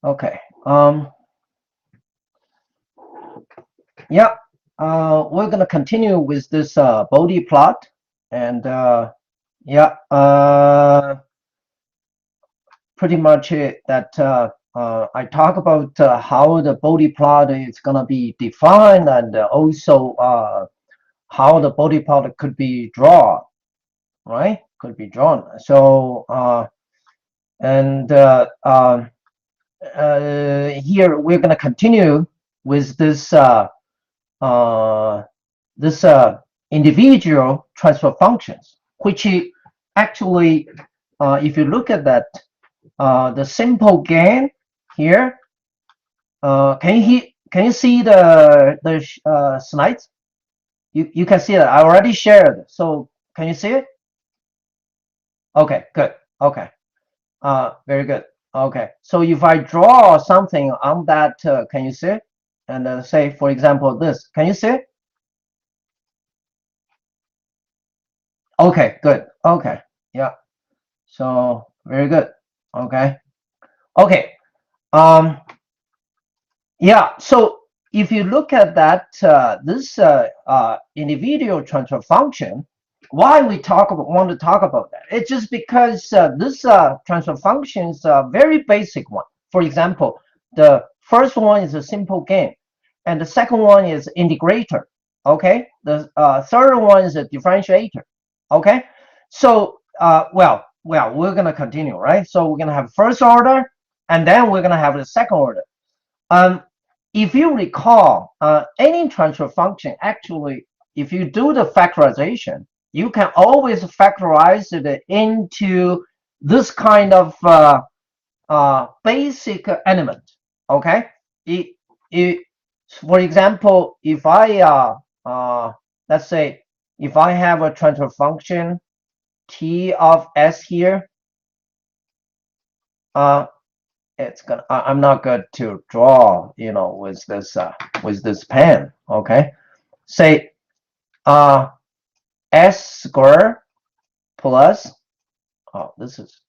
Okay. Yeah. We're gonna continue with this Bode plot, and yeah. Pretty much that I talk about how the Bode plot is gonna be defined, and also how the Bode plot could be drawn, right? Could be drawn. So and here we're gonna continue with this this individual transfer functions, which actually, if you look at that, the simple gain here. Can you see the slides? You can see that I already shared. So can you see it? Okay, good. Okay, very good. Okay, so if I draw something on that, can you see it? And say, for example, this. Can you see it? Okay, good. Okay, yeah. So very good. Okay. Okay. Um. Yeah. So if you look at that, this individual transfer function, why we want to talk about that? It's just because this transfer function is a very basic one. For example, the first one is a simple gain, and the second one is integrator. Okay. The third one is a differentiator. Okay. So we're gonna continue, right? So we're gonna have first order, and then we're gonna have the second order. Um, if you recall, any transfer function, actually, if you do the factorization, you can always factorize it into this kind of basic element. Okay. For example, if I let's say if I have a transfer function t of s here, it's gonna I'm not good to draw, with this pen. Okay, say s square plus, this is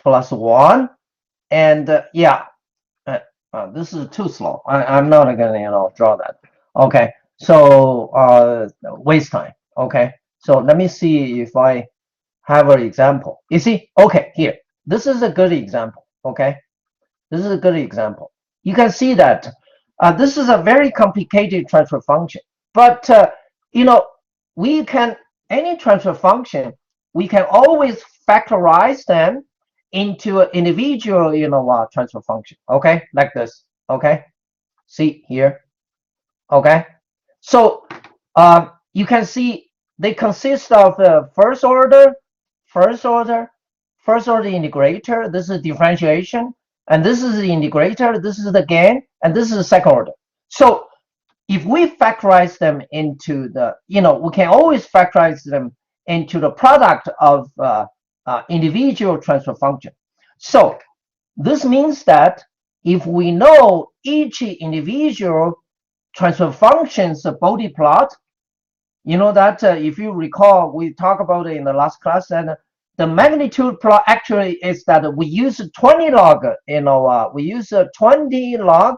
plus 1, and yeah, this is too slow. I'm not gonna draw that. Okay, so waste time. Okay, so let me see if I have an example. You see, okay, here, this is a good example. Okay, this is a good example. You can see that this is a very complicated transfer function, but you know, we can, any transfer function, we can always factorize them into an individual, transfer function. Okay, like this. Okay, see here. Okay, so you can see they consist of first order, first order, first order integrator. This is differentiation, and this is the integrator. This is the gain, and this is the second order. So if we factorize them into the, we can always factorize them into the product of individual transfer function. So this means that if we know each individual transfer function's Bode plot, you know that if you recall, we talked about it in the last class, and the magnitude plot actually is that we use 20 log, we use 20 log,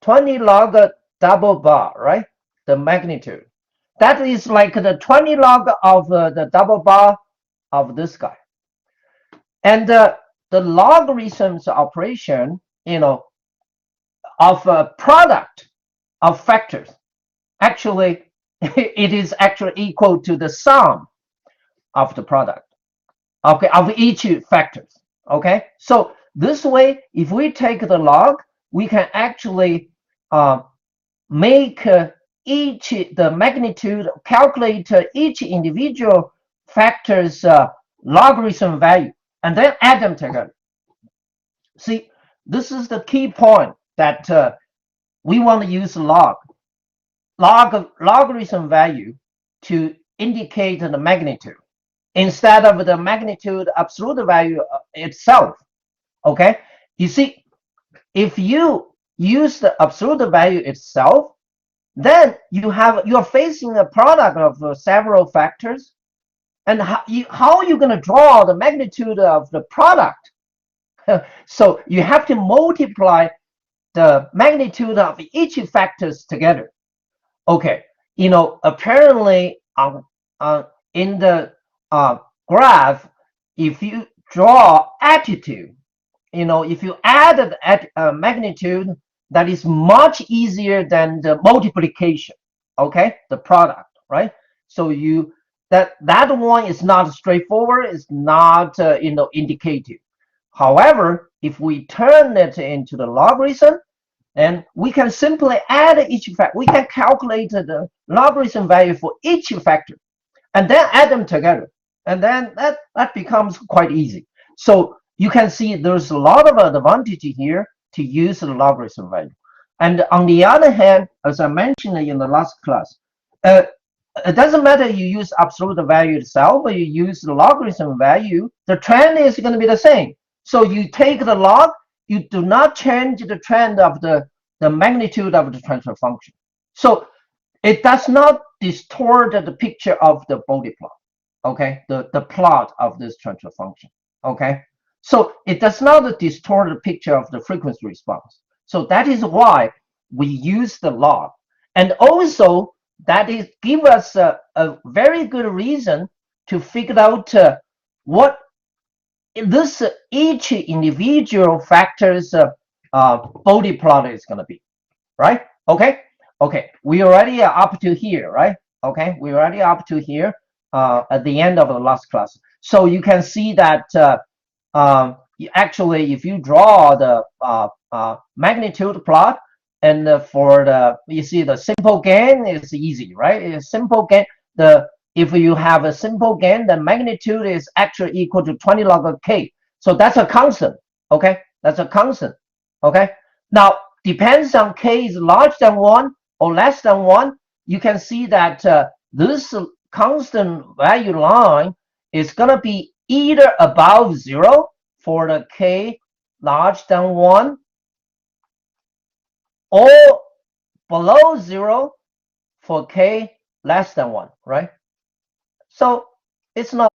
20 log double bar, right? The magnitude. That is like the 20 log of the double bar of this guy. And the logarithms operation, of a product of factors, actually, it is actually equal to the sum of the product, okay, of each factors. Okay, so this way, if we take the log, we can actually make the magnitude, calculate each individual factor's logarithm value, and then add them together. See, this is the key point, that we want to use logarithm value to indicate the magnitude instead of the magnitude absolute value itself. Okay, you see, if you use the absolute value itself, Then you're facing a product of several factors, and how are you going to draw the magnitude of the product? So you have to multiply the magnitude of each factors together. Okay, apparently in the graph, if you draw attitude, if you add the magnitude, that is much easier than the multiplication. Okay, the product, right? So that one is not straightforward. It's not indicative. However, if we turn it into the logarithm, and we can simply add each factor. We can calculate the logarithm value for each factor and then add them together. And then that becomes quite easy. So you can see there's a lot of advantage here to use the logarithm value. And on the other hand, as I mentioned in the last class, uh, it doesn't matter you use absolute value itself or you use the logarithm value, the trend is going to be the same. So you take the log, you do not change the trend of the magnitude of the transfer function. So it does not distort the picture of the Bode plot, okay? The plot of this transfer function, okay? So it does not distort the picture of the frequency response. So that is why we use the log. And also, that is give us a very good reason to figure out what this each individual factor's Bode plot is going to be, right? Okay, okay. We already are up to here, right? Okay, we already up to here at the end of the last class. So you can see that actually, if you draw the magnitude plot, and for you see the simple gain is easy, right? It's simple gain. If you have a simple gain, the magnitude is actually equal to 20 log of k. So that's a constant. Okay, that's a constant. Okay. Now depends on k is larger than 1 or less than 1. You can see that this constant value line is going to be either above 0 for the k larger than 1 or below 0 for k less than 1, right? So it's not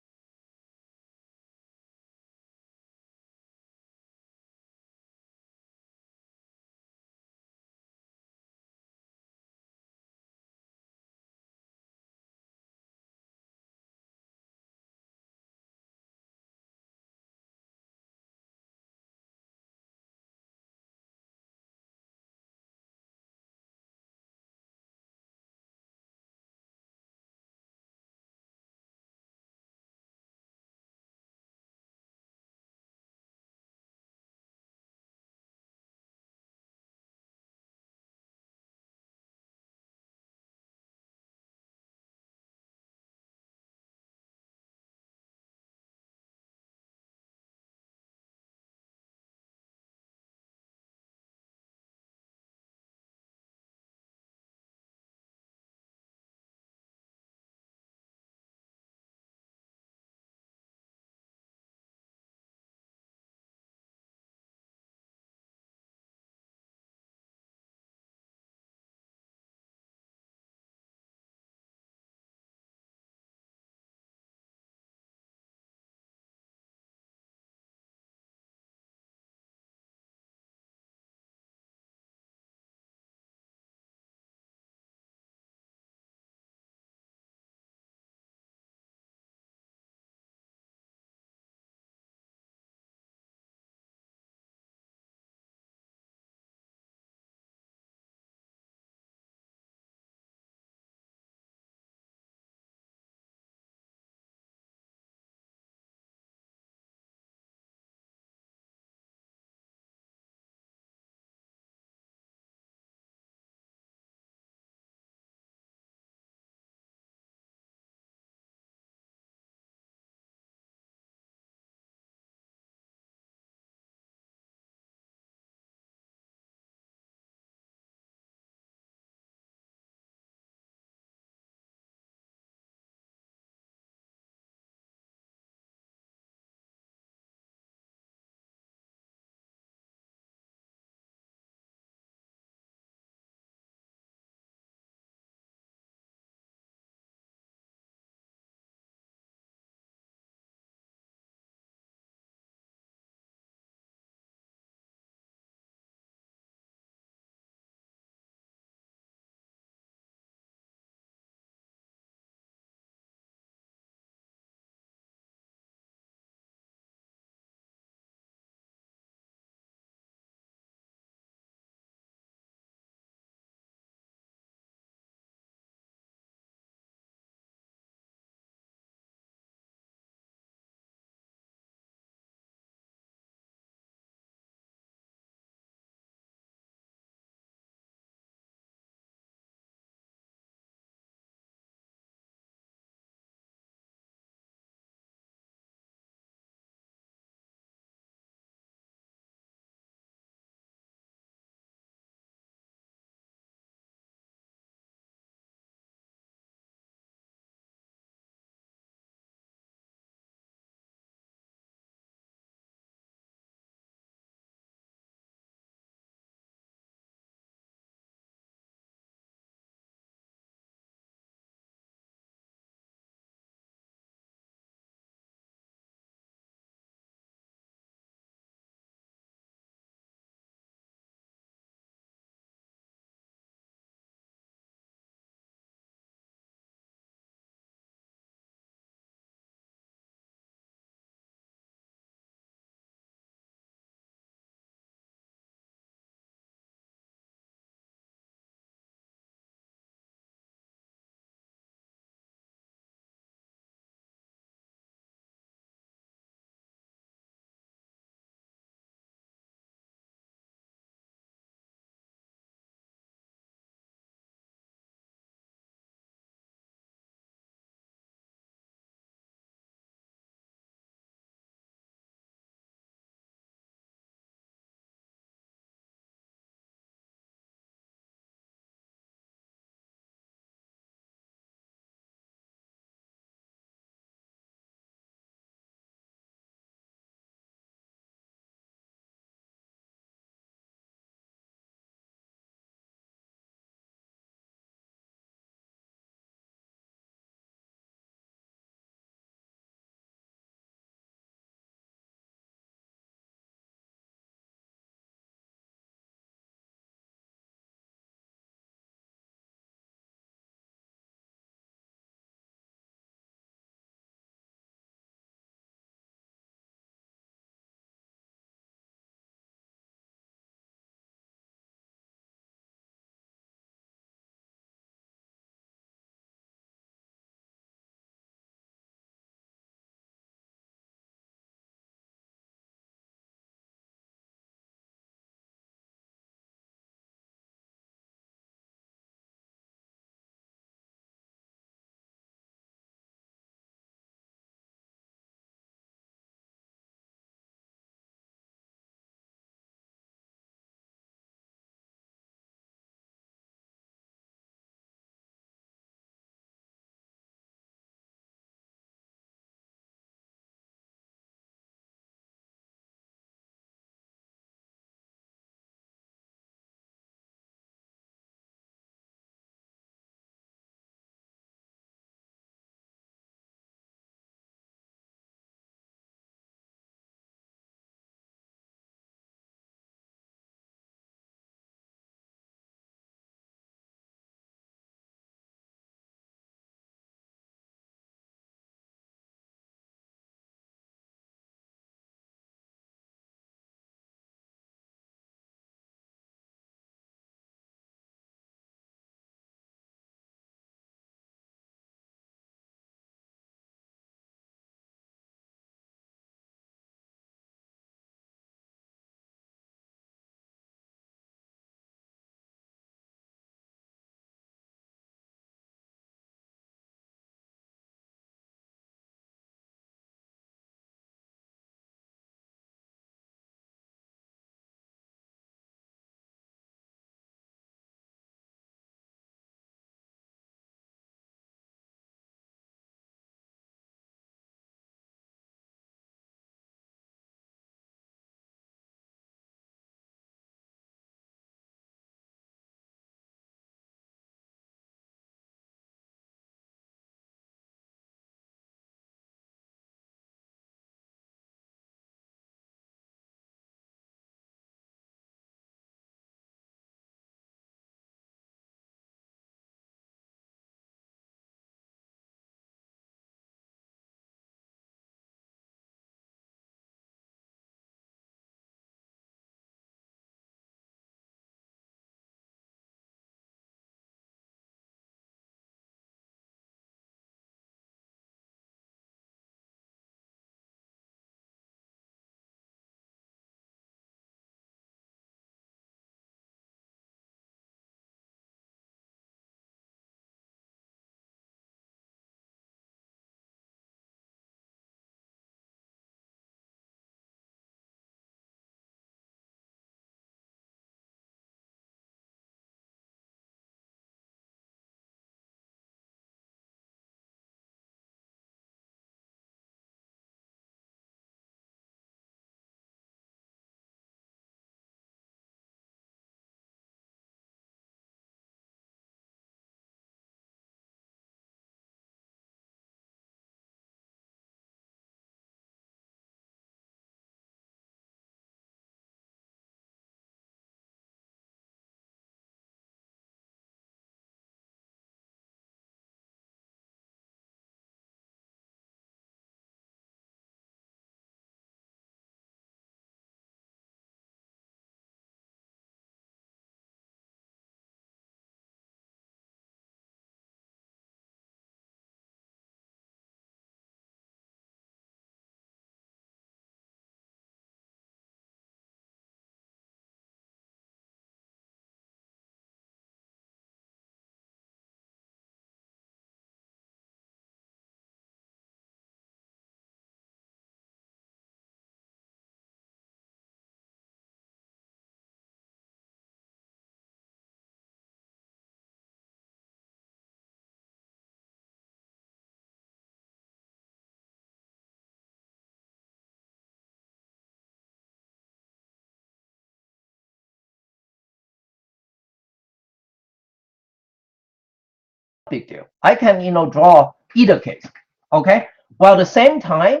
big deal. I can, draw either case. Okay. While at the same time,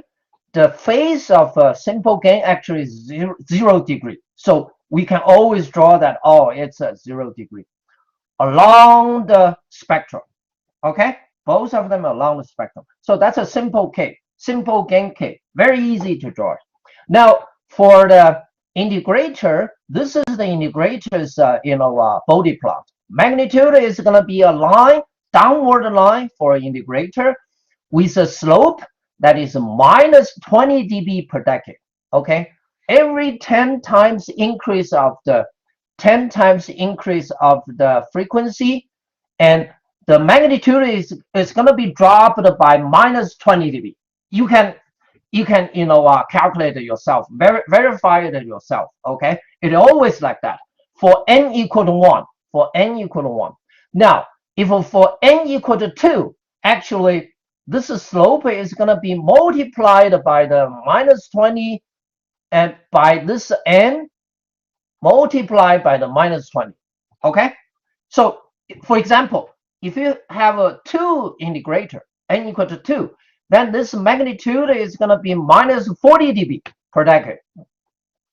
the phase of a simple gain actually is zero degree. So we can always draw that, oh, it's a 0 degree along the spectrum. Okay. Both of them along the spectrum. So that's a simple case, simple gain case. Very easy to draw. Now, for the integrator, this is the integrator's, Bode plot. Magnitude is going to be a line, downward line for integrator with a slope that is minus 20 dB per decade. Okay, every 10 times increase of the frequency, and the magnitude is going to be dropped by minus 20 dB. You can calculate it yourself, verify it yourself. Okay, it's always like that for n equal to 1. For n equal to 1. Now, if for n equal to 2, actually this slope is going to be multiplied by the minus 20 and by this n multiplied by the minus 20. Okay, so for example, if you have a 2 integrator, n equal to 2, then this magnitude is going to be minus 40 dB per decade.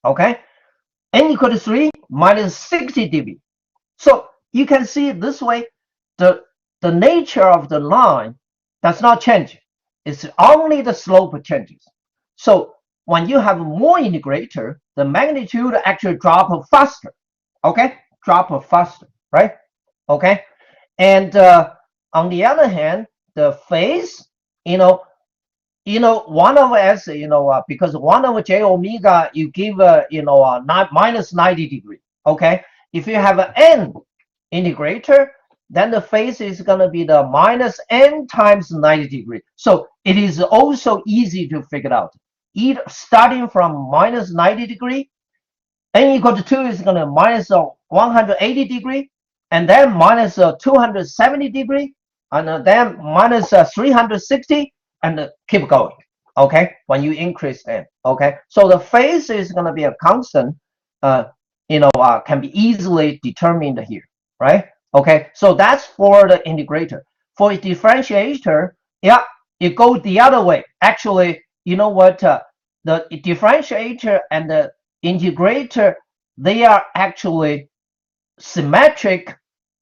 Okay, n equal to 3, minus 60 dB. So you can see this way, the nature of the line does not change. It's only the slope changes. So when you have more integrator, the magnitude actually drop faster. Okay, drop faster, right? Okay, and on the other hand, the phase, 1 over s, because 1 over j omega, you give minus 90 degree. Okay, if you have an n integrator, then the phase is going to be the minus n times 90 degree. So it is also easy to figure out. Either starting from minus 90 degree, n equal to 2 is going to minus 180 degree, and then minus 270 degree, and then minus 360, and keep going. Okay, when you increase n. Okay, so the phase is going to be a constant. Can be easily determined here, right? Okay, so that's for the integrator. For a differentiator, yeah, it goes the other way. Actually, you know what? The differentiator and the integrator, they are actually symmetric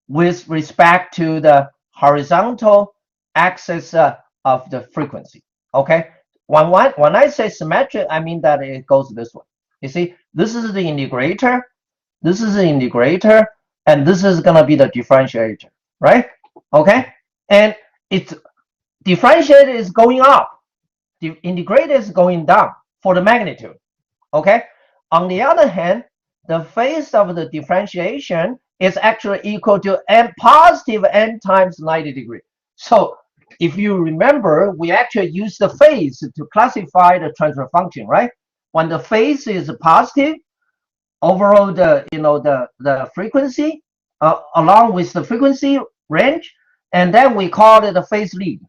with respect to the horizontal axis of the frequency. Okay, when I say symmetric, I mean that it goes this way. You see, this is the integrator, this is the integrator, and this is going to be the differentiator, right? Okay, and it's differentiator is going up, the integrator is going down for the magnitude. Okay, on the other hand, the phase of the differentiation is actually equal to n positive n times 90 degree. So if you remember, we actually use the phase to classify the transfer function, right? When the phase is positive, overall the frequency along with the frequency range, and then we call it the phase lead.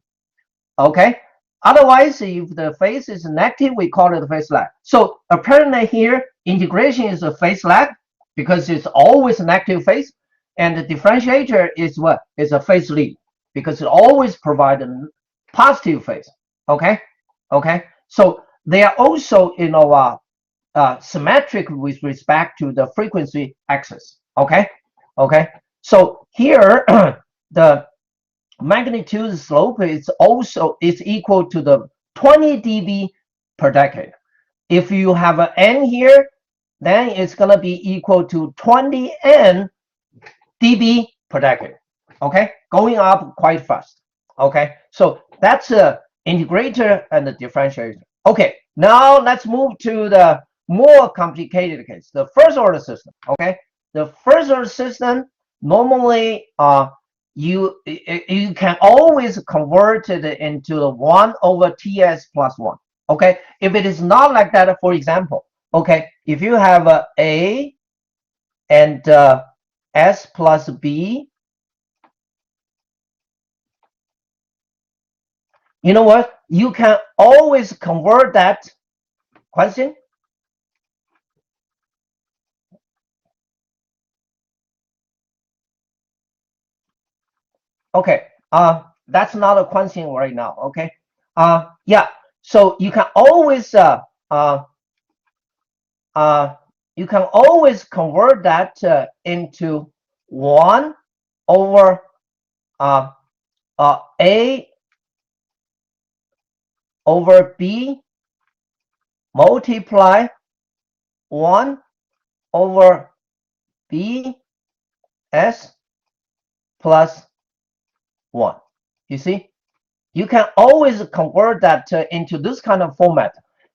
Okay, otherwise if the phase is negative, we call it a phase lag. So apparently here integration is a phase lag because it's always a negative phase, and the differentiator is what? Is a phase lead because it always provides a positive phase. Okay, so they are also symmetric with respect to the frequency axis. Okay, so here the magnitude slope is equal to the 20 dB per decade. If you have an n here, then it's going to be equal to 20 n dB per decade. Okay, going up quite fast. Okay, so that's the integrator and the differentiator. Okay, now let's move to the more complicated case, the first order system. Okay, the first order system normally you can always convert it into the 1 over ts plus 1. Okay, if it is not like that, for example, okay, if you have a and s plus b, you know what? You can always convert that. Question? Okay, That's not a question right now. Okay. Yeah. So you can always convert that into 1 over A over B multiply 1 over B S plus 1. You see, you can always convert that into this kind of format.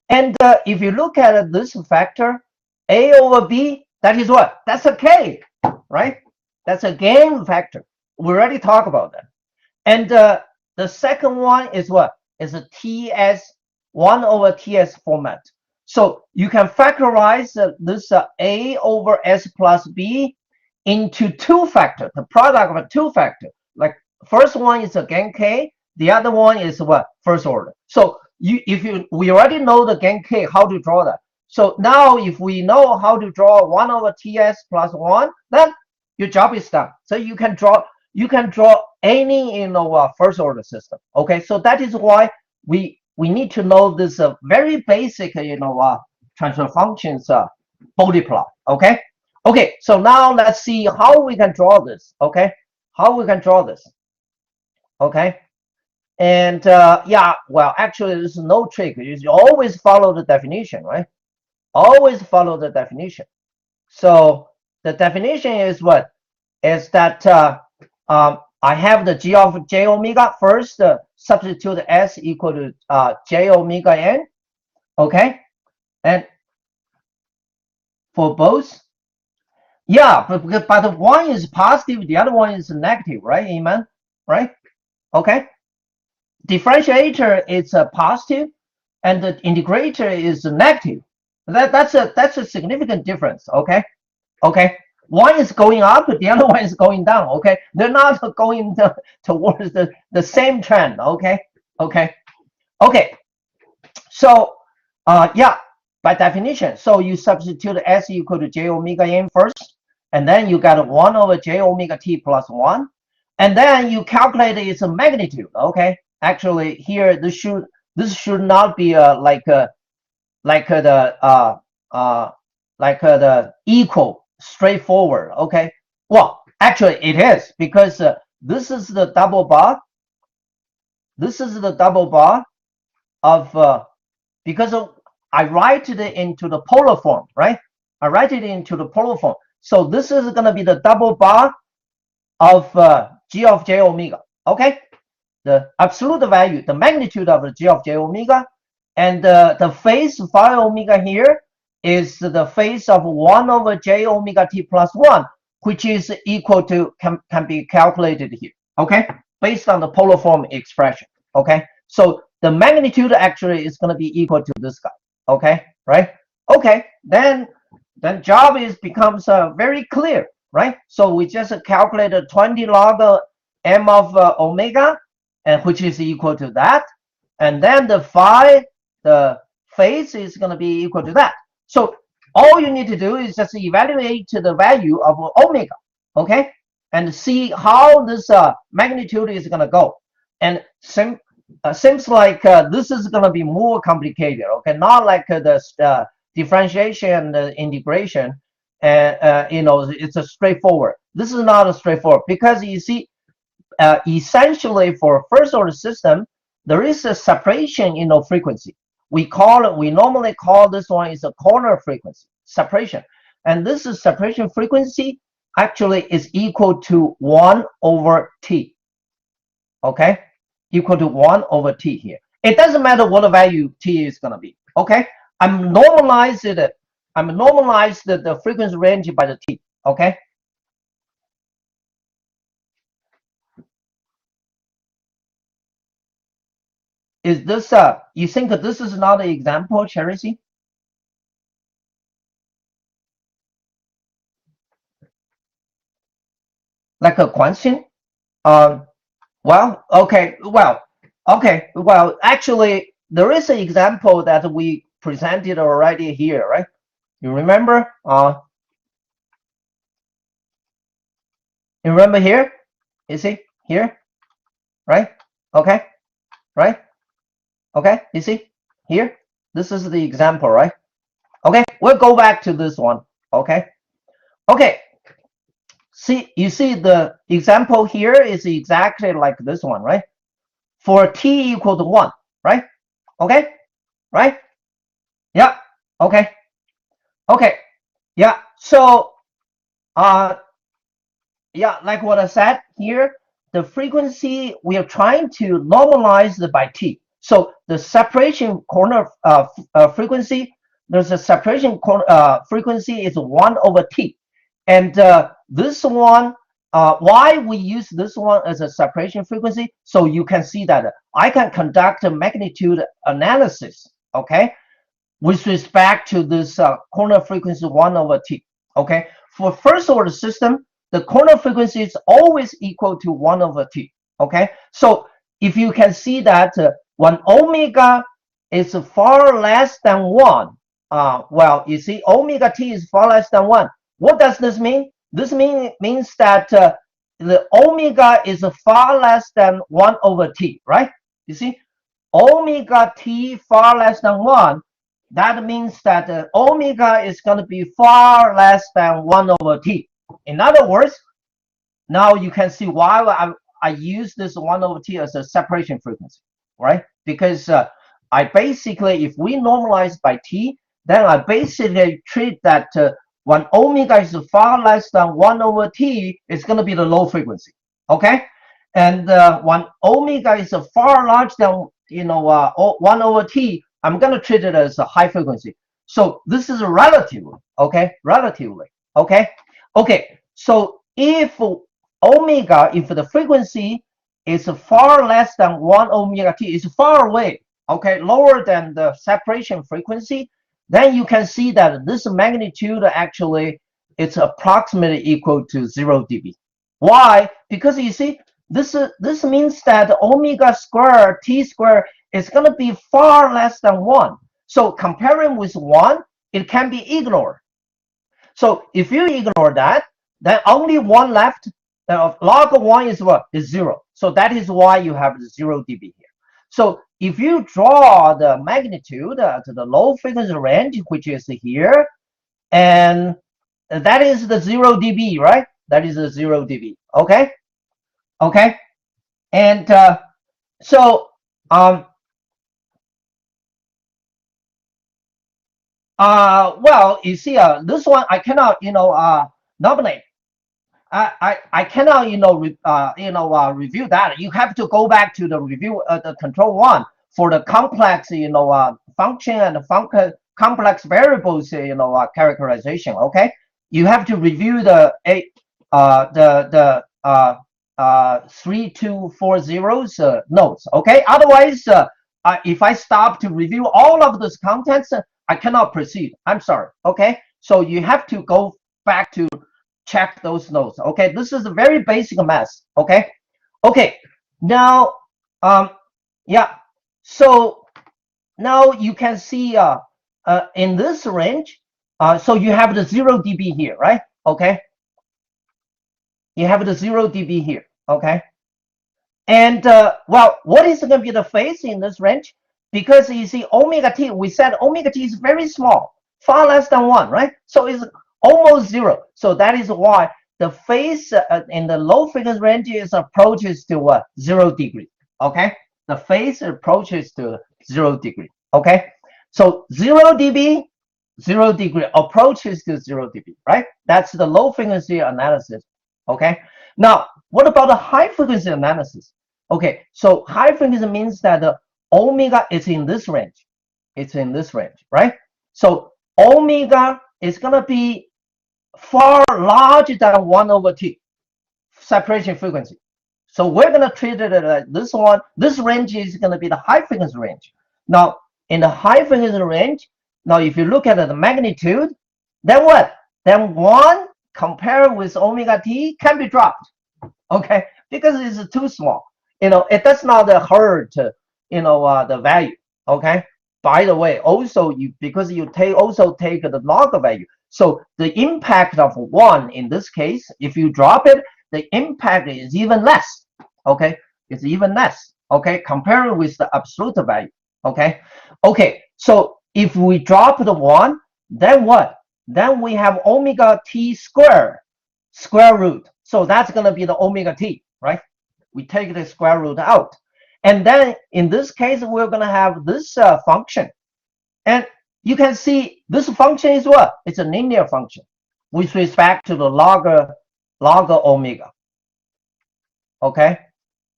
And if you look at this factor, A over B, that is what? That's a K, right? That's a gain factor. We already talked about that. And the second one is what? Is a TS, 1 over TS format. So you can factorize this A over S plus B into 2 factor, the product of a 2 factor. Like first one is again K, the other one is what? First order. So we already know the gain K, how to draw that. So now if we know how to draw 1 over TS plus 1, then your job is done. So you can draw any first order system. Okay, so that is why we need to know this very basic transfer functions Bode plot. Okay. Okay, so now let's see how we can draw this. Okay, how we can draw this. Okay, and yeah, well, actually, there's no trick. You always follow the definition, right? Always follow the definition. So the definition is what? Is that I have the g of j omega first, substitute s equal to j omega n. Okay, and for both. Yeah, but one is positive, the other one is negative, right, Iman? Right? Okay. Differentiator is a positive, and the integrator is negative. That's a significant difference. Okay. Okay. One is going up, the other one is going down. Okay. They're not going towards the same trend. Okay. Okay. Okay. So, yeah, by definition, so you substitute s equal to j omega n first. And then you got 1 over j omega t plus 1. And then you calculate its magnitude. Okay. Actually, here this should not be like the equal straightforward. Okay. Well, actually it is, because this is the double bar. This is the double bar of because I write it into the polar form, right? I write it into the polar form. So this is going to be the double bar of g of j omega. Okay, the absolute value, the magnitude of the g of j omega, and the phase phi omega here is the phase of 1 over j omega t plus 1, which is equal to can be calculated here. Okay, based on the polar form expression. Okay, so the magnitude actually is going to be equal to this guy. Okay, right? Okay, then job becomes very clear, right? So we just calculated 20 log m of omega, and which is equal to that, and then the phi, the phase, is going to be equal to that. So all you need to do is just evaluate the value of omega, okay, and see how this magnitude is going to go. And seems like this is going to be more complicated, okay, not like the differentiation and integration, it's a straightforward. This is not a straightforward, because you see, essentially for first order system, there is a separation frequency. We normally call this one is a corner frequency separation, and this is separation frequency actually is equal to 1 over t. Okay, equal to 1 over t here. It doesn't matter what the value t is going to be. Okay, I'm normalized the frequency range by the t. Okay. Is this you think that this is not an example, Charity? Like a question? Well, okay, well, actually, there is an example that we presented already here, right? You remember? You remember here? You see here? right? Okay, right? Okay, you see here, this is the example, right? Okay, we'll go back to this one. Okay, okay. See, you see the example here is exactly like this one, right? For t equal to 1, right? Okay, right? Yeah, okay, okay, yeah. So, yeah, like what I said here, the frequency we are trying to normalize by t. So the separation corner frequency, there's a separation corner frequency is 1 over t, and this one, why we use this one as a separation frequency? So you can see that I can conduct a magnitude analysis, okay, with respect to this corner frequency 1 over t. Okay, for first order system, the corner frequency is always equal to 1 over t. Okay, so if you can see that when omega is far less than 1, well, you see omega t is far less than 1. What does this mean? This means that the omega is far less than 1 over t, right? You see, omega t far less than 1, that means that omega is going to be far less than 1 over t. In other words, now you can see why I use this 1 over t as a separation frequency, right? Because I basically, if we normalize by t, then I basically treat that when omega is far less than 1 over t, it's going to be the low frequency, okay? And when omega is far larger than 1 over t, I'm going to treat it as a high frequency. So this is relatively, okay? Relatively, okay? Okay, so if omega, if the frequency is far less than 1 omega t, is far away, okay, lower than the separation frequency, then you can see that this magnitude actually it's approximately equal to 0 dB. Why? Because you see, this means that omega squared t squared is going to be far less than 1. So comparing with 1, it can be ignored. So if you ignore that, then only 1 left. Log of 1 is what? Is 0. So that is why you have 0 dB here. So if you draw the magnitude to the low frequency range, which is here, and that is the 0 dB, right? That is the 0 dB. Okay? Okay? And so well, you see, this one I cannot, nominate. I cannot, review that. You have to go back to the review, the control 1 for the complex, function and complex variables, characterization. Okay, you have to review the 3240 notes. Okay, otherwise, if I stop to review all of those contents, I cannot proceed. I'm sorry. Okay, so you have to go back to check those notes. Okay, this is a very basic math. Okay, okay. Now, yeah. So now you can see in this range. So you have the 0 dB here, right? Okay. You have the 0 dB here. Okay. And well, what is going to be the phase in this range? Because you see omega t, we said omega t is very small, far less than 1, right? So it's almost 0. So that is why the phase in the low frequency range is approaches to 0 degree. Okay, the phase approaches to 0 degree. Okay, so 0 dB, 0 degree approaches to 0 dB, right? That's the low frequency analysis. Okay, now what about the high frequency analysis? Okay, so high frequency means that the omega is in this range. It's in this range, right? So omega is going to be far larger than 1 over t, separation frequency. So we're going to treat it like this one. This range is going to be the high frequency range. Now, in the high frequency range, now if you look at the magnitude, then what? Then 1 compared with omega t can be dropped, okay? Because it's too small. It does not hurt, the value, okay? By the way, also because you also take the log value. So the impact of 1 in this case, if you drop it, the impact is even less. Okay, It's even less. Okay, comparing with the absolute value. Okay, so if we drop the 1, then what? Then we have omega t square root. So that's going to be the omega t, right? We take the square root out. And then in this case, we're going to have this function. And you can see this function is what? It's a linear function with respect to the log omega. Okay?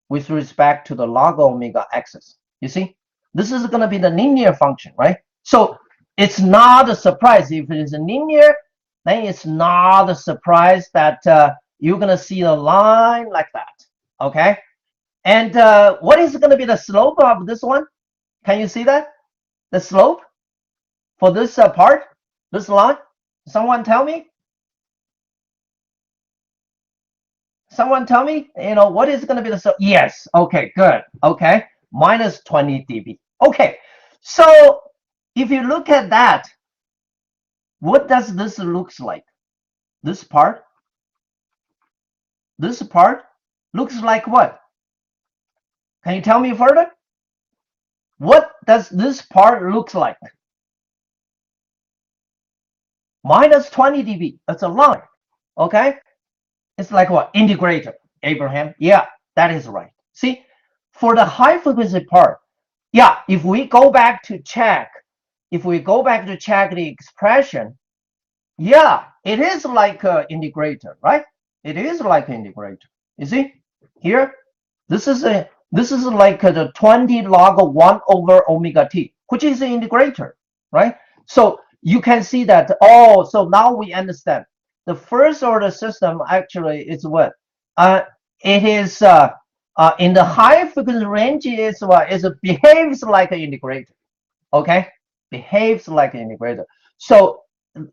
With respect to the log omega axis. You see? This is going to be the linear function, right? So it's not a surprise. If it is linear, then it's not a surprise that you're going to see a line like that. Okay? And what is going to be the slope of this one? Can you see that? The slope for this part, this line? Someone tell me? Someone tell me, what is going to be the slope? Yes. Okay, good. Okay. Minus 20 dB. Okay. So if you look at that, what does this looks like? This part looks like what? Can you tell me further? What does this part look like? Minus 20 dB. That's a line. Okay. It's like what? Integrator. Abraham. Yeah, that is right. See, for the high frequency part, yeah, if we go back to check the expression, yeah, it is like an integrator, right? It is like an integrator. You see here, this is like the 20 log of 1 over omega t, which is an integrator, right? So you can see that. Oh, so now we understand. The first order system actually is what? It is in the high frequency range is what? It behaves like an integrator. Okay, behaves like an integrator. So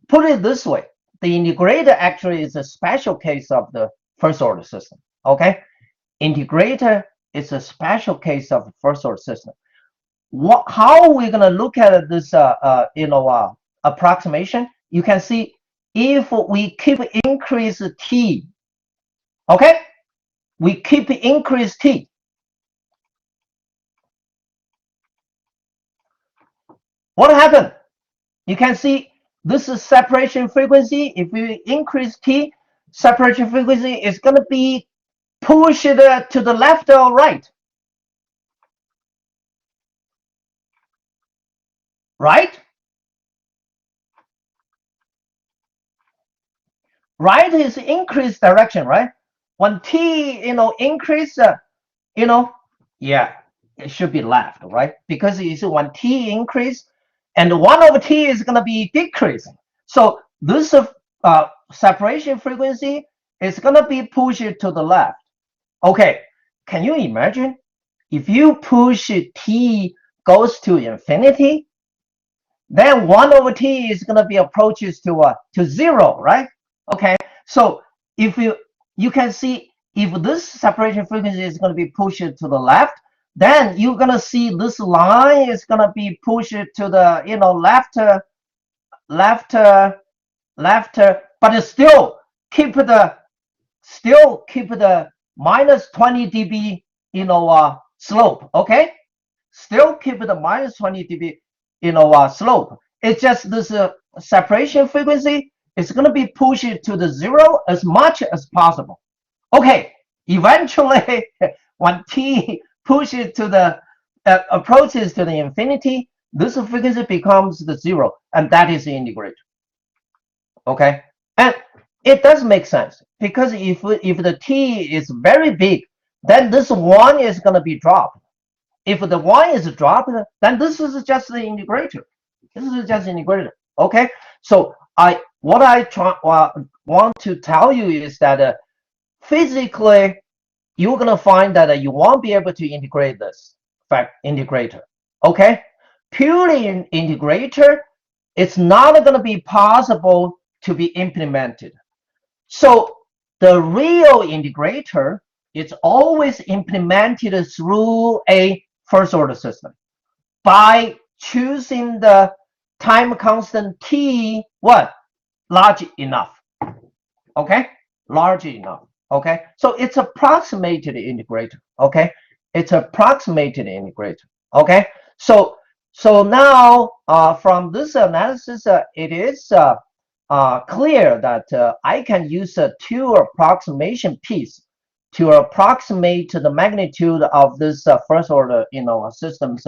put it this way: the integrator actually is a special case of the first order system. Okay, integrator is a special case of the first order system. How are we gonna look at this? Approximation. You can see if we keep increase t. Okay, we keep increase t. What happened? You can see this is separation frequency. If we increase t, separation frequency is going to be pushed to the left or right. Right? Right is increase direction, right? When t, increase, yeah, it should be left, right? Because you see when t increase, and 1 over t is going to be decreasing. So this separation frequency is going to be pushed to the left. Okay, can you imagine if you push t goes to infinity, then 1 over t is going to be approaches to 0, right? Okay, so if you can see if this separation frequency is going to be pushed to the left, then you're going to see this line is going to be pushed to the left, but still keep the minus 20 dB slope. Okay, still keep the minus 20 dB slope. It's just this separation frequency is going to be pushed to the 0 as much as possible. Okay, eventually when t pushes to the approaches to the infinity, this frequency becomes the 0, and that is the integrator. Okay, and it does make sense because if the t is very big, then this 1 is going to be dropped. If the 1 is dropped, then this is just the integrator. This is just integrator. Okay, so what I want to tell you is that physically you're gonna find that you won't be able to integrate this integrator. Okay, purely in integrator, it's not gonna be possible to be implemented. So the real integrator is always implemented through a first order system by choosing the time constant t large enough. Okay, large enough. Okay, so it's approximated integrator. Okay, It's approximated integrator. Okay, so now from this analysis, it is clear that I can use two approximation piece to approximate the magnitude of this first order, system's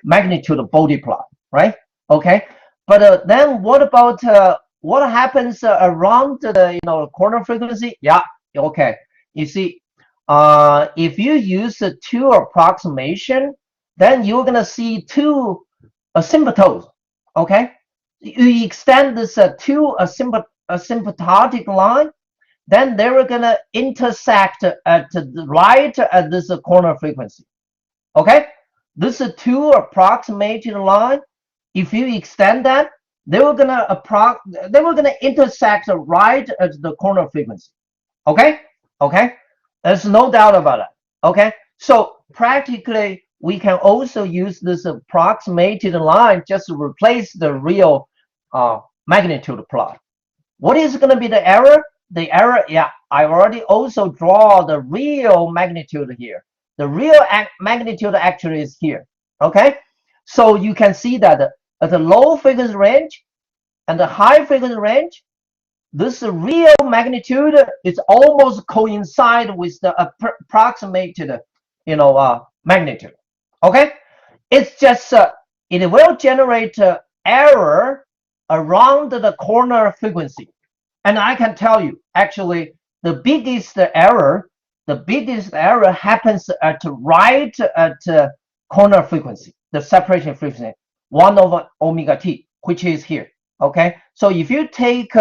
magnitude Bode plot, right? Okay, but then what about what happens around the corner frequency? Yeah, okay. You see, if you use two approximation, then you're gonna see two asymptotes. Okay, you extend this to asymptotic line, then they're gonna intersect at right at this corner frequency. Okay, this is two approximated line. If you extend that, they were gonna intersect right at the corner frequency. Okay, okay, there's no doubt about that. Okay, so practically we can also use this approximated line just to replace the real magnitude plot. What is going to be the error? The error, yeah, I already also draw the real magnitude here. The real magnitude actually is here. Okay, so you can see that at the low frequency range and the high frequency range, this real magnitude is almost coincide with the approximated, magnitude. Okay, it's just it will generate error around the corner frequency, and I can tell you actually the biggest error happens at right at corner frequency, the separation frequency 1 over omega t, which is here. Okay, so if you take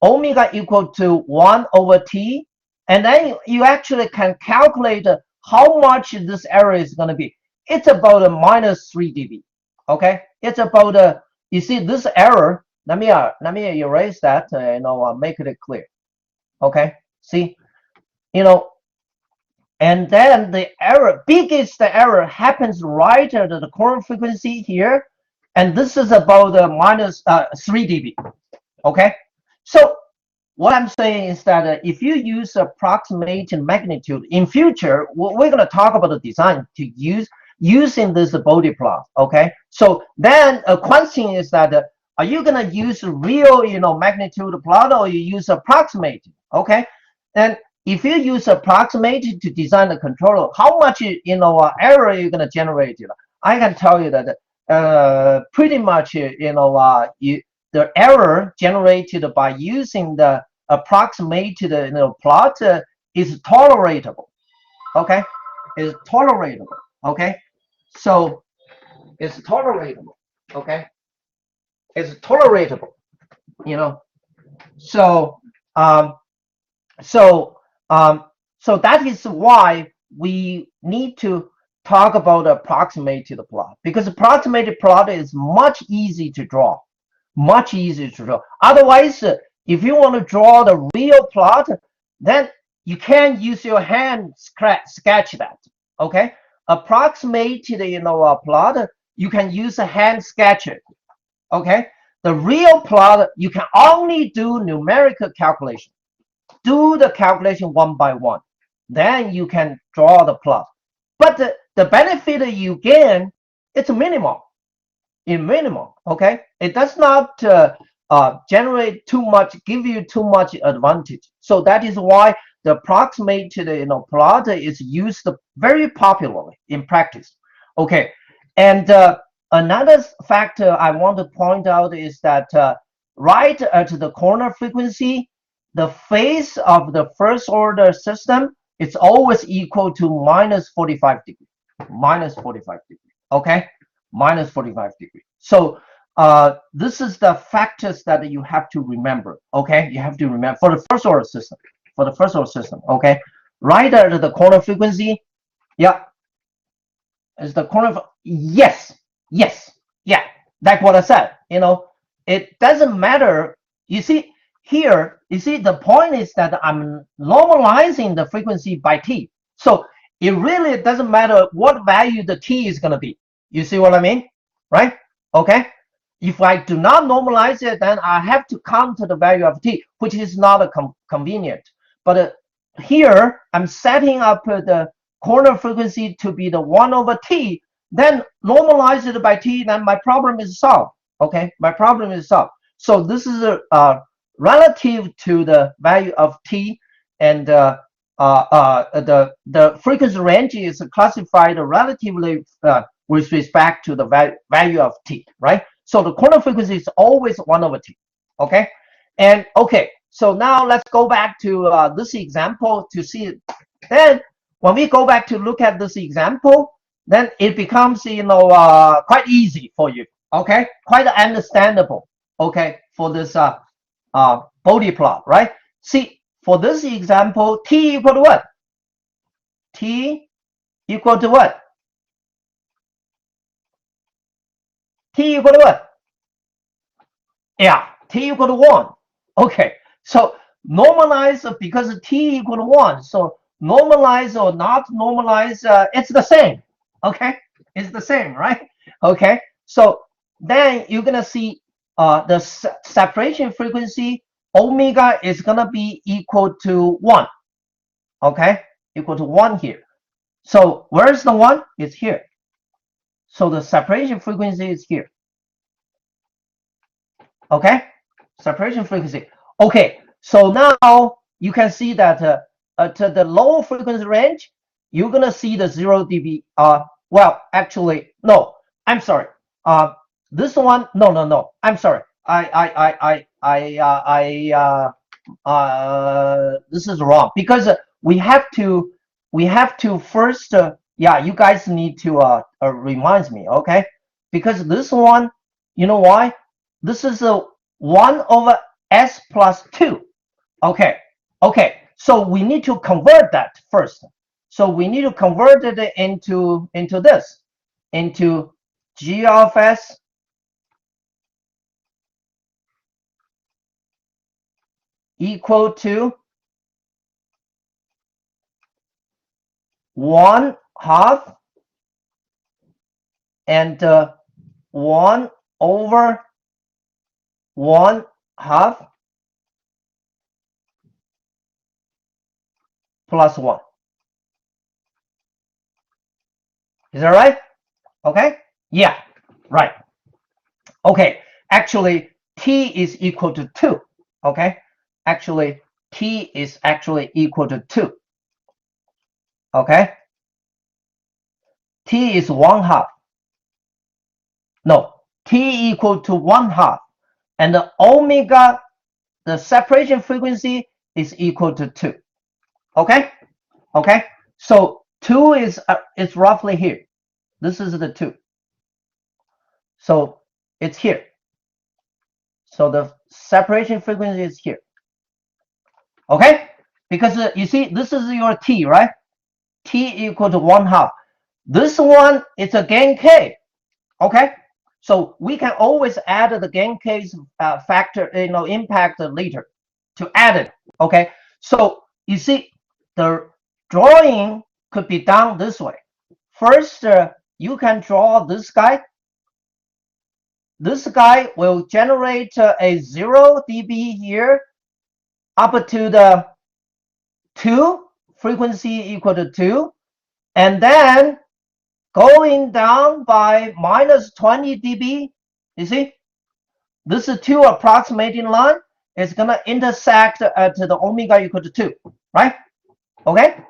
omega equal to 1 over t, and then you actually can calculate how much this error is going to be. It's about a minus 3 dB. Okay, it's about you see this error. Let me erase that make it clear. Okay, see, and then the biggest error happens right at the corner frequency here, and this is about minus 3 dB. Okay, so what I'm saying is that if you use approximation magnitude in future, we're going to talk about the design to using this Bode plot. Okay, so then a question is that are you going to use real magnitude plot, or you use approximated? Okay, and if you use approximated to design the controller, how much error you're going to generate? I can tell you that pretty much the error generated by using the approximated plot is tolerable. Okay, is tolerable. Okay, so it's tolerable. Okay, it's tolerable. So so that is why we need to talk about approximated plot, because approximated plot is much easier to draw. Much easier to draw. Otherwise, if you want to draw the real plot, then you can't use your hand sketch that. Okay, approximated plot, you can use a hand sketch it. Okay, the real plot you can only do numerical calculation. Do the calculation one by one, then you can draw the plot. But the benefit you gain, it's minimal. In minimal, okay, it does not generate too much, give you too much advantage. So that is why the approximated plot is used very popularly in practice. Okay, and another factor I want to point out is that right at the corner frequency, the phase of the first order system is always equal to minus 45 degrees. Minus 45 degrees. Okay, minus 45 degrees. So this is the factors that you have to remember. Okay, you have to remember for the first order system. For the first order system. Okay, right at the corner frequency. Yeah, is the corner. Yes, yes, yeah. That's what I said. It doesn't matter. You see here. You see the point is that I'm normalizing the frequency by t. So it really doesn't matter what value the t is going to be. You see what I mean? Right? Okay. If I do not normalize it, then I have to count the value of t, which is not convenient. But here I'm setting up the corner frequency to be the 1 over t, then normalize it by t, then my problem is solved. Okay, my problem is solved. So this is relative to the value of t, and the frequency range is classified relatively with respect to the value of t, right? So the corner frequency is always 1 over t. Okay, and okay, so now let's go back to this example to see it. Then when we go back to look at this example, then it becomes, quite easy for you. Okay, quite understandable. Okay, for this Bode plot, right? See, for this example, t equal to what? T equal to what? T equal to what? Yeah, t equal to 1. Okay, so normalize because t equal to 1. So normalize or not normalize, it's the same. Okay, it's the same, right? Okay, so then you're gonna see the separation frequency omega is gonna be equal to 1. Okay, equal to 1 here. So where's the 1? It's here. So the separation frequency is here. Okay, separation frequency. Okay, so now you can see that to the low frequency range, you're gonna see the 0 dB. Well, actually, no. I'm sorry. This one, no. I'm sorry. This is wrong because we have to first. Yeah, you guys need to remind me. Okay, because this one, you know why? This is a 1 over s plus 2. Okay. So we need to convert that first. So we need to convert it into this, into g of s equal to 1/2 and 1 over 1/2 plus 1. Is that right? Okay. Yeah. Right. Okay. Actually, t is equal to 2. Okay. Actually, t is actually equal to 2. Okay. T is 1/2. No, t equal to 1/2, and the omega, the separation frequency is equal to 2. Okay. Okay. So 2 is roughly here. This is the 2. So it's here. So the separation frequency is here. Okay? Because you see, this is your t, right? T equal to 1/2. This one is a gain k. Okay? So we can always add the gain k's factor, impact later to add it. Okay? So you see, the drawing could be done this way. First, you can draw this guy. This guy will generate a 0 dB here up to the 2, frequency equal to 2, and then going down by minus 20 dB. You see, this is 2 approximating line is gonna intersect at the omega equal to 2, right? Okay,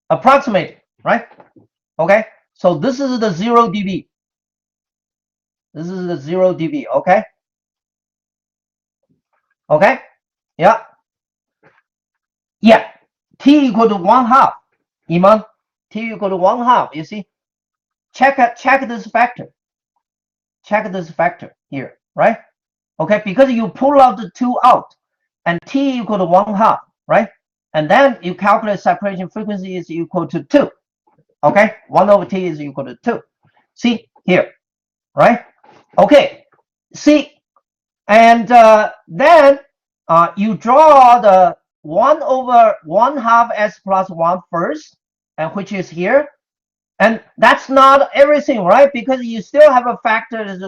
approximate, right? Okay, so this is the 0 dB. This is the 0 dB. Okay, yeah, t equal to 1/2. Iman, t equal to 1/2. You see, check this factor. Check this factor here, right? Okay, because you pull out the 2 out, and t equal to 1/2, right? And then you calculate separation frequency is equal to 2. Okay, 1 over t is equal to 2. See here, right? Okay, see, and then you draw the 1 over 1/2 s plus 1 first, and which is here. And that's not everything, right? Because you still have a factor is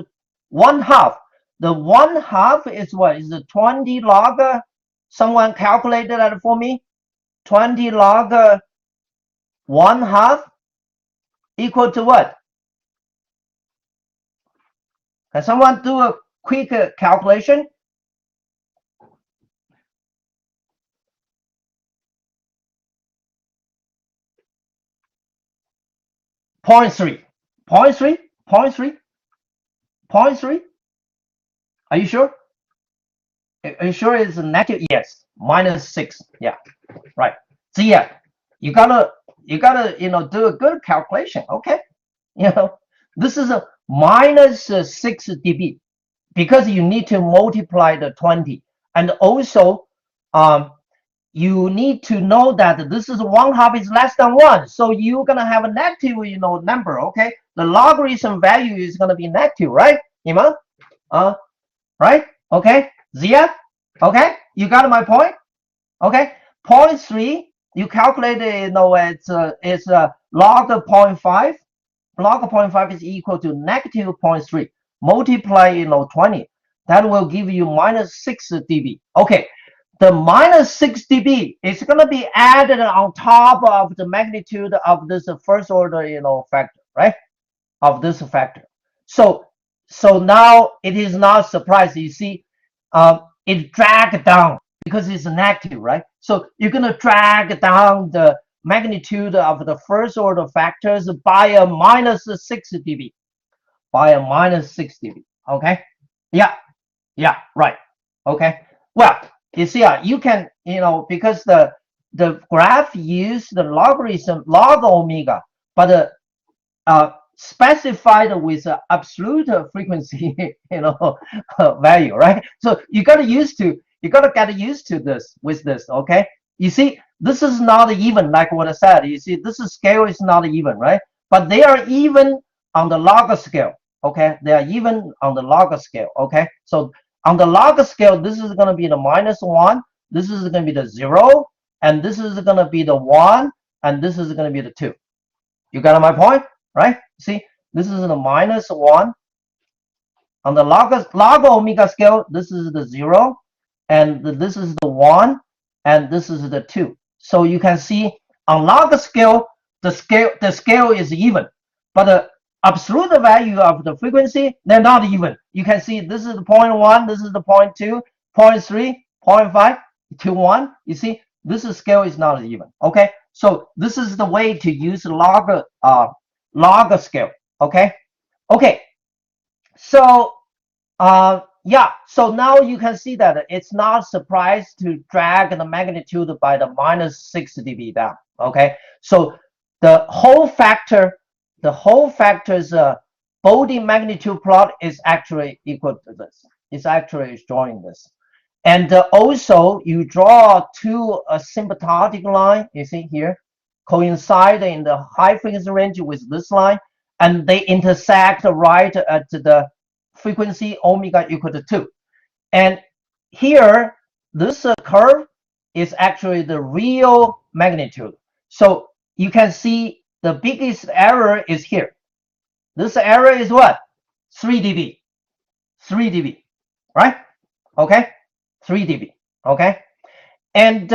1/2. The 1/2 is what? Is the 20 log? Someone calculated that for me. 20 log 1/2 equal to what? Can someone do a quick calculation? 0.3, 0.3, 0.3, 0.3. Are you sure? Are you sure it's negative? Yes, -6. Yeah, right. So yeah, you gotta do a good calculation. Okay, this is a -6 dB because you need to multiply the 20, and also you need to know that this is 1/2 is less than 1, so you're gonna have a negative number. Okay, the logarithm value is gonna be negative, right, Iman? Right? Okay, Zia? Okay, you got my point? Okay, 0.3, you calculate it, it's log of 0.5. Log of 0.5 is equal to negative 0.3. Multiply, 20. That will give you -6 dB. Okay, the -6 dB is going to be added on top of the magnitude of this first order, factor, right? Of this factor. So now it is not surprising. You see, it dragged down because it's negative, right? So you're going to drag down the magnitude of the first order factors by a -6 dB. By a -6 dB. Okay? Yeah, right. Okay. Well, you see, you can, because the graph use the logarithm log omega, but specified with absolute frequency, value, right? So you got to get used to this with this. Okay. You see, this is not even like what I said. You see, this scale is not even, right? But they are even on the log scale. Okay, they are even on the log scale. Okay, so on the log scale, this is going to be the -1, this is going to be the 0, and this is going to be the 1, and this is going to be the 2. You got my point, right? See, this is the -1 on the log omega scale. This is the 0, and this is the 1, and this is the 2. So you can see on log scale, the scale is even, but the absolute value of the frequency, they're not even. You can see this is the 0.1, this is the 0.2, 0.3, 0.5 to 1. You see, this scale is not even. Okay, so this is the way to use log scale. Okay, so yeah, so now you can see that it's not surprised to drag the magnitude by the -6 dB down. Okay, so the whole factor's Bode magnitude plot is actually equal to this. It's actually drawing this. And also you draw two asymptotic line, you see here, coincide in the high frequency range with this line, and they intersect right at the frequency omega equal to 2. And here, this curve is actually the real magnitude. So you can see the biggest error is here. This error is what? 3 dB. 3 dB, right? Okay, 3 dB. Okay, and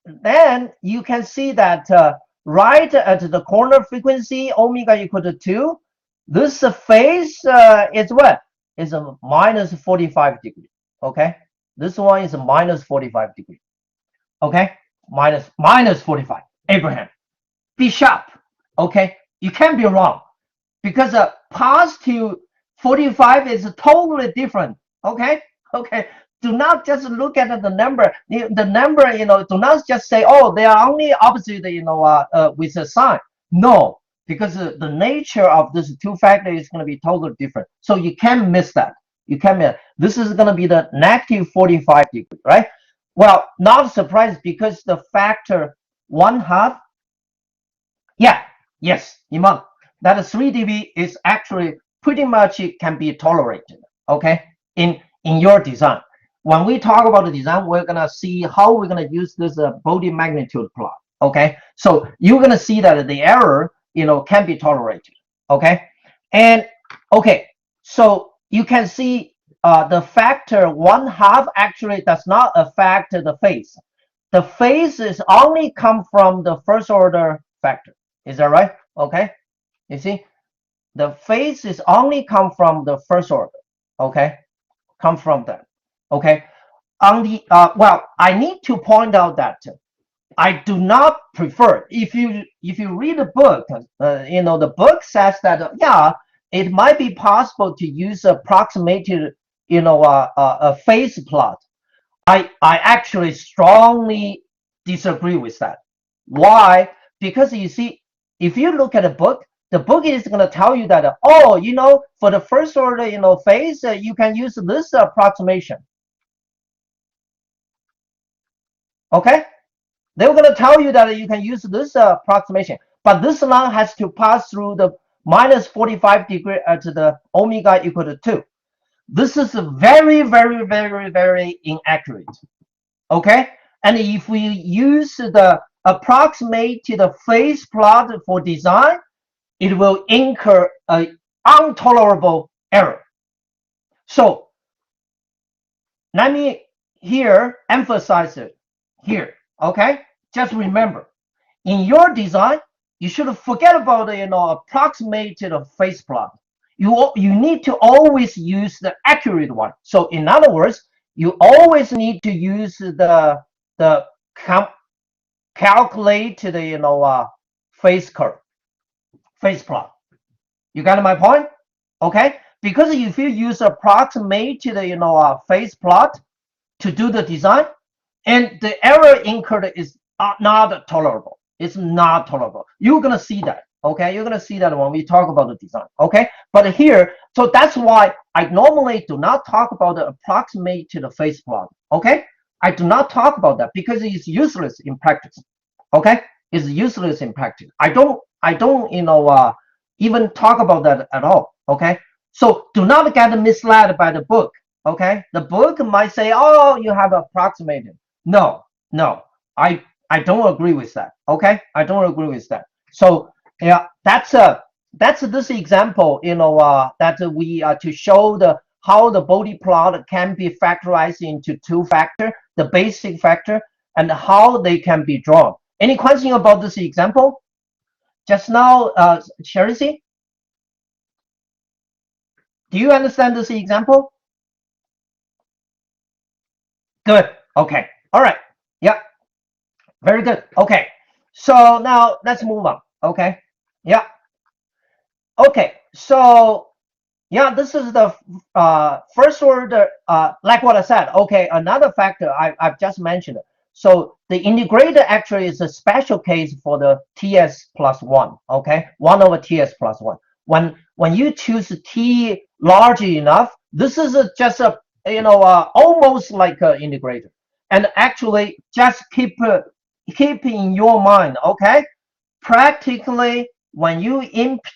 then you can see that right at the corner frequency omega equal to 2, this phase is what? Is a -45 degree. Okay, this one is a -45 degree. Okay, minus 45. Abraham, be sharp. Okay, you can't be wrong, because positive 45 is totally different. Okay, do not just look at the number. The number, do not just say, oh, they are only opposite, with a sign. No, because the nature of this two factor is going to be totally different. So you can't miss that. You can't miss. This is going to be the -45 degree, right? Well, not surprised, because the factor 1/2. Yeah, yes, Iman. That 3 dB is actually pretty much, it can be tolerated. Okay, in your design. When we talk about the design, we're gonna see how we're gonna use this Bode magnitude plot. Okay, so you're gonna see that the error, can be tolerated. Okay, and okay, so you can see the factor 1/2 actually does not affect the phase. the phase is only come from the first order factor. Is that right? Okay. You see, the phase is only come from the first order. Okay, come from that. Okay. On the well, I need to point out that I do not prefer. If you read the book, the book says that yeah, it might be possible to use approximated, a phase plot. I actually strongly disagree with that. Why? Because you see, if you look at the book is going to tell you that for the first order phase, you can use this approximation. Okay, they're going to tell you that you can use this approximation, but this line has to pass through the minus 45 degree at the omega equal to 2. This is very, very, very, very inaccurate. Okay, and if we use the approximated phase plot for design, it will incur an intolerable error. So let me here emphasize it here. Okay, just remember, in your design, you should forget about the approximated phase plot. You need to always use the accurate one. So in other words, you always need to use the calculate the phase curve, phase plot. You got my point? Okay, because if you use approximated phase plot to do the design, and the error incurred is not tolerable. It's not tolerable. You're gonna see that. Okay, you're gonna see that when we talk about the design. Okay, but here, so that's why I normally do not talk about the approximated phase plot. Okay, I do not talk about that because it's useless in practice. Okay, it's useless in practice. I don't even talk about that at all. Okay, so do not get misled by the book. Okay, the book might say, oh, you have approximated. No, I don't agree with that. Okay, I don't agree with that. So yeah, that's this example, that we to show how the Bode plot can be factorized into two factor, the basic factor, and how they can be drawn. Any question about this example? Just now, Charity, do you understand this example? Good. Okay. All right. Yeah. Very good. Okay. So now let's move on. Okay. Yeah. Okay. So yeah, this is the first order. Like what I said. Okay. Another factor I've just mentioned. So the integrator actually is a special case for the TS plus 1. Okay. 1 over TS plus 1. When you choose T large enough, this is just a almost like an integrator. And actually, just keep in your mind, okay? Practically, when you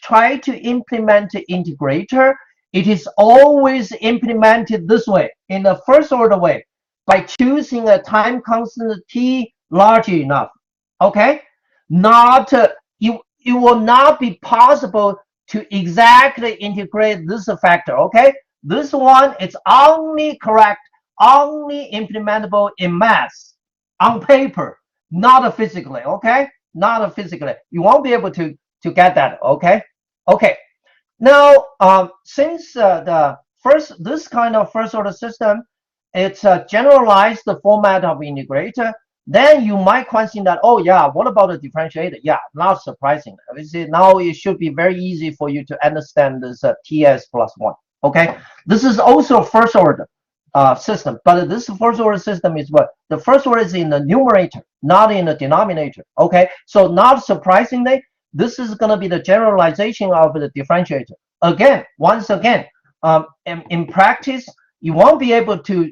try to implement the integrator, it is always implemented this way, in the first order way, by choosing a time constant T large enough, okay? Not it will not be possible to exactly integrate this factor, okay? This one is only correct, only implementable in math, on paper, not physically, okay? Not physically. You won't be able to get that, okay? Okay. Now, since this kind of first order system, it's generalized the format of integrator, then you might question that, oh yeah, what about the differentiator? Yeah, not surprising. Now it should be very easy for you to understand this TS plus 1. Okay, this is also first order system, but this first order system is what? The first order is in the numerator, not in the denominator. Okay, so not surprisingly, this is going to be the generalization of the differentiator. Again, once again, in practice, you won't be able to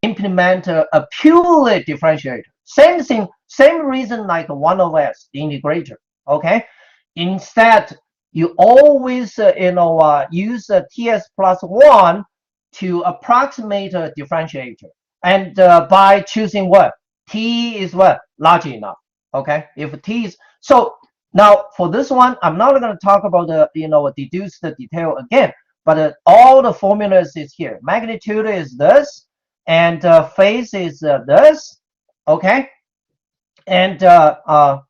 implement a purely differentiator. Same thing, same reason like 1 over S, the integrator. Okay, instead, you always use TS plus 1 to approximate a differentiator, and by choosing what T is what large enough. Okay, if T is so. Now for this one, I'm not going to talk about the deduce the detail again, but all the formulas is here. Magnitude is this, and phase is this, Okay, and the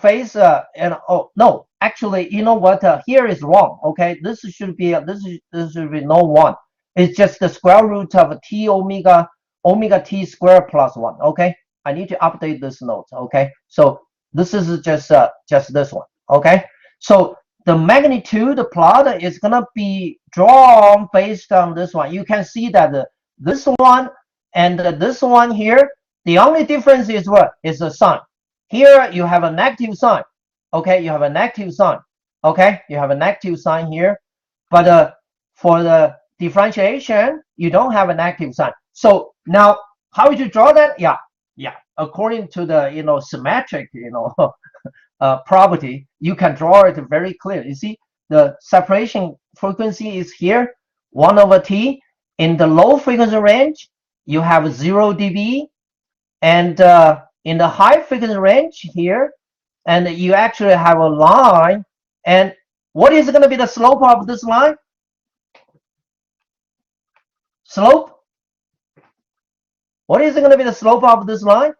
phase and oh no, actually, you know what? Here is wrong. Okay, this should be this should be no one. It's just the square root of t omega t squared plus one. Okay, I need to update this note. Okay, so this is just this one. Okay, so the magnitude plot is gonna be drawn based on this one. You can see that this one and this one here. The only difference is what is the sign. Here you have a negative sign. Okay, you have a negative sign. Okay, you have a negative sign here, but for the differentiation, you don't have a negative sign. So now, how would you draw that? Yeah. According to the symmetric property, you can draw it very clear. You see, the separation frequency is here, 1 over t. In the low frequency range, you have 0 dB, and in the high frequency range here, and you actually have a line. And what is going to be the slope of this line? Slope? What is going to be the slope of this line?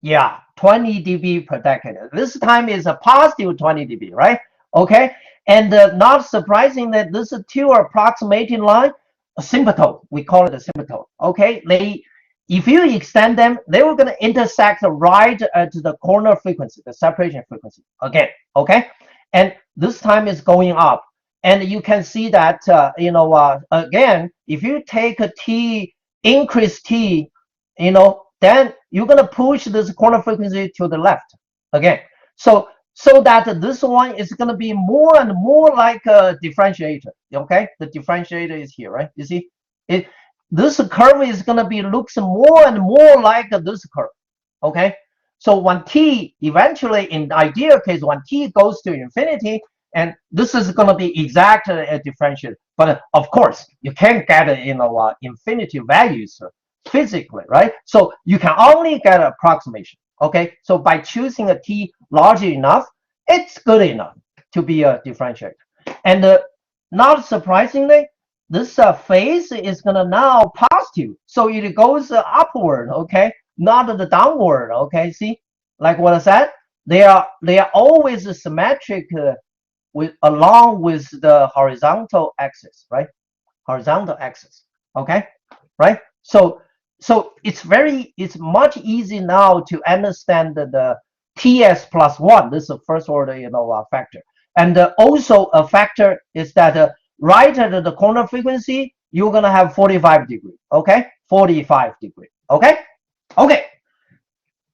Yeah, 20 dB per decade. This time is a positive 20 dB, right? Okay, and not surprising that this two approximating line, asymptote. We call it a asymptote. Okay, if you extend them, they were going to intersect right at the corner frequency, the separation frequency again. Okay, and this time is going up, and you can see that again, if you take a t, increase t, then you're going to push this corner frequency to the left again. So that this one is going to be more and more like a differentiator. Okay, the differentiator is here, right? You see it. This curve is going to be looks more and more like this curve. Okay, so when t eventually, in the ideal case, when t goes to infinity, and this is going to be exactly a differentiator. But of course, you can't get infinity values physically, right? So you can only get an approximation. Okay, so by choosing a t large enough, it's good enough to be a differentiator. And not surprisingly, this phase is gonna now positive, so it goes upward. Okay, not the downward. Okay, see, like what I said, they are always symmetric along with the horizontal axis, right? Horizontal axis. Okay, right? So it's much easy now to understand the TS plus one. This is a first order factor, and also a factor is that right at the corner frequency, you're gonna have 45 degree. Okay, 45 degree. Okay.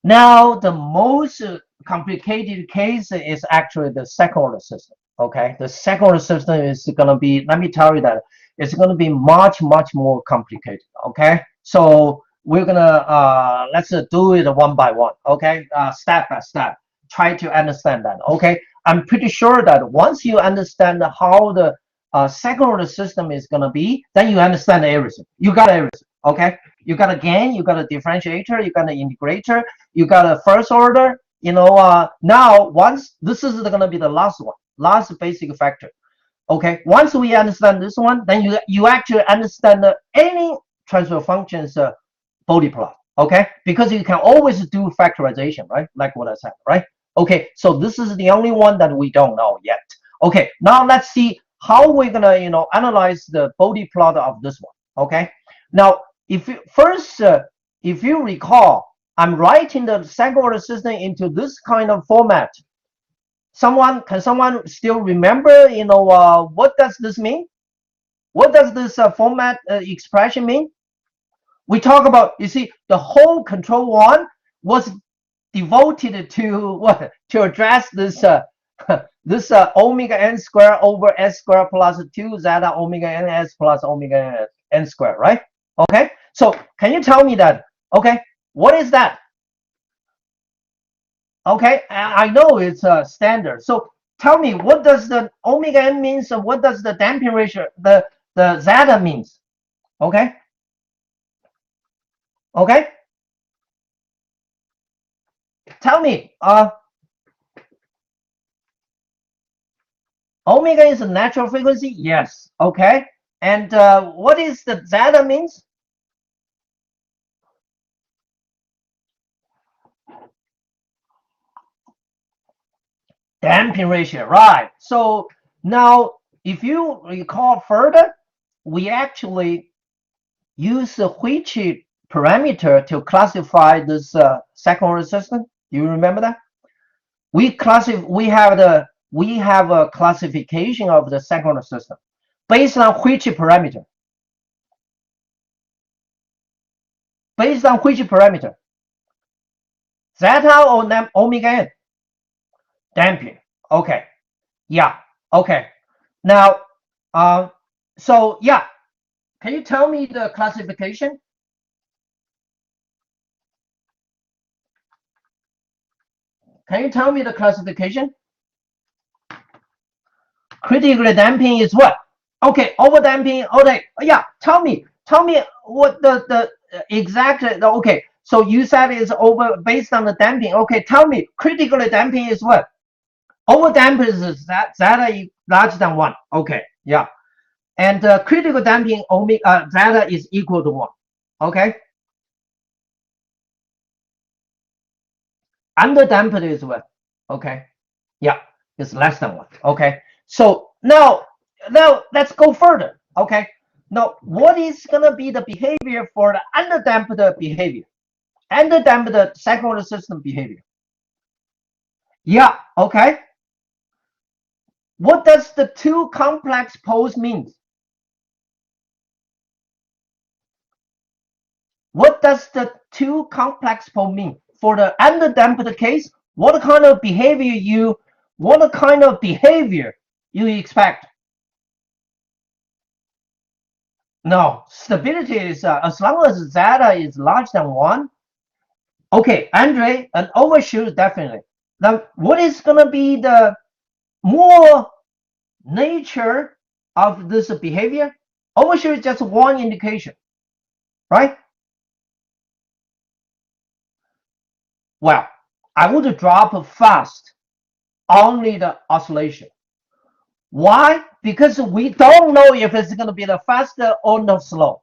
Now the most complicated case is actually the second order system. Okay, the second order system is gonna be. Let me tell you that it's gonna be much more complicated. Okay, so we're gonna let's do it one by one. Okay, step by step. Try to understand that. Okay, I'm pretty sure that once you understand how the second order system is gonna be, then you understand everything. You got everything. Okay, you got a gain, you got a differentiator, you got an integrator, you got a first order. Now once this is gonna be the last one, last basic factor. Okay, once we understand this one, then you actually understand any transfer functions Bode plot. Okay, because you can always do factorization, right? Like what I said, right? Okay, so this is the only one that we don't know yet. Okay, now let's see how we're gonna analyze the Bode plot of this one. Okay, now if you recall, I'm writing the second order system into this kind of format. Can someone still remember, what does this mean? What does this format expression mean? We talk about, you see, the whole control one was devoted to what? To address this this omega n squared over s squared plus 2 zeta omega ns plus omega n squared, right? Okay, so can you tell me that? Okay, what is that? Okay, I know it's a standard. So tell me, what does the omega n means, and what does the damping ratio, the zeta means? Okay. Okay. Tell me, omega is a natural frequency? Yes. Okay. And what is the zeta means? Damping ratio, right? So now, if you recall further, we actually use which parameter to classify this second order system? Do you remember that? We have a classification of the second order system based on which parameter? Based on which parameter? Zeta or omega n? Damping. Okay. Yeah. Okay. Now, so yeah, can you tell me the classification? Can you tell me the classification? Critical damping is what? Okay, over damping. Okay, yeah. Tell me what the exact. Okay, so you said it's over based on the damping. Okay, tell me critical damping is what? Over damping is that zeta larger than 1. Okay, yeah. And critical damping zeta is equal to 1. Okay. Underdamped is what? Okay. Yeah, it's less than 1. Okay. So now let's go further. Okay. Now, what is gonna be the behavior for the underdamped behavior? Underdamped second order system behavior. Yeah. Okay. What does the two complex poles mean? What does the two complex pole mean? For the underdamped case, what kind of behavior you expect? No, stability is as long as zeta is larger than 1. Okay, Andre, an overshoot definitely. Now, what is gonna be the more nature of this behavior? Overshoot is just one indication, right? Well, I would drop fast only the oscillation. Why? Because we don't know if it's going to be the faster or the slow.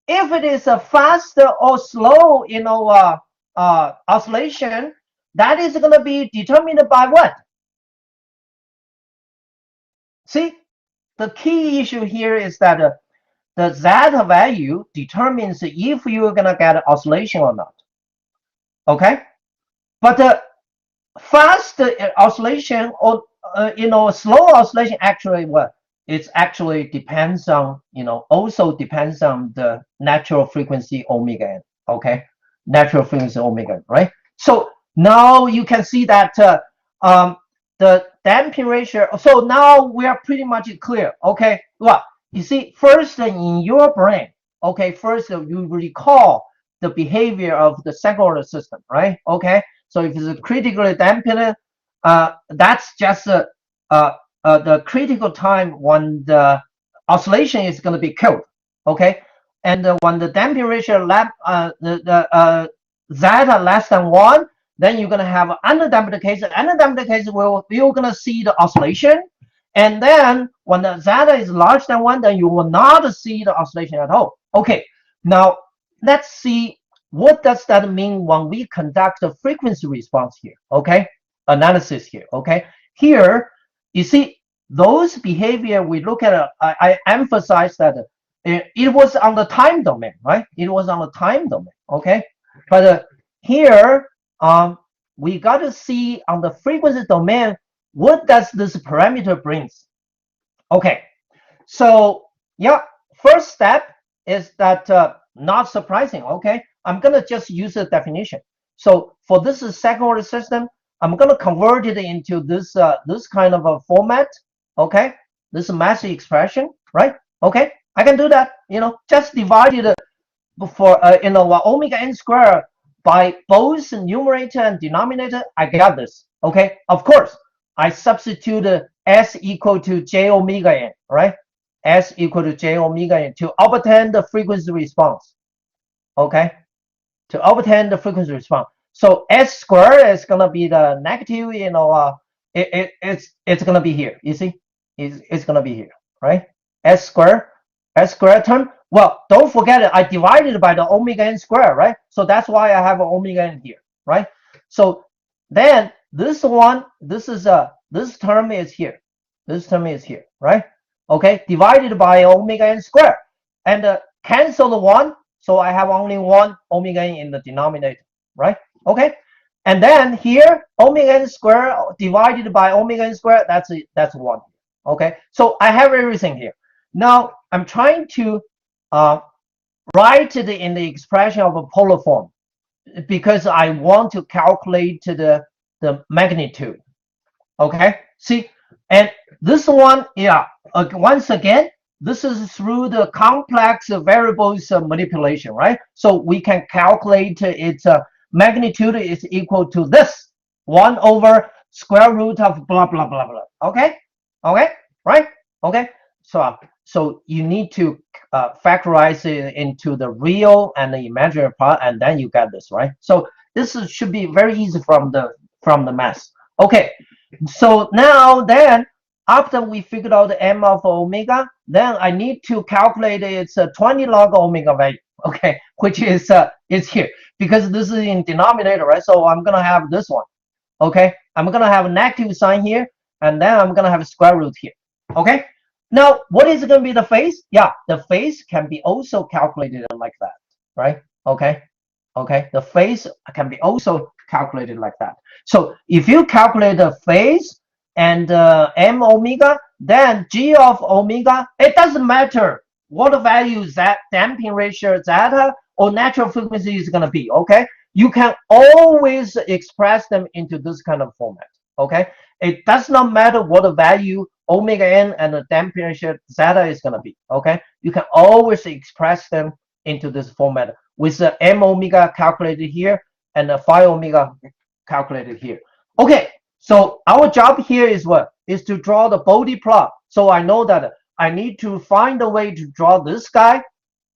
If it is a faster or slow, oscillation, that is going to be determined by what? See, the key issue here is that the zeta value determines if you're going to get oscillation or not. Okay, but the fast oscillation or slow oscillation actually what? It actually depends on also depends on the natural frequency omega n. Okay, natural frequency omega n, right? So now you can see that the damping ratio. So now we are pretty much clear. Okay, well, you see, first in your brain, okay, first you recall the behavior of the second order system, right? Okay, so if it's critically damped, that's just the critical time when the oscillation is going to be killed. Okay, and when the damping ratio zeta less than 1, then you're going to have underdamped case. Underdamped case, you're going to see the oscillation, and then when the zeta is larger than 1, then you will not see the oscillation at all. Okay, now let's see what does that mean when we conduct the frequency response here. Okay, analysis here. Okay, here you see those behavior we look at. I emphasize that it was on the time domain, right? It was on the time domain. Okay, but here we got to see on the frequency domain what does this parameter brings. Okay, so yeah, first step is that not surprising. Okay, I'm gonna just use a definition. So for this second order system, I'm gonna convert it into this this kind of a format. Okay, this massive expression, right? Okay, I can do that. Just divide it for omega n squared by both numerator and denominator. I got this. Okay, of course I substitute s equal to j omega n, right? S equal to j omega n to obtain the frequency response. Okay, to obtain the frequency response. So s squared is gonna be the negative. It's gonna be here. You see, it's gonna be here, right? S squared term. Well, don't forget it. I divided by the omega n squared, right? So that's why I have an omega n here, right? So then This one, this term is here. This term is here, right? Okay, divided by omega n squared, and cancel the one, so I have only one omega n in the denominator, right? Okay, and then here omega n squared divided by omega n squared, that's one. Okay, so I have everything here. Now I'm trying to write it in the expression of a polar form because I want to calculate the magnitude. Okay, see, and this one, yeah, once again, this is through the complex variables manipulation, right? So we can calculate its magnitude is equal to this 1 over square root of blah blah blah blah. Okay, okay, right? Okay, so you need to factorize it into the real and the imaginary part, and then you get this, right? So this should be very easy from the math. Okay, so now then, after we figured out the m of omega, then I need to calculate its 20 log omega value, okay, which is here, because this is in denominator, right? So I'm gonna have this one, okay? I'm gonna have a negative sign here, and then I'm gonna have a square root here, okay? Now, what is gonna be the phase? Yeah, the phase can be also calculated like that, right? Okay, okay, the phase can be also calculated like that. So if you calculate the phase and m omega, then g of omega, it doesn't matter what value that damping ratio zeta or natural frequency is going to be, okay? You can always express them into this kind of format, okay? It does not matter what value omega n and the damping ratio zeta is going to be, okay? You can always express them into this format with the m omega calculated here and the phi omega calculated here. Okay, so our job here is what? Is to draw the Bode plot. So I know that I need to find a way to draw this guy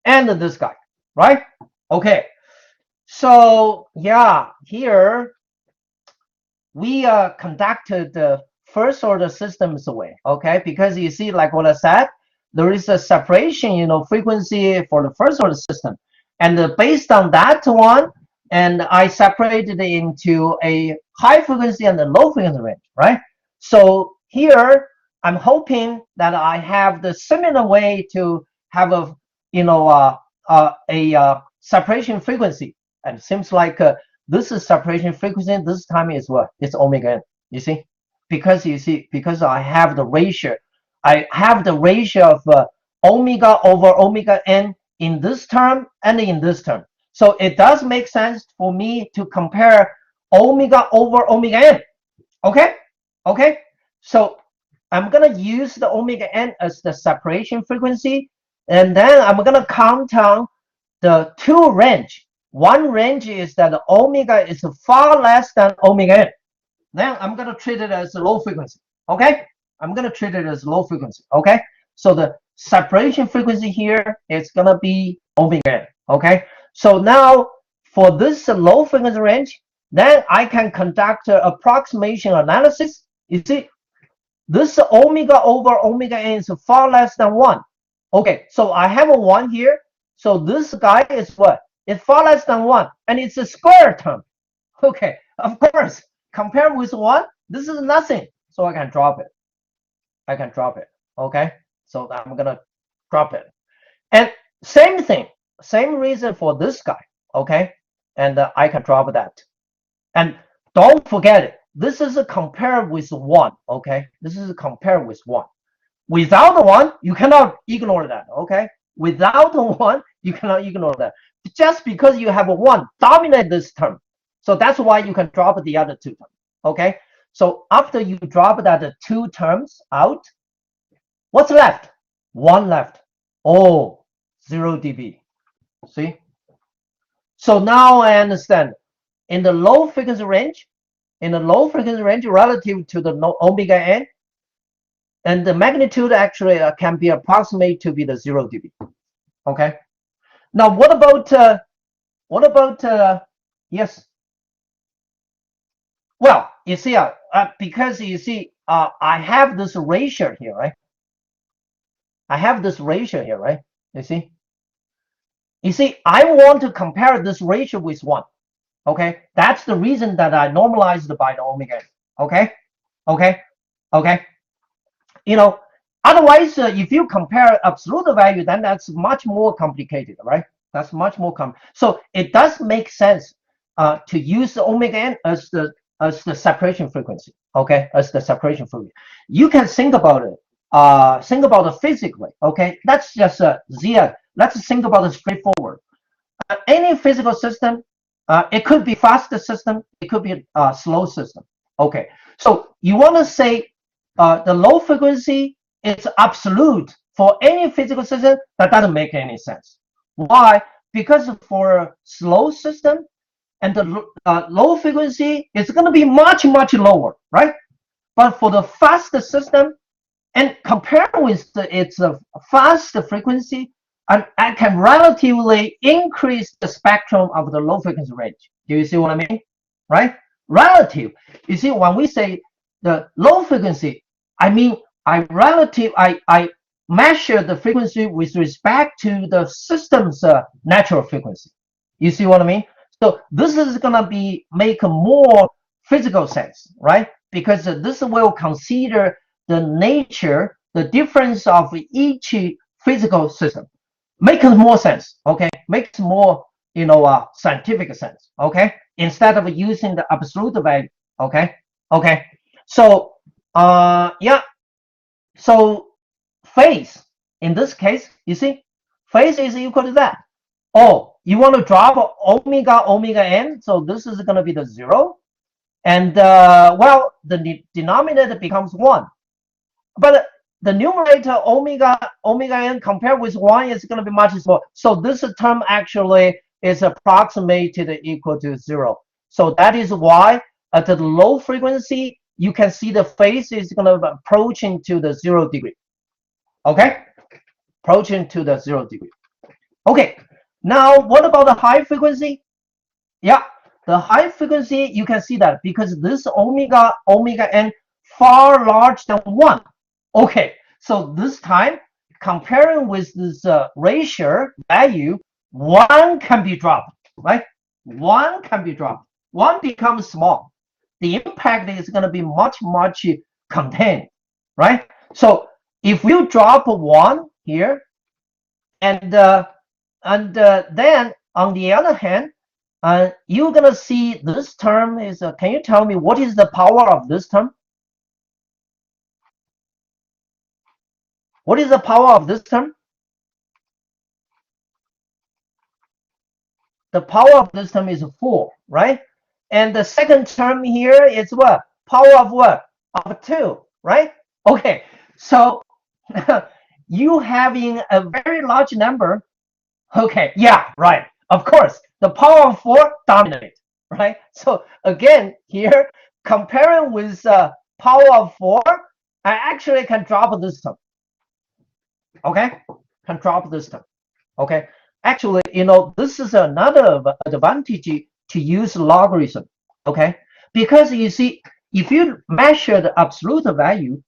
and this guy, right? Okay, so yeah, here we conducted the first order systems way, okay? Because you see, like what I said, there is a separation, frequency for the first order system. And based on that one, and I separated it into a high frequency and a low frequency range, right? So here, I'm hoping that I have the similar way to have a, separation frequency. And it seems like this is separation frequency. This time is what? It's omega n. You see, because I have the ratio. I have the ratio of omega over omega n in this term and in this term. So it does make sense for me to compare omega over omega n. Okay? Okay? So I'm going to use the omega n as the separation frequency. And then I'm going to count on the two range. One range is that the omega is far less than omega n. Then I'm going to treat it as a low frequency. Okay? I'm going to treat it as low frequency. Okay? So the separation frequency here is going to be omega n. Okay? So now for this low frequency range, then I can conduct approximation analysis. You see, this omega over omega n is far less than 1. Okay, so I have a 1 here. So this guy is what? It's far less than 1, and it's a square term. Okay, of course, compared with 1, this is nothing. So I can drop it. I can drop it. Okay, so I'm going to drop it. And same thing. Same reason for this guy, okay? And I can drop that. And don't forget it. This is a compare with 1, okay? This is a compare with 1. Without the 1, you cannot ignore that, okay? Without the 1, you cannot ignore that. Just because you have a 1, dominate this term. So that's why you can drop the other 2 terms, okay? So after you drop that 2 terms out, what's left? 1 left. Oh, 0 dB. See? So now I understand. In the low frequency range, relative to the omega n, and the magnitude actually can be approximated to be the 0 dB. Okay. Now what about yes? Well, you see, because you see, I have this ratio here, right? I have this ratio here, right? You see, I want to compare this ratio with 1. Okay, that's the reason that I normalized by the omega n. Okay, okay, okay. You know, otherwise, if you compare absolute value, then that's much more complicated, right? That's much more so it does make sense to use the omega n as the separation frequency. Okay, as the separation frequency. You can think about it. Think about it physically. Okay, that's just let's think about it straightforward. Any physical system, it could be fast system, it could be a slow system. Okay, so you want to say the low frequency is absolute for any physical system. That doesn't make any sense. Why? Because for a slow system and the low frequency is going to be much lower, right? But for the fast system, and compare with its fast frequency, and I can relatively increase the spectrum of the low frequency range. Do you see what I mean? Right? Relative. You see, when we say the low frequency, I mean I measure the frequency with respect to the system's natural frequency. You see what I mean? So this is gonna make a more physical sense, right? Because this will consider the nature, the difference of each physical system. Makes more sense, okay? Makes more, scientific sense, okay? Instead of using the absolute value, okay? Okay. So, yeah. So phase, in this case, you see, phase is equal to that. Oh, you want to drop omega n, so this is going to be the 0. And, well, the denominator becomes 1. But the numerator omega n compared with 1 is going to be much smaller. So this term actually is approximated equal to 0. So that is why at the low frequency, you can see the phase is going to be approaching to the 0 degree. Okay? Approaching to the 0 degree. Okay. Now, what about the high frequency? Yeah, the high frequency, you can see that because this omega n far larger than 1. Okay, so this time, comparing with this ratio value, 1 can be dropped, right? 1 can be dropped. 1 becomes small. The impact is going to be much contained, right? So if you drop 1 here, and then on the other hand, you're going to see this term is, can you tell me what is the power of this term? What is the power of this term? The power of this term is 4, right? And the second term here is what? Power of what? Of 2, right? Okay, so you having a very large number. Okay, yeah, right. Of course, the power of 4 dominates, right? So again, here, comparing with power of 4, I actually can drop this term. Okay, can drop this term. Okay, actually, this is another advantage to use logarithm. Okay, because you see, if you measure the absolute value,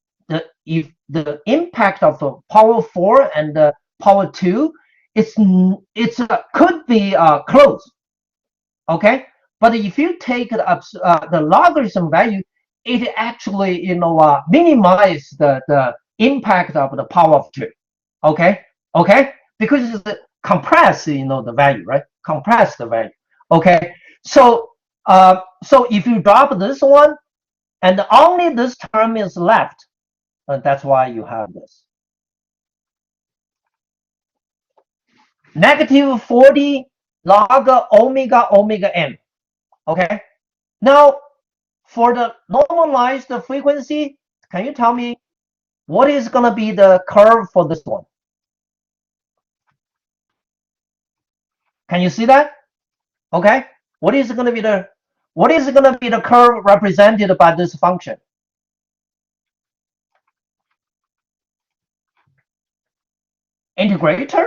if the impact of the power 4 and the power 2, it's could be close. Okay, but if you take the logarithm value, it actually minimize the impact of the power of 2. Okay, because it's compress the value, right? Compress the value. Okay, so so if you drop this one and only this term is left, that's why you have this negative 40 log omega n. Okay, now for the normalized frequency, can you tell me what is going to be the curve for this one? Can you see that? Okay, what is going to be the curve represented by this function? Integrator?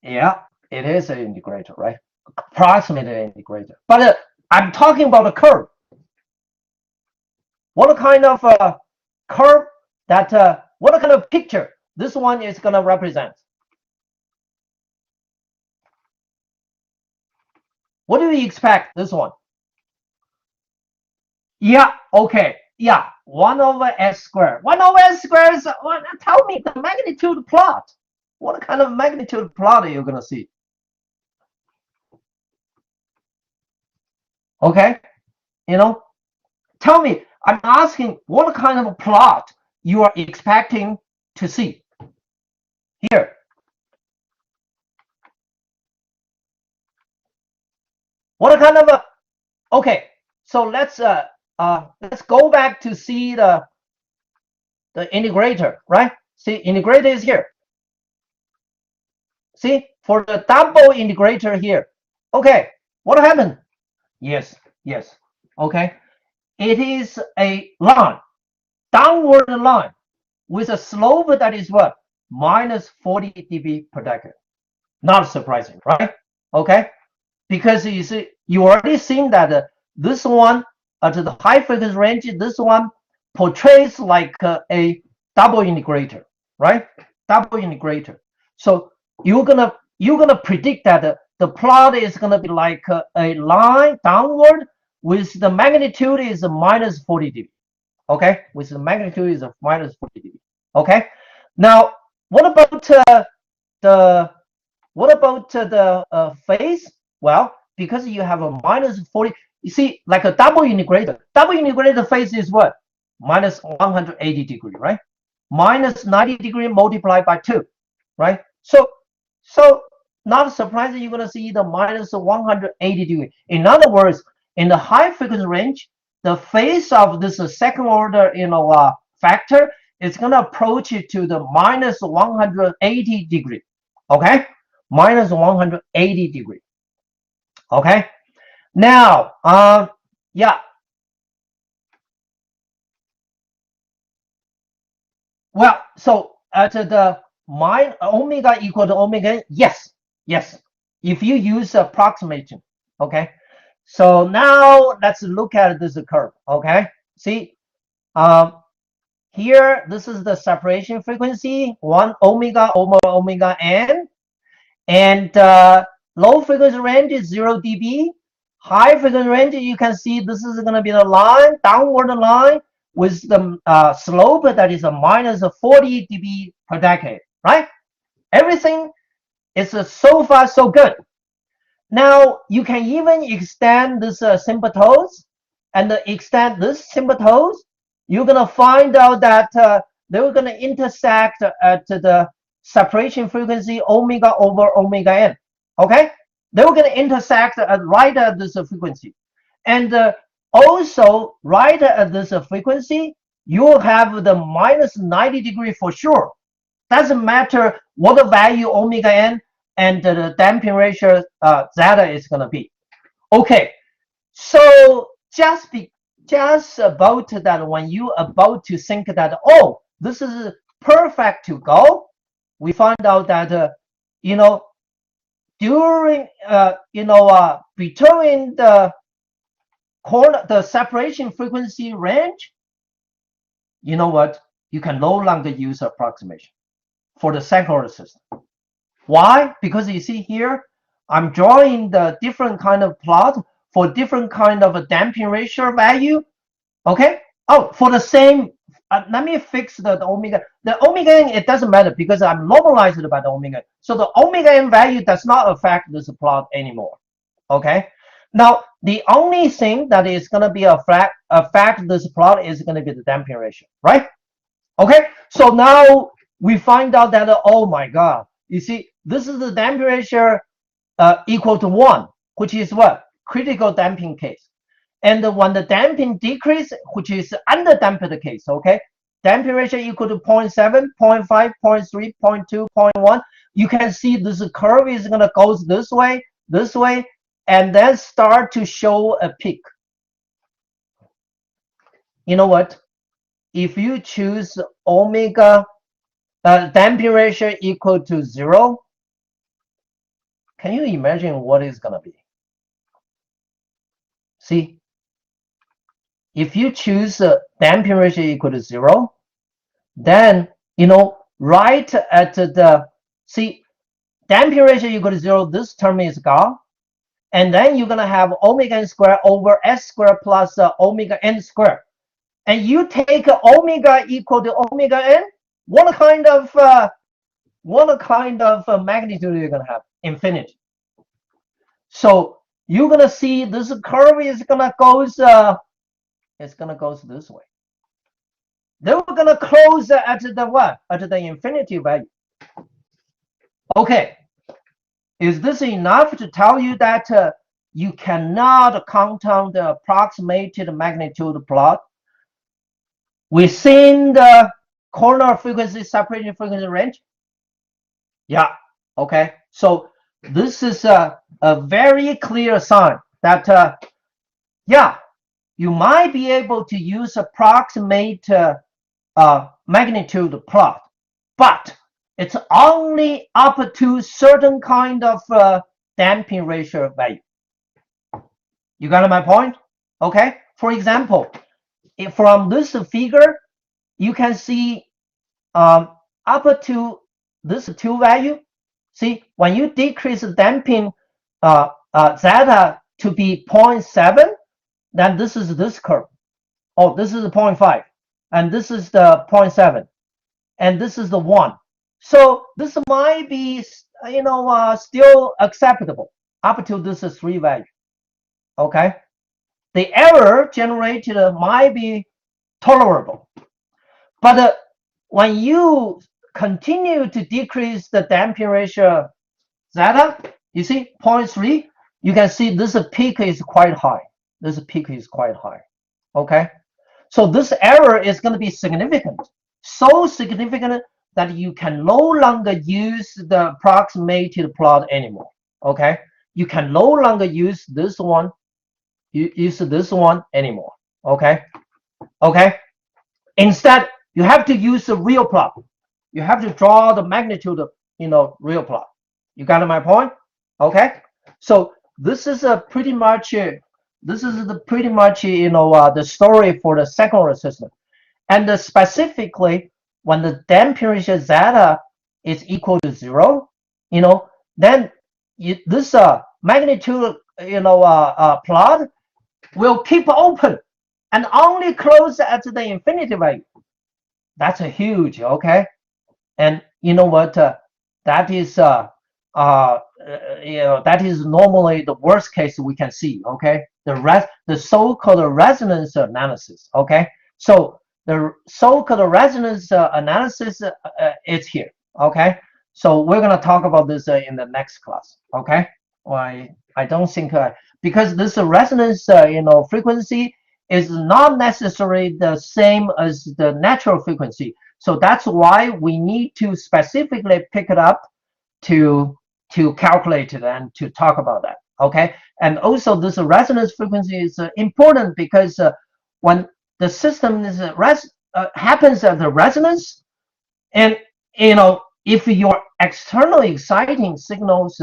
Yeah, it is an integrator, right? Approximated integrator. But I'm talking about a curve. What kind of curve that? What kind of picture this one is going to represent? What do we expect? This one. Yeah, okay. Yeah, 1 over s squared. 1 over s squared is, tell me the magnitude plot. What kind of magnitude plot are you going to see? Okay, you know, tell me, I'm asking what kind of plot you are expecting to see here. What kind of a, okay, so let's go back to see the integrator, right? See, integrator is here. See, for the double integrator here. Okay, what happened? Yes, yes. Okay, it is a line, downward line, with a slope that is what? Minus 40 dB per decade. Not surprising, right? Okay, because you see, you already seen that this one to the high frequency range, this one portrays like a double integrator, right? Double integrator. So you're gonna predict that the plot is gonna be like a line downward with the magnitude is minus 40 dB. Okay, with the magnitude is minus 40 dB. Okay, now what about the phase? Well, because you have a minus 40, you see, like a double integrator phase is what? Minus 180 degree, right? Minus 90 degree multiplied by 2, right? So not surprising you're going to see the minus 180 degree. In other words, in the high frequency range, the phase of this second order, factor is going to approach it to the minus 180 degree. Okay, minus 180 degree. Okay, now yeah, well, so at the omega equal to omega, yes, if you use approximation. Okay, so now let's look at this curve. Okay, see, here this is the separation frequency, 1 omega over omega n, and low frequency range is 0 dB. High frequency range, you can see this is going to be the line, downward line with the slope that is a minus 40 dB per decade, right? Everything is so far so good. Now you can even extend this symptotes and extend this symptotes. You're going to find out that they're going to intersect at the separation frequency omega over omega n. Okay, they were going to intersect right at this frequency, and also right at this frequency, you'll have the minus 90 degree for sure. Doesn't matter what the value omega n and the damping ratio zeta is going to be. Okay, so just about that, when you about to think that, oh, this is perfect to go, we find out that during between the separation frequency range, you know what, you can no longer use approximation for the second order system. Why? Because you see here, I'm drawing the different kind of plot for different kind of a damping ratio value. Okay, oh, for the same, let me fix the omega. The omega n, it doesn't matter because I'm normalized by the omega. So the omega n value does not affect this plot anymore. Okay, now the only thing that is going to be affect this plot is going to be the damping ratio, right? Okay, so now we find out that, oh my God, you see, this is the damping ratio equal to 1, which is what? Critical damping case. And when the damping decrease, which is underdamped case, okay, damping ratio equal to 0.7, 0.5, 0.3, 0.2, 0.1, you can see this curve is going to go this way, and then start to show a peak. You know what? If you choose omega damping ratio equal to 0, can you imagine what it's going to be? See, if you choose damping ratio equal to 0, then, right at the, see, damping ratio equal to 0, this term is gone. and then you're gonna have omega n squared over s squared plus omega n squared. And you take omega equal to omega n, what kind of magnitude you're gonna have? Infinity. So you're gonna see this curve is gonna goes this way. Then we're gonna close at the what? At the infinity value. Okay, is this enough to tell you that you cannot count on the approximated magnitude plot within the corner frequency separating frequency range? Yeah. Okay. So this is a very clear sign that yeah, you might be able to use approximate magnitude plot, but it's only up to certain kind of damping ratio value. You got my point? Okay. For example, if from this figure, you can see up to this 2 value. See, when you decrease the damping zeta to be 0.7, then this is this curve. Oh, this is 0.5, and this is the 0.7, and this is the 1. So this might be, still acceptable up to this 3 value. Okay, the error generated might be tolerable, but when you continue to decrease the damping ratio zeta, you see 0.3, you can see this peak is quite high. This peak is quite high. Okay, so this error is going to be significant, so significant that you can no longer use the approximated plot anymore. Okay, you can no longer use this one, anymore. Okay, instead you have to use the real plot. You have to draw the magnitude of real plot. You got my point? Okay, so this is pretty much the story for the second order system. And specifically, when the damping ratio zeta is equal to 0, then this magnitude plot will keep open and only close at the infinity value. That's a huge, okay? And you know what? That is that is normally the worst case we can see. Okay, the so-called resonance analysis. Okay, so the so-called resonance analysis is here. Okay, so we're gonna talk about this in the next class. Okay, I don't think because this resonance frequency is not necessarily the same as the natural frequency. So that's why we need to specifically pick it up to calculate it and to talk about that. Okay, and also this resonance frequency is important because when the system is happens at the resonance, and if your externally exciting signals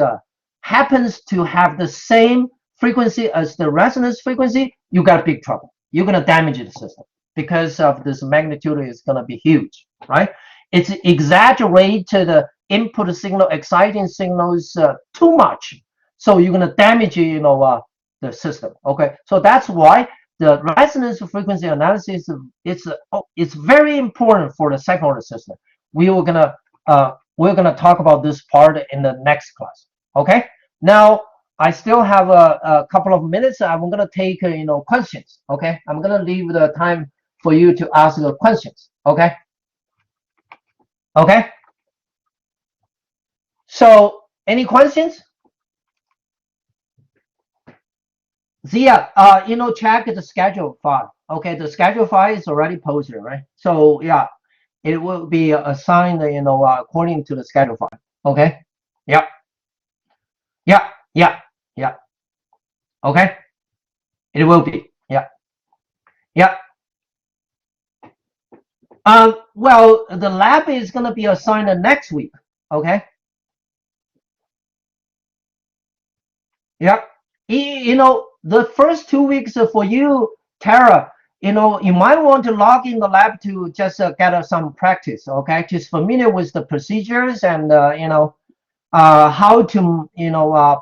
happens to have the same frequency as the resonance frequency, you got big trouble. You're gonna damage the system because of this magnitude is gonna be huge, right? It's exaggerated input signal, exciting signals too much, so you're gonna damage the system. Okay, so that's why the resonance frequency analysis it's very important for the second order system. We're gonna talk about this part in the next class. Okay, now I still have a couple of minutes. I'm gonna take questions. Okay, I'm gonna leave the time for you to ask the questions. Okay. Okay. So any questions? Zia, check the schedule file. Okay, the schedule file is already posted, right? So yeah, it will be assigned, according to the schedule file. Okay. Yeah. Yeah. Yeah. Yeah. Okay. It will be. Yeah. Yeah. Well, the lab is gonna be assigned next week. Okay. Yeah. The first 2 weeks for you, Tara, you might want to log in the lab to just get some practice. Okay, just familiar with the procedures and how to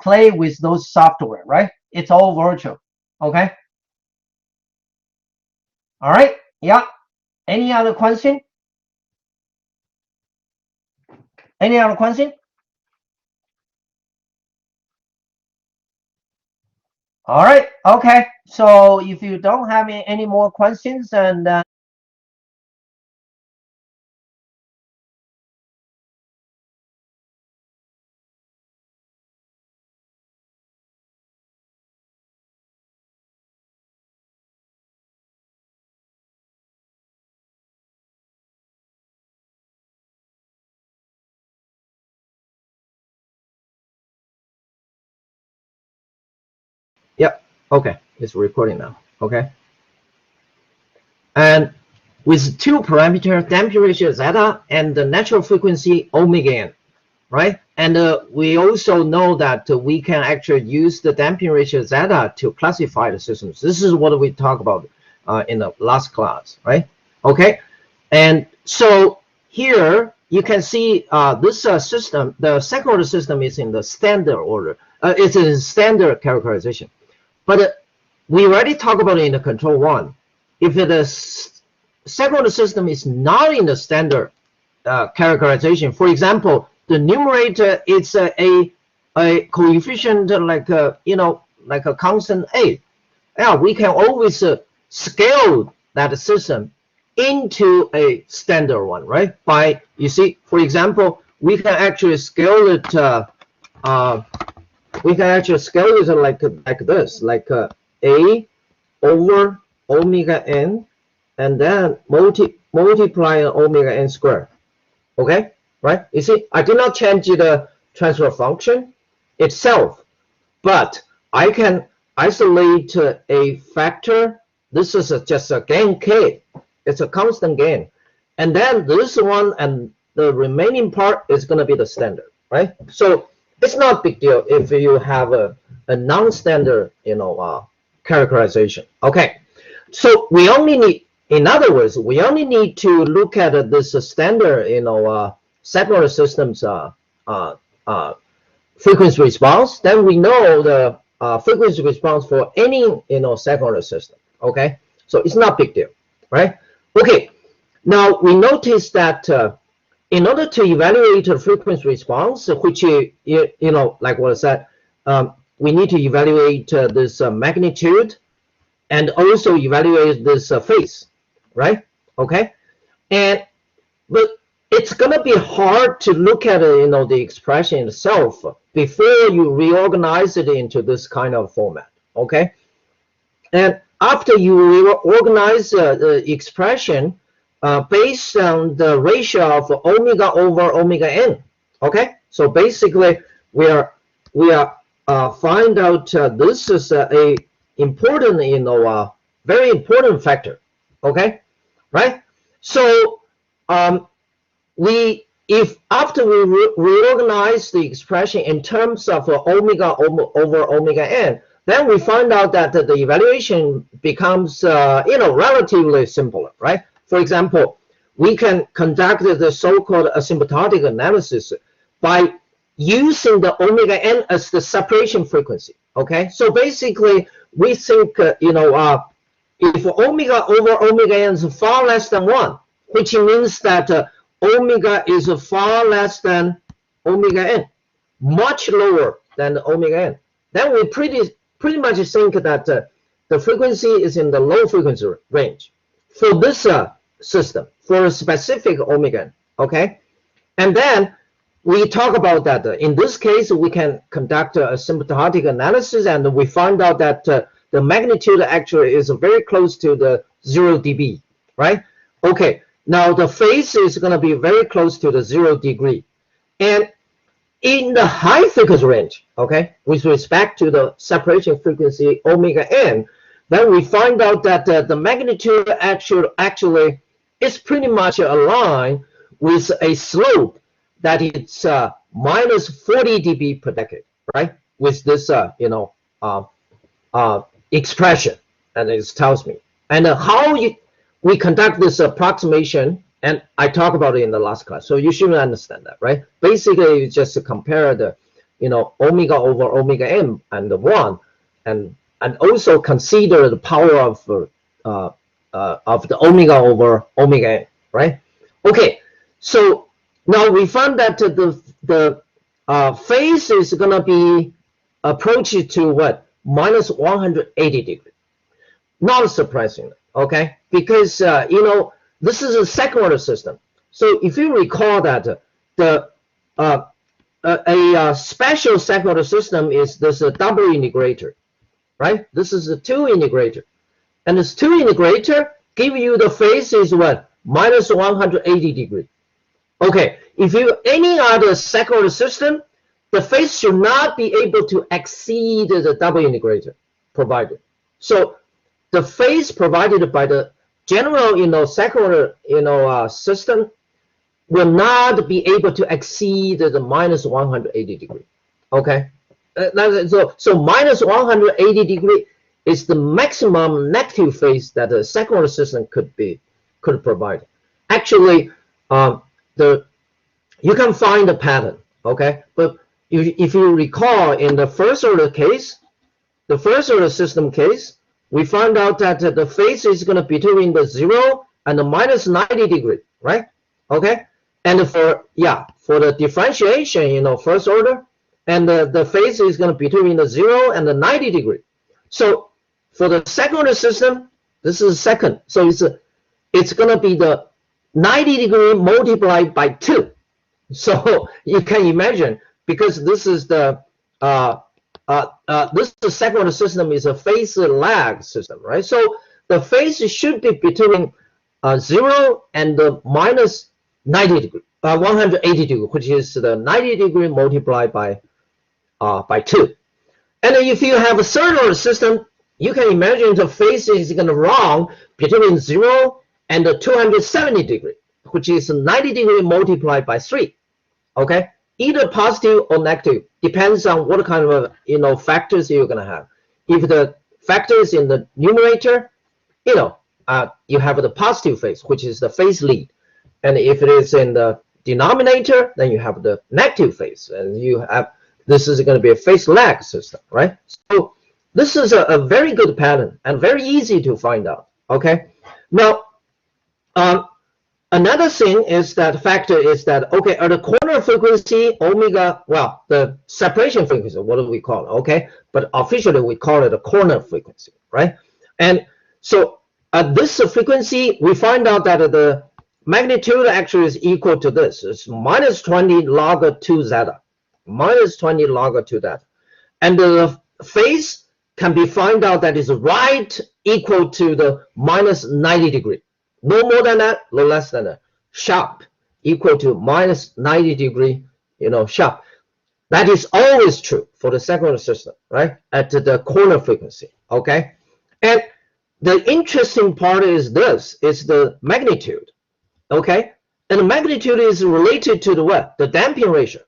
play with those software, right? It's all virtual. Okay. All right. Yeah. Any other question? Any other question? All right. Okay. So if you don't have any more questions, and yep. Okay. It's recording now. Okay. And with two parameters, damping ratio zeta and the natural frequency omega n, right? And we also know that we can actually use the damping ratio zeta to classify the systems. This is what we talked about in the last class, right? Okay. And so here you can see this system, the second order system is in the standard order. It's in standard characterization. But we already talked about it in the control one. If the second order system is not in the standard characterization, for example, the numerator is a coefficient like like a constant a. Yeah, we can always scale that system into a standard one, right? By, you see, for example, we can actually scale it. We can actually scale it like this, like a over omega n, and then multiply omega n squared. Okay, right? You see, I did not change the transfer function itself, but I can isolate a factor. This is just a gain k. It's a constant gain. And then this one and the remaining part is going to be the standard, right? So it's not a big deal if you have a non-standard, characterization. Okay, so we only need, in other words, we only need to look at this standard, second order systems frequency response. Then we know the frequency response for any, second order system. Okay, so it's not a big deal, right? Okay, now we notice that in order to evaluate the frequency response, which like what I said, we need to evaluate this magnitude and also evaluate this phase, right? Okay, but it's gonna be hard to look at the expression itself before you reorganize it into this kind of format. Okay, and after you reorganize the expression based on the ratio of omega over omega n. Okay, so basically we are find out this is a important, very important factor. Okay, right? So if after we reorganize the expression in terms of omega over omega n, then we find out that the evaluation becomes relatively simpler, right? For example, we can conduct the so-called asymptotic analysis by using the omega n as the separation frequency. Okay, so basically we think if omega over omega n is far less than 1, which means that omega is far less than omega n, much lower than omega n, then we pretty much think that the frequency is in the low frequency range for this system, for a specific omega n. Okay, and then we talk about that in this case we can conduct a asymptotic analysis, and we find out that the magnitude actually is very close to the 0 dB, right? Okay, now the phase is going to be very close to the 0 degree, and in the high frequency range, okay, with respect to the separation frequency omega n, then we find out that the magnitude actually is pretty much aligned with a slope that it's minus 40 dB per decade, right? With this, expression, and it tells me. And how we conduct this approximation And I talked about it in the last class, so you should understand that, right? Basically, you just compare the, omega over omega m and the 1, and also consider the power of the omega over omega n, right? Okay, so now we found that the phase is gonna be approached to what? Minus 180 degrees. Not surprising, okay? Because this is a second order system. So if you recall that a special second order system is this double integrator, right? This is a 2 integrator, and this 2 integrator give you the phase is what? Minus 180 degrees. Okay, if you any other second order system, the phase should not be able to exceed the double integrator provided. So the phase provided by the general, second order, system will not be able to exceed the minus 180 degree. Okay, so minus 180 degree is the maximum negative phase that the second order system could provide. Actually, you can find a pattern. Okay, but if you recall in the first order case, the first order system case, we found out that the phase is going to be between the 0 and the minus 90 degree, right? Okay, and for the differentiation, first order, and the phase is going to be between the 0 and the 90 degree. So for the second order system, this is second, so it's going to be the 90 degree multiplied by 2. So you can imagine, because this is the second order system is a phase lag system, right? So the phase should be between 0 and the minus 90 degree, 180 degree, which is the 90 degree multiplied by 2. And if you have a third order system, you can imagine the phase is going to run between 0 and the 270 degree, which is 90 degree multiplied by 3. Okay, either positive or negative, depends on what kind of factors you're gonna have. If the factors in the numerator, you have the positive phase, which is the phase lead, and if it is in the denominator, then you have the negative phase, and this is going to be a phase lag system, right? So this is a very good pattern and very easy to find out. Okay, now another thing is that factor is that, okay, at the corner frequency, omega, well, the separation frequency, what do we call it, okay? But officially, we call it a corner frequency, right? And so at this frequency, we find out that the magnitude actually is equal to this. It's minus 20 log 2 zeta, minus 20 log 2 zeta. And the phase can be found out that is right equal to the minus 90 degree. No more than that, no less than that. Sharp equal to minus 90 degree, sharp. That is always true for the second order system, right? At the corner frequency, okay? And the interesting part is this, is the magnitude, okay? And the magnitude is related to the what? The damping ratio.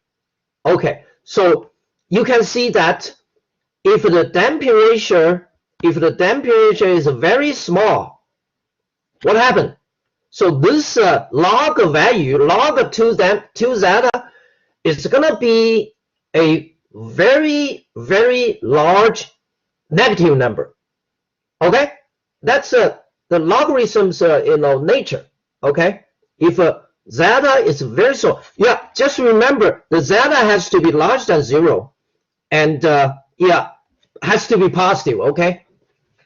Okay, so you can see that if the damping ratio is very small, what happened? So this log value, log 2 zeta, is going to be a very, very large negative number. Okay, that's the logarithm's nature. Okay, if zeta is very small, just remember the zeta has to be larger than 0, and has to be positive. Okay.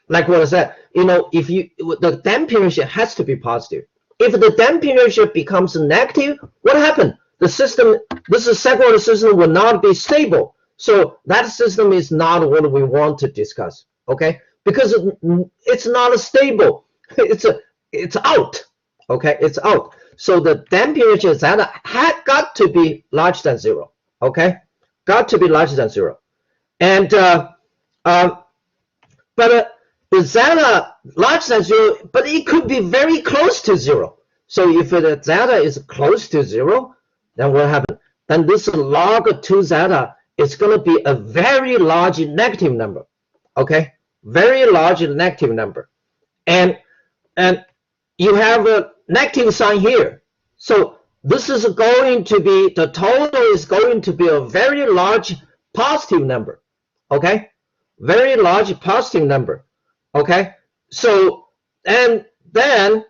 Like what I said, if the damping ratio has to be positive. If the damping ratio becomes negative, what happened? The system, this is second order system, will not be stable. So that system is not what we want to discuss. Okay, because it's not stable. It's out. Okay, it's out. So the damping ratio zeta had got to be larger than 0. Okay, got to be larger than 0, and but the zeta larger than 0, but it could be very close to 0. So if the zeta is close to 0, then what happens? Then this log 2 zeta is going to be a very large negative number. Okay, very large negative number, and you have a negative sign here. So this is going to be, the total is going to be a very large positive number, okay? Very large positive number, okay? So, and then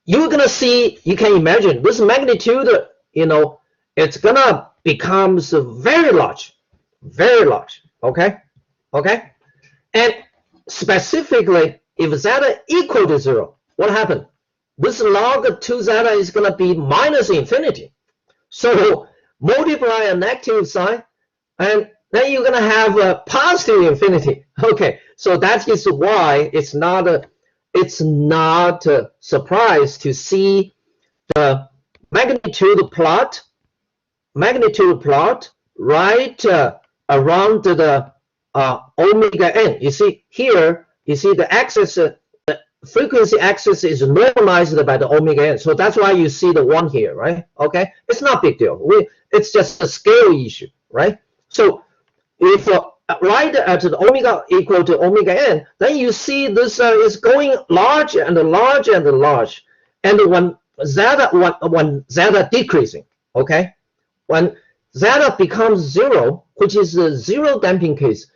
you're gonna see, you can imagine this magnitude, you know, it's gonna becomes very large, okay? Okay? And specifically, if zeta equal to 0, what happened? This log 2 zeta is going to be minus infinity. So multiply a negative sign, and then you're going to have a positive infinity. Okay, so that is why it's not a surprise to see the magnitude plot right around the omega n. You see here, you see the axis, the frequency axis is normalized by the omega n. So that's why you see the 1 here, right? Okay, it's not a big deal. It's just a scale issue, right? So if right at the omega equal to omega n, then you see this is going large and large and large. And when zeta decreasing, okay? When zeta becomes 0, which is a 0 damping case,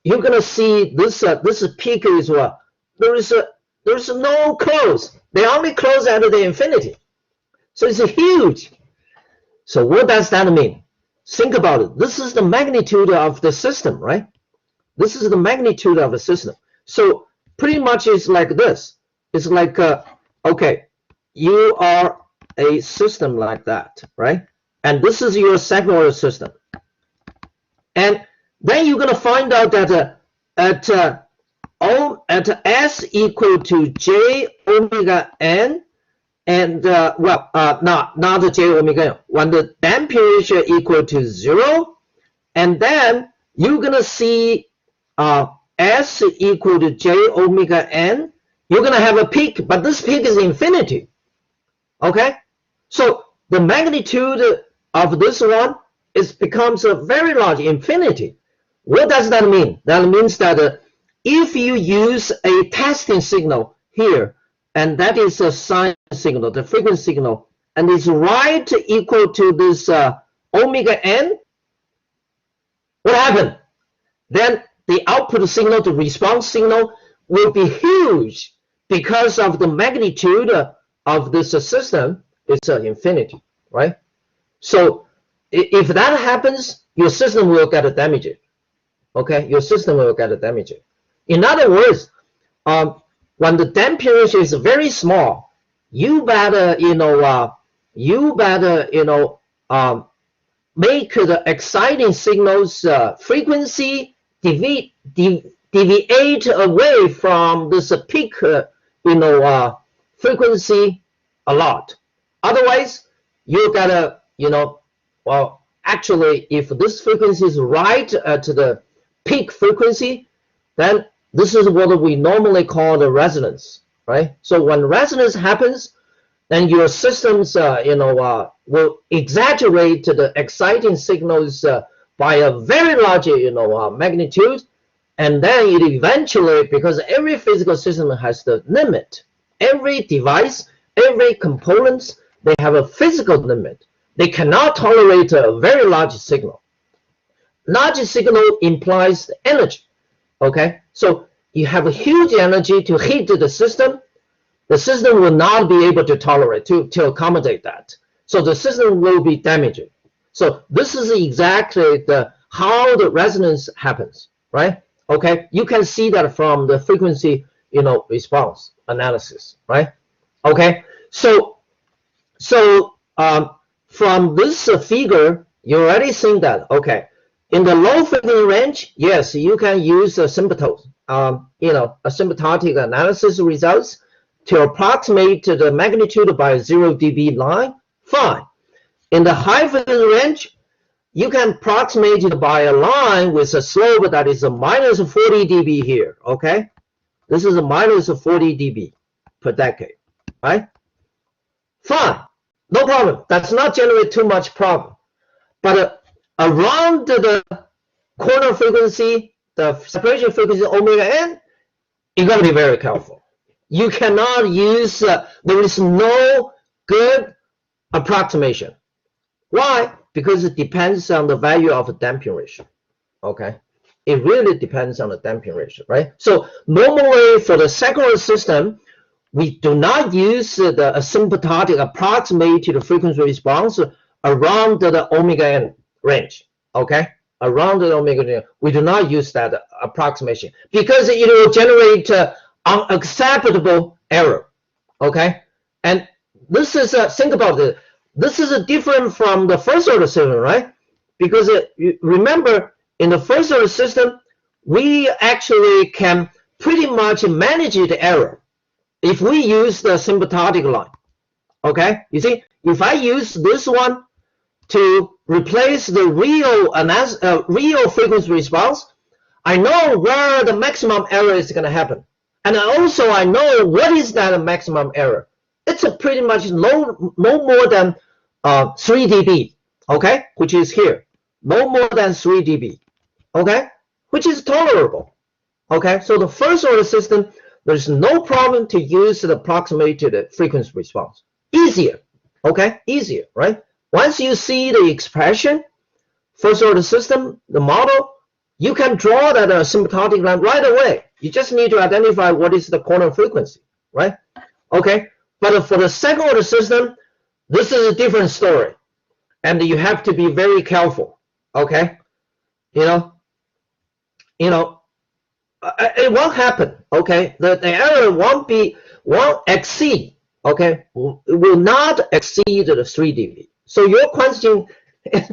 you're gonna see this this peak is what? There's no close. They only close at the infinity. So it's huge. So what does that mean? Think about it. This is the magnitude of the system, right? This is the magnitude of the system. So pretty much it's like this. It's like, okay, you are a system like that, right? And this is your second order system. And then you're going to find out that at S equal to J omega n, and not the J omega n, when the damping ratio equal to 0, and then you're going to see S equal to J omega n, you're going to have a peak, but this peak is infinity. Okay? So the magnitude of this one becomes a very large, infinity. What does that mean? That means that if you use a testing signal here, and that is a sine signal, the frequency signal, and it's right equal to this omega n, what happened? Then the output signal, the response signal, will be huge because of the magnitude of this system. It's infinity, right? So if that happens, your system will get damaged. Okay, your system will get damaged. In other words, when the damping ratio is very small, you better, make the exciting signals frequency deviate away from this peak, frequency a lot. Otherwise, you gotta, well, actually, if this frequency is right at the peak frequency, then this is what we normally call the resonance, right? So when resonance happens, then your systems, will exaggerate the exciting signals by a very large, magnitude, and then it eventually, because every physical system has the limit, every device, every component, they have a physical limit. They cannot tolerate a very large signal. Large signal implies energy, okay? So you have a huge energy to heat the system will not be able to tolerate, to accommodate that. So the system will be damaged. So this is exactly how the resonance happens, right? Okay, you can see that from the frequency, response analysis, right? Okay, so from this figure, you already seen that, okay, in the low frequency range, yes, you can use asymptotic analysis results to approximate the magnitude by 0 dB line, fine. In the high frequency range, you can approximate it by a line with a slope that is a minus 40 dB here, okay? This is a minus 40 dB per decade, right? Fine, no problem. Does not generate too much problem. But around the corner frequency, the separation frequency omega n, You got to be very careful. You cannot use, there is no good approximation. Why? Because it depends on the value of the damping ratio, okay? It really depends on the damping ratio, right? So normally for the second system, we do not use the asymptotic approximated frequency response around the omega n range, okay? Around the omega n, we do not use that approximation because it will generate unacceptable error, okay? And this is, think about it, this is different from the first order system, right? Because remember, in the first order system, we actually can pretty much manage the error if we use the symptotic line, okay? You see, if I use this one to replace the real frequency response, I know where the maximum error is going to happen. And also I know what is that maximum error. It's a pretty much no more than 3 dB, okay, which is here. No more than 3 dB, okay, which is tolerable, okay. So the first order system, there's no problem to use the approximated frequency response. Easier, okay, easier, right? Once you see the expression, first order system, the model, you can draw that asymptotic line right away. You just need to identify what is the corner frequency, right? Okay, but for the second order system, this is a different story, and you have to be very careful, okay? You know, it won't happen, okay? The error won't exceed, okay? It will not exceed the 3 dB. So your question, it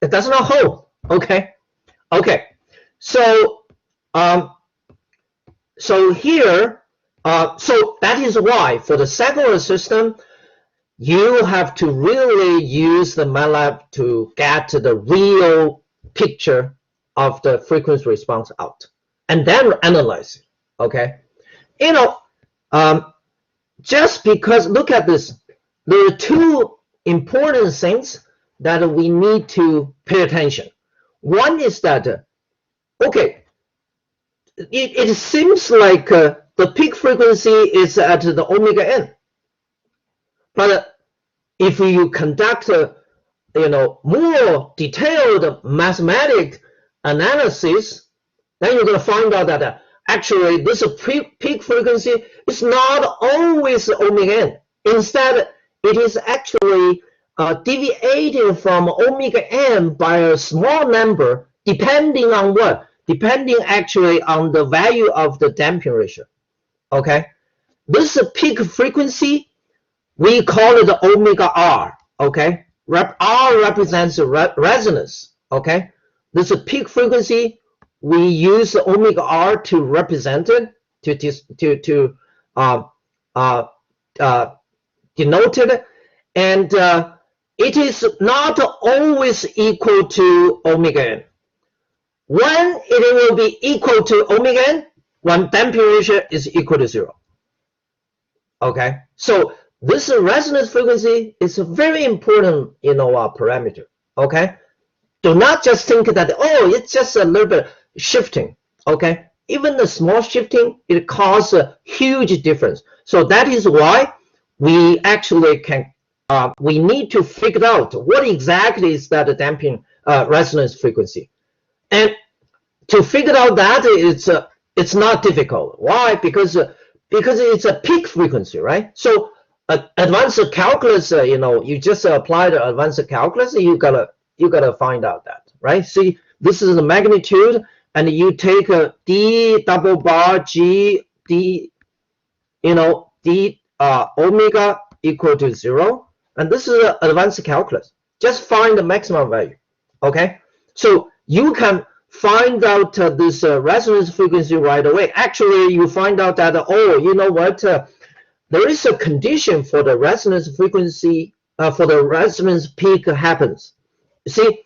does not hold, okay? Okay, so so here, so that is why for the second order system, you have to really use the MATLAB to get the real picture of the frequency response out, and then analyze it, okay? You know, just because, look at this, there are two important things that we need to pay attention. One is that, okay, it seems like the peak frequency is at the omega n. But if you conduct, you know, more detailed mathematical analysis, then you're going to find out that actually this peak frequency is not always omega n. Instead, it is actually deviating from omega n by a small number, depending on what? Depending actually on the value of the damping ratio. Okay, this peak frequency, we call it omega r. Okay, r represents resonance. Okay, this peak frequency, we use omega r to represent it, to denote it, and it is not always equal to omega n. When it will be equal to omega n, when damping ratio is equal to 0. Okay, so this resonance frequency is a very important, you know, parameter. Okay, do not just think that, oh, it's just a little bit shifting. Okay, even the small shifting, it causes a huge difference. So that is why we actually can, we need to figure out what exactly is that damping resonance frequency. And to figure out that, it's not difficult. Why? Because it's a peak frequency, right? So advanced calculus, you know, you just apply the advanced calculus, you gotta find out that, right? See, this is the magnitude, and you take a d double bar g d, you know, d omega equal to 0, and this is advanced calculus. Just find the maximum value. Okay, so you can find out this resonance frequency right away. Actually, you find out that, oh, you know what, there is a condition for the resonance frequency, for the resonance peak happens. See,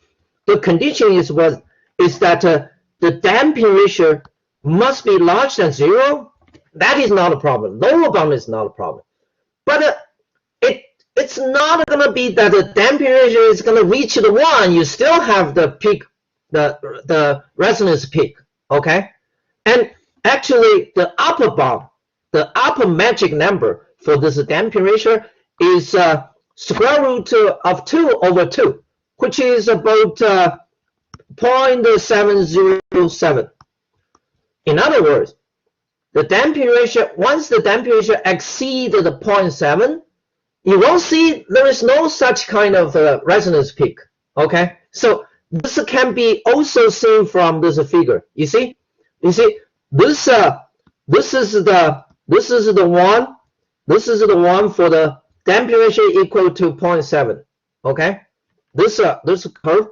the condition is that the damping ratio must be larger than 0. That is not a problem. Lower bound is not a problem. But it's not going to be that the damping ratio is going to reach the 1. You still have the peak, the resonance peak. Okay, and actually the upper bound, the upper magic number for this damping ratio is square root of 2 over 2, which is about 0.707. In other words, the damping ratio, once the damping ratio exceeds the 0.7, you won't see, there is no such kind of resonance peak. Okay, so this can be also seen from this figure. You see, this is the one for the damping ratio equal to 0.7. Okay, this curve.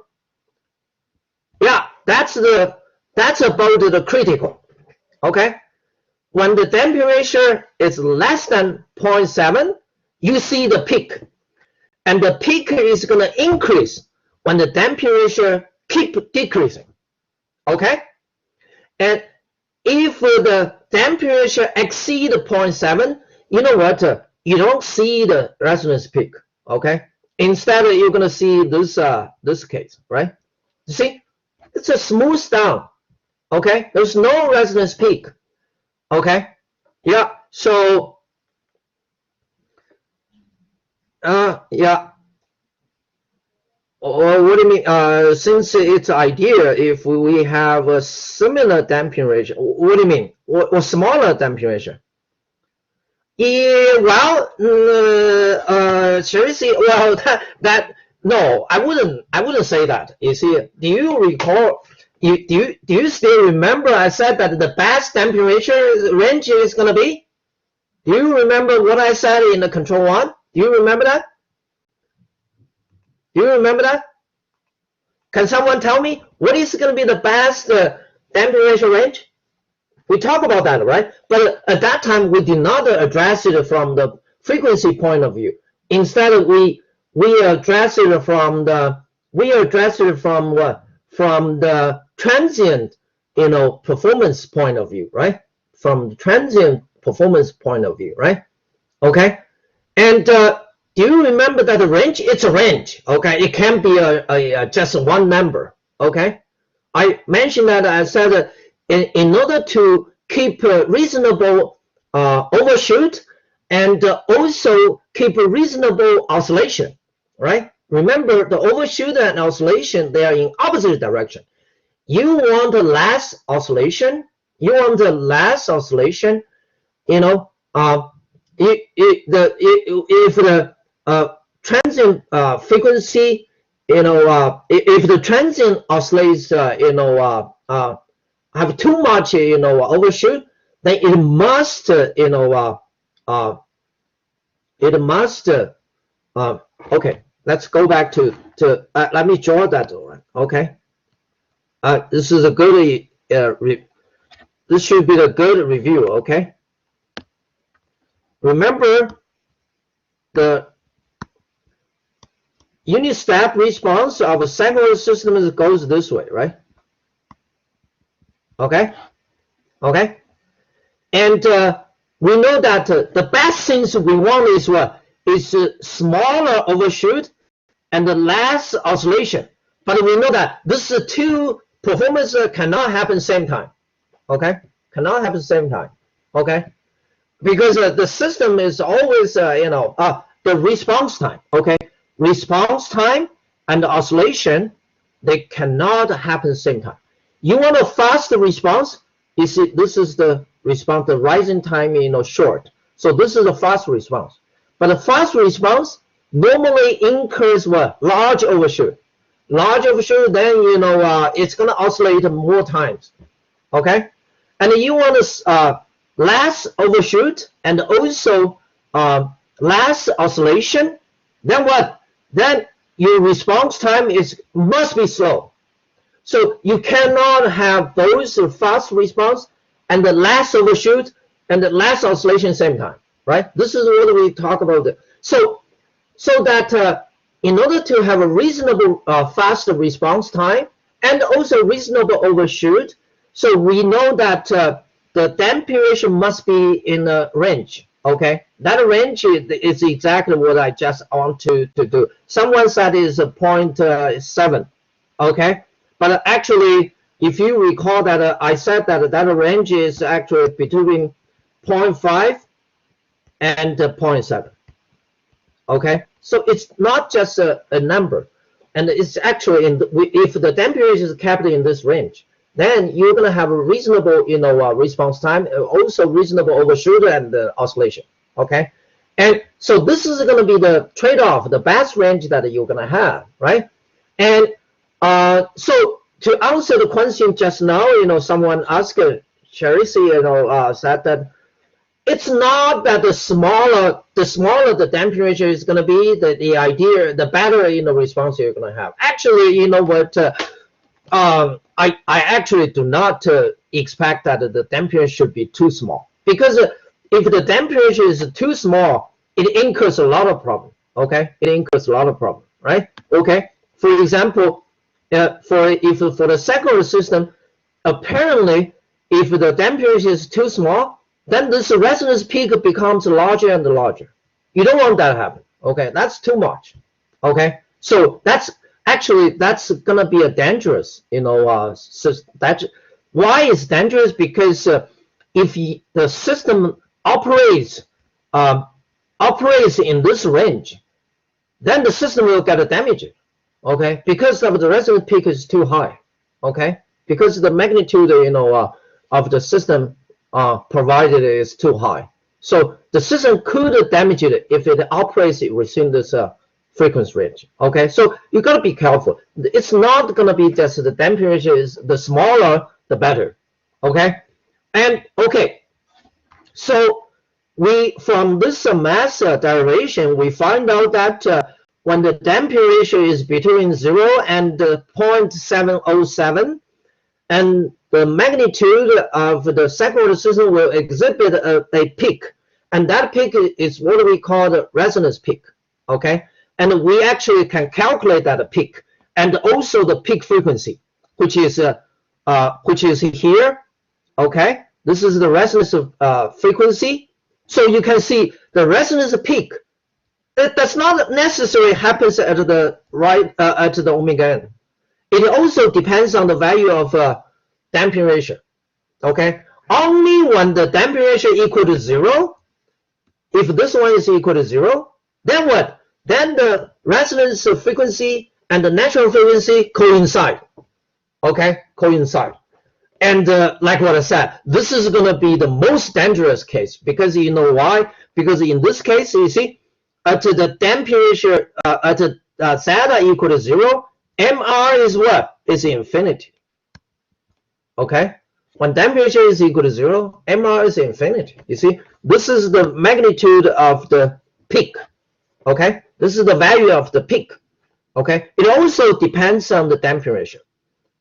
Yeah, that's about the critical. Okay, when the damping ratio is less than 0.7, you see the peak, and the peak is going to increase when the damping ratio keep decreasing. Okay, and if the damping ratio exceed 0.7, you know what? You don't see the resonance peak. Okay, instead you're going to see this case, right? You see, it's a smooth down. Okay, there's no resonance peak. Okay, yeah. So yeah. What do you mean? Since it's idea, if we have a similar damping ratio, what do you mean? Or smaller damping ratio? Yeah, well, seriously, well, no, I wouldn't say that. You see, do you recall? Do you still remember I said that the best damping ratio range is gonna be? Do you remember what I said in the control one? Do you remember that? Do you remember that? Can someone tell me what is going to be the best damping ratio range? We talked about that, right? But at that time, we did not address it from the frequency point of view. Instead, we address it from what? From the transient, performance point of view, right? From the transient performance point of view, right? Okay, and do you remember that the range? It's a range, okay? It can be just one number, okay? I mentioned that I said in order to keep a reasonable overshoot and also keep a reasonable oscillation, right? Remember, the overshoot and oscillation, they are in opposite direction. You want less oscillation. If the transient frequency, if the transient oscillates, have too much, overshoot, then it must, okay, let's go back to let me draw that one, okay? This is a good, this should be a good review, okay? Remember, the unit step response of a cycle system goes this way, right? Okay, okay, and we know that the best things we want is what? Is smaller overshoot and less oscillation. But we know that this two performance cannot happen same time. Okay, cannot happen same time. Okay, because the system is always the response time. Okay, response time and oscillation, they cannot happen same time. You want a fast response? You see, this is the response, the rising time, short. So this is a fast response. But a fast response normally incurs what? Large overshoot. Large overshoot, then it's gonna oscillate more times. Okay, and you want less overshoot and also less oscillation. Then what? Then your response time must be slow. So you cannot have both fast response and the less overshoot and the less oscillation same time, right? This is what we talk about. So that in order to have a reasonable fast response time and also reasonable overshoot, so we know that the damping ratio must be in a range. Okay, that range is exactly what I just want to do. Someone said is 0.7. Okay. But actually, if you recall that I said that that range is actually between 0.5 and 0.7. Okay, so it's not just a number, and it's actually if the damping ratio is kept in this range, then you're gonna have a reasonable, response time, also reasonable overshoot and oscillation. Okay, and so this is gonna be the trade-off, the best range that you're gonna have, right? And so to answer the question just now, someone asked Charisse, said that it's not that the smaller the damping ratio is going to be, the idea, the better response you're going to have. Actually, you know what? I actually do not expect that the damping ratio should be too small, because if the damping ratio is too small, it incurs a lot of problem. Okay, it incurs a lot of problem, right? Okay. For example, for the secondary system, apparently, if the damping ratio is too small, then this resonance peak becomes larger and larger. You don't want that to happen. Okay, that's too much. Okay, so that's gonna be a dangerous, why it's dangerous? Because if the system operates in this range, then the system will get damaged. Okay, because of the resonance peak is too high. Okay, because the magnitude, of the system provided is too high. So the system could damage it if it operates within this frequency range. Okay, so you got to be careful. It's not going to be just the damping ratio is the smaller, the better. Okay, and okay, so from this mass derivation, we find out that when the damping ratio is between 0 and 0.707, and the magnitude of the second system will exhibit a peak, and that peak is what we call the resonance peak. Okay, and we actually can calculate that peak and also the peak frequency, which is here. Okay, this is the resonance frequency. So you can see the resonance peak. It does not necessarily happen at the at the omega n. It also depends on the value of damping ratio. Okay, only when the damping ratio equal to 0, if this one is equal to 0, then what? Then the resonance frequency and the natural frequency coincide. Okay, coincide. And like what I said, this is going to be the most dangerous case, because you know why? Because in this case, you see, at the damping ratio at zeta equal to 0, MR is what? Is infinity. Okay? When damping ratio is equal to 0, MR is infinity. You see, this is the magnitude of the peak. Okay? This is the value of the peak. Okay? It also depends on the damping ratio.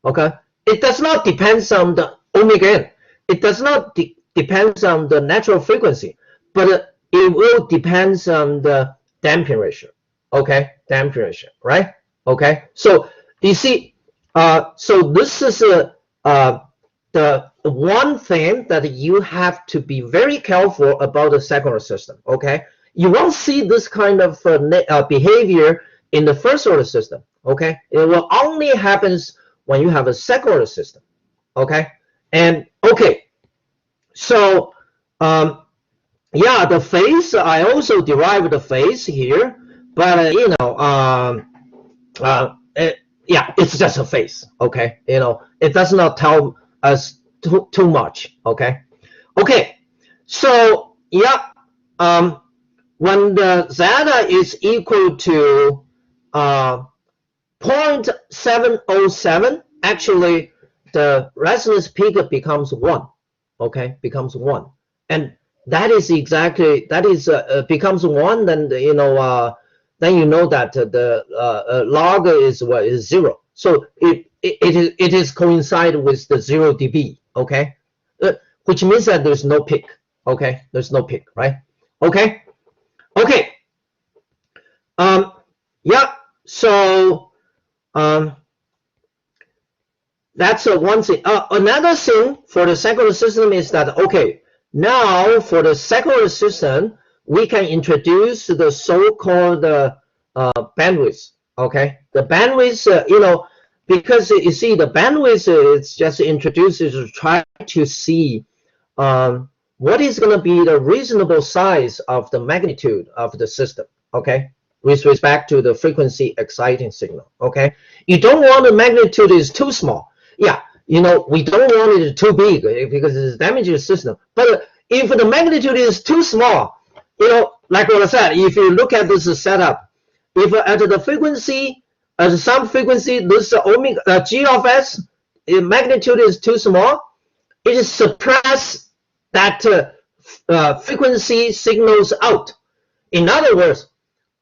Okay? It does not depend on the omega n. It does not depend on the natural frequency, but it will depend on the damping ratio. Okay? Damping ratio, right? Okay? So you see, so this is the one thing that you have to be very careful about the secondary system. Okay? You won't see this kind of behavior in the first order system. Okay? It will only happen when you have a second order system. Okay? And okay, so yeah, the phase, I also derived the phase here, but yeah, it's just a phase. Okay, it does not tell us too much. Okay, okay, so yeah, when the zeta is equal to 0.707, actually the resonance peak becomes 1. Okay, becomes 1, and that is exactly, that is becomes 1. Then then you know that the log is what is 0. So it is coincide with the 0 dB. Okay, which means that there's no peak. Okay, there's no peak, right? Okay, okay. Yeah. So that's one thing. Another thing for the secondary system is that, okay, now for the secondary system, we can introduce the so-called bandwidth. Okay, the bandwidth, because you see the bandwidth is just introduced to try to see what is going to be the reasonable size of the magnitude of the system, okay, with respect to the frequency exciting signal, okay. You don't want the magnitude is too small. Yeah, you know, we don't want it too big because it's damaging the system. But if the magnitude is too small, you know, like what I said, if you look at this setup, if at the frequency, at some frequency, this omega g of s, if magnitude is too small, it suppresses that frequency signals out. In other words,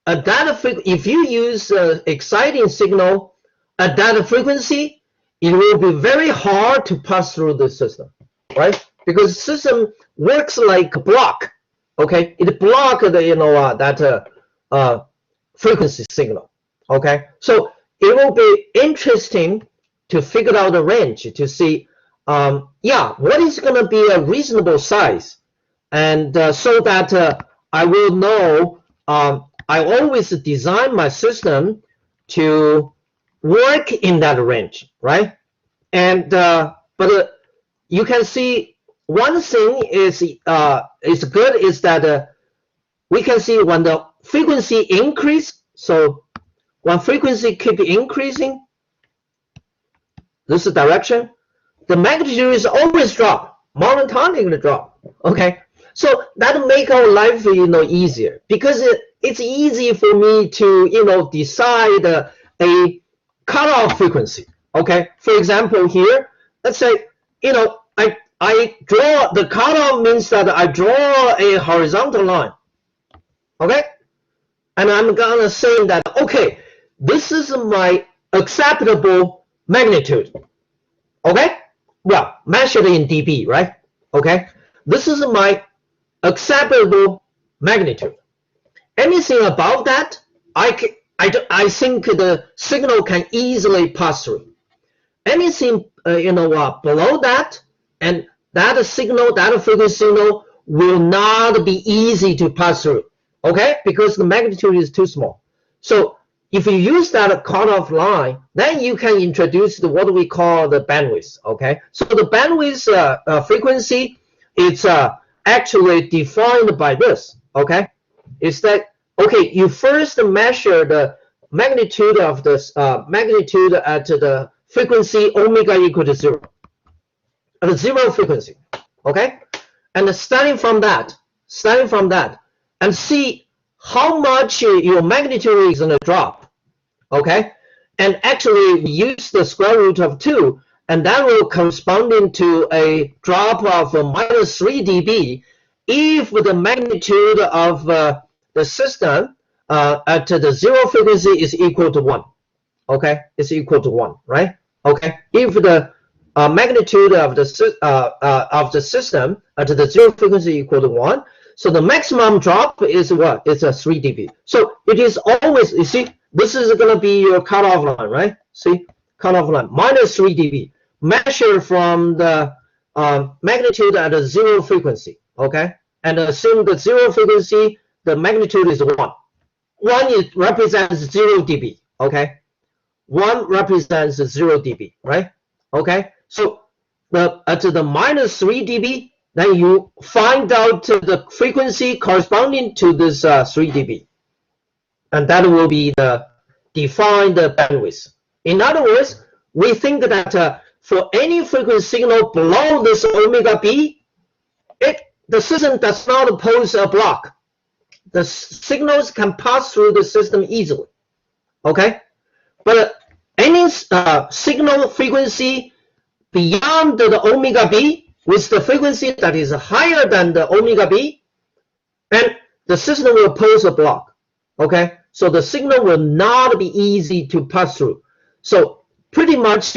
if you use exciting signal at that frequency, it will be very hard to pass through the system, right? Because the system works like a block, okay? It blocks the, you know, that frequency signal, okay? So it will be interesting to figure out the range to see, yeah, what is going to be a reasonable size, and so that I will know. I always design my system to work in that range, right? And but you can see one thing is good is that we can see when the frequency increase. So when frequency keep increasing, this direction, the magnitude is always drop, monotonically drop. Okay, so that make our life, you know, easier, because it's easy for me to, you know, decide a cutoff frequency. Okay, for example, here, let's say, you know, I draw the cutoff means that I draw a horizontal line. Okay, and I'm gonna say that, okay, this is my acceptable magnitude. Okay, well, measured in dB, right? Okay, this is my acceptable magnitude. Anything above that, I think the signal can easily pass through. Anything you know, below that, and that signal, that frequency signal will not be easy to pass through. Okay, because the magnitude is too small. So if you use that cutoff line, then you can introduce what we call the bandwidth. Okay, so the bandwidth frequency is actually defined by this. Okay, it's that, okay, you first measure the magnitude of the magnitude at the frequency omega equal to 0, at the 0 frequency. Okay, and starting from that, and see how much your magnitude is going to drop. Okay, and actually we use the square root of 2, and that will correspond to a drop of -3 dB if the magnitude of the system at the 0 frequency is equal to 1. Okay, it's equal to 1, right? Okay, if the magnitude of the system at the 0 frequency equal to 1, so the maximum drop is what? It's a 3 dB. So it is always, you see, this is going to be your cutoff line, right? See, cutoff line, -3 dB, measured from the magnitude at the 0 frequency, okay? And assume the 0 frequency, the magnitude is 1. 1 represents 0 dB, okay? 1 represents 0 dB, right? Okay, so at the -3 dB, then you find out the frequency corresponding to this 3 dB. And that will be the defined bandwidth. In other words, we think that for any frequency signal below this omega b, the system does not pose a block. The signals can pass through the system easily. Okay, but any signal frequency beyond the omega b, with the frequency that is higher than the omega b, and the system will pose a block. Okay, so the signal will not be easy to pass through. So pretty much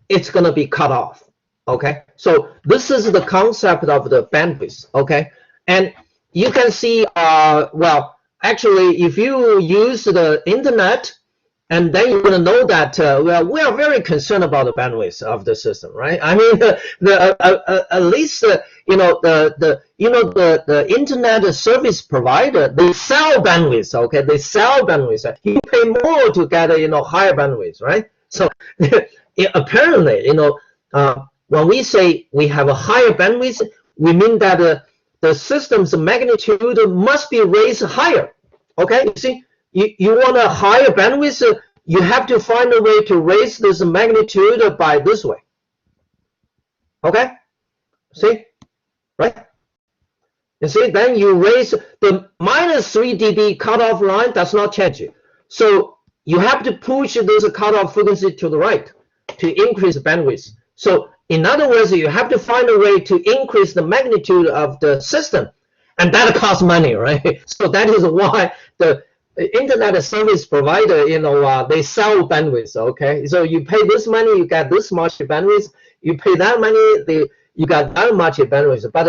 it's going to be cut off. Okay, so this is the concept of the bandwidth. Okay, and you can see, well, actually, if you use the internet, and then you're going to know that well, we are very concerned about the bandwidth of the system, right? I mean, at least you know, the internet service provider, they sell bandwidth. Okay, they sell bandwidth. You pay more to get, you know, higher bandwidth, right? So apparently, when we say we have a higher bandwidth, we mean that the system's magnitude must be raised higher. Okay, you see, you want a higher bandwidth, you have to find a way to raise this magnitude by this way. Okay, see, right? You see, then you raise the -3 dB cutoff line does not change it. So you have to push this cutoff frequency to the right to increase bandwidth. So in other words, you have to find a way to increase the magnitude of the system, and that costs money, right? So that is why the internet service provider, they sell bandwidth. Okay, so you pay this money, you get this much bandwidth. You pay that money, you got that much bandwidth. But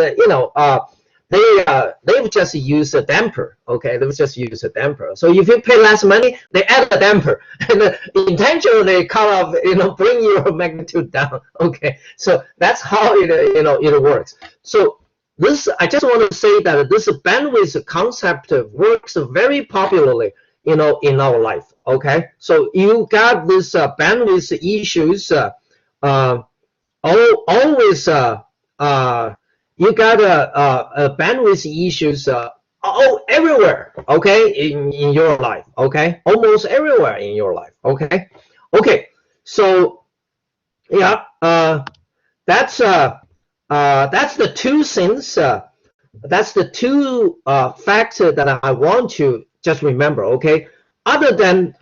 they've just used a damper. Okay, they've just used a damper. So if you pay less money, they add a damper and intentionally cut off, bring your magnitude down. Okay, so that's how it works. So this, I just want to say that this bandwidth concept works very popularly, in our life. Okay, so you got this bandwidth issues. Always. You got a bandwidth issues everywhere, okay, in your life, okay, almost everywhere in your life, okay. So yeah, that's the two things. That's the two facts that I want to just remember, okay. Other than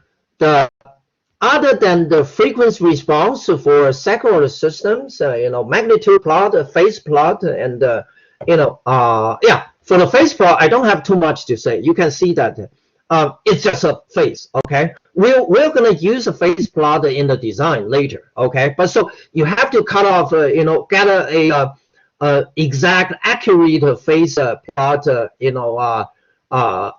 the frequency response for second-order systems, magnitude plot, phase plot, and yeah, for the phase plot, I don't have too much to say. You can see that it's just a phase. Okay, we're gonna use a phase plot in the design later. Okay, but so you have to cut off, get a exact, accurate phase plot,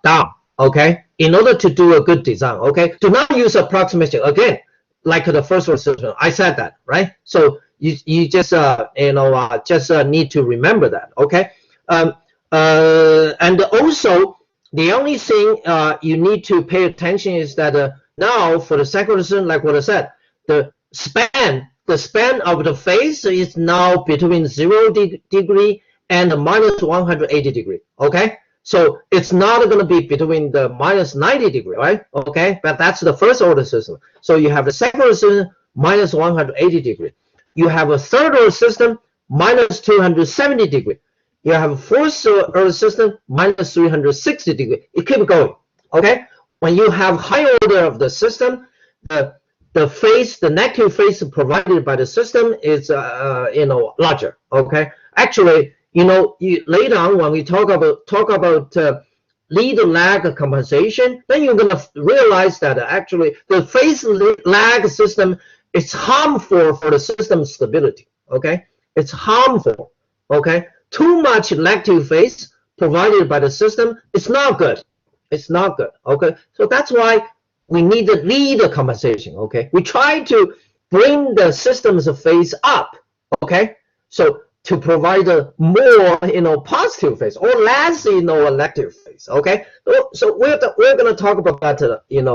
down. Okay, in order to do a good design. Okay, do not use approximation again, like the first order system. I said that, right? So you just need to remember that. Okay, and also the only thing you need to pay attention is that now for the second order system, like what I said, the span of the phase is now between 0 degree and -180 degree. Okay. So it's not going to be between the -90 degree, right? Okay, but that's the first order system. So you have the second order system -180 degree. You have a third order system -270 degree. You have a fourth order system -360 degree. It keeps going. Okay, when you have higher order of the system, the phase, the negative phase provided by the system is larger. Okay, actually. Later on when we talk about lead lag compensation, then you're gonna realize that actually the phase lag system is harmful for the system stability. Okay, it's harmful. Okay, too much negative phase provided by the system is not good. It's not good. Okay, so that's why we need the lead compensation. Okay, we try to bring the system's phase up. Okay, so to provide a more positive phase or less negative phase. Okay, so we're going to talk about that in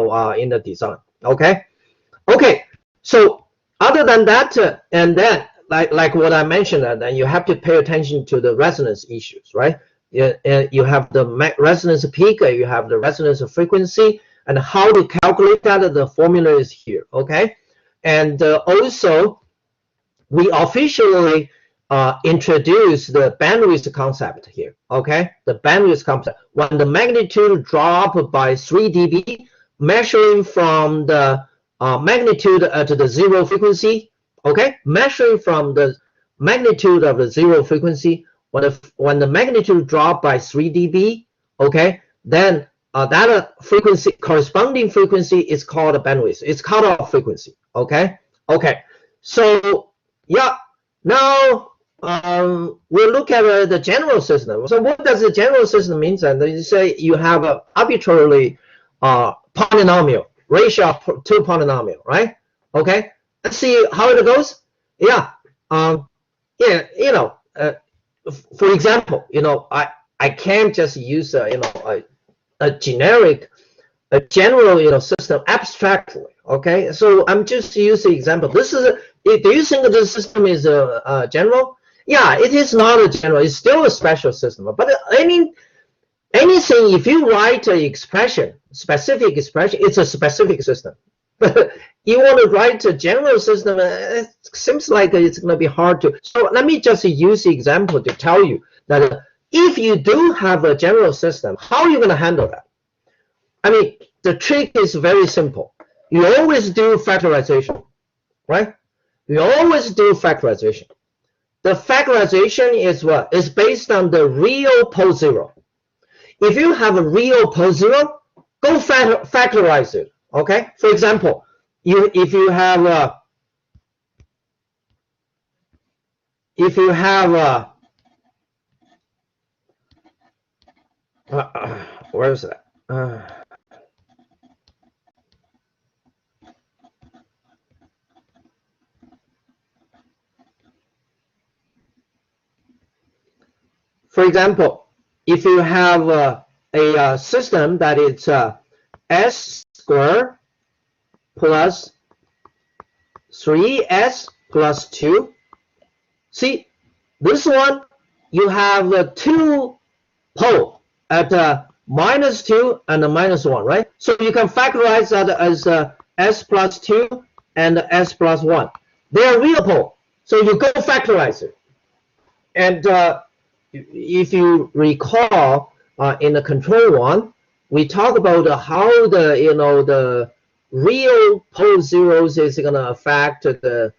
the design. Okay, so other than that, and then like what I mentioned, then you have to pay attention to the resonance issues, right? You have the resonance peak, you have the resonance frequency, and how to calculate that. The formula is here. Okay, and also we officially introduce the bandwidth concept here. Okay, the bandwidth concept. When the magnitude drop by 3 dB, measuring from the magnitude at the zero frequency. Okay, measuring from the magnitude of the zero frequency. When the magnitude drop by 3 dB, okay, then that frequency, corresponding frequency, is called a bandwidth. It's cutoff frequency. Okay. So yeah, now. We'll look at the general system. So what does the general system mean? And you say you have a arbitrarily polynomial, ratio of two polynomial, right? Okay, let's see how it goes. Yeah, for example, I can't just use a general system abstractly. Okay, so I'm just using example. This is. Do you think the system is general? Yeah, it is not a general. It's still a special system. But anything, if you write an expression, specific expression, it's a specific system. But you want to write a general system, it seems like it's going to be hard to. So let me just use the example to tell you that if you do have a general system, how are you going to handle that? I mean, the trick is very simple. You always do factorization, right? You always do factorization. The factorization is what? Is based on the real pole zero. If you have a real pole zero, go factorize it. Okay. For example, if you have where is that? For example, if you have a system that is s squared plus 3s plus 2. See, this one, you have two pole at -2 and -1, right? So you can factorize that as s plus 2 and s plus 1. They are real pole, so you go factorize it. And if you recall, in the control one, we talk about how the real pole zeros is going to affect the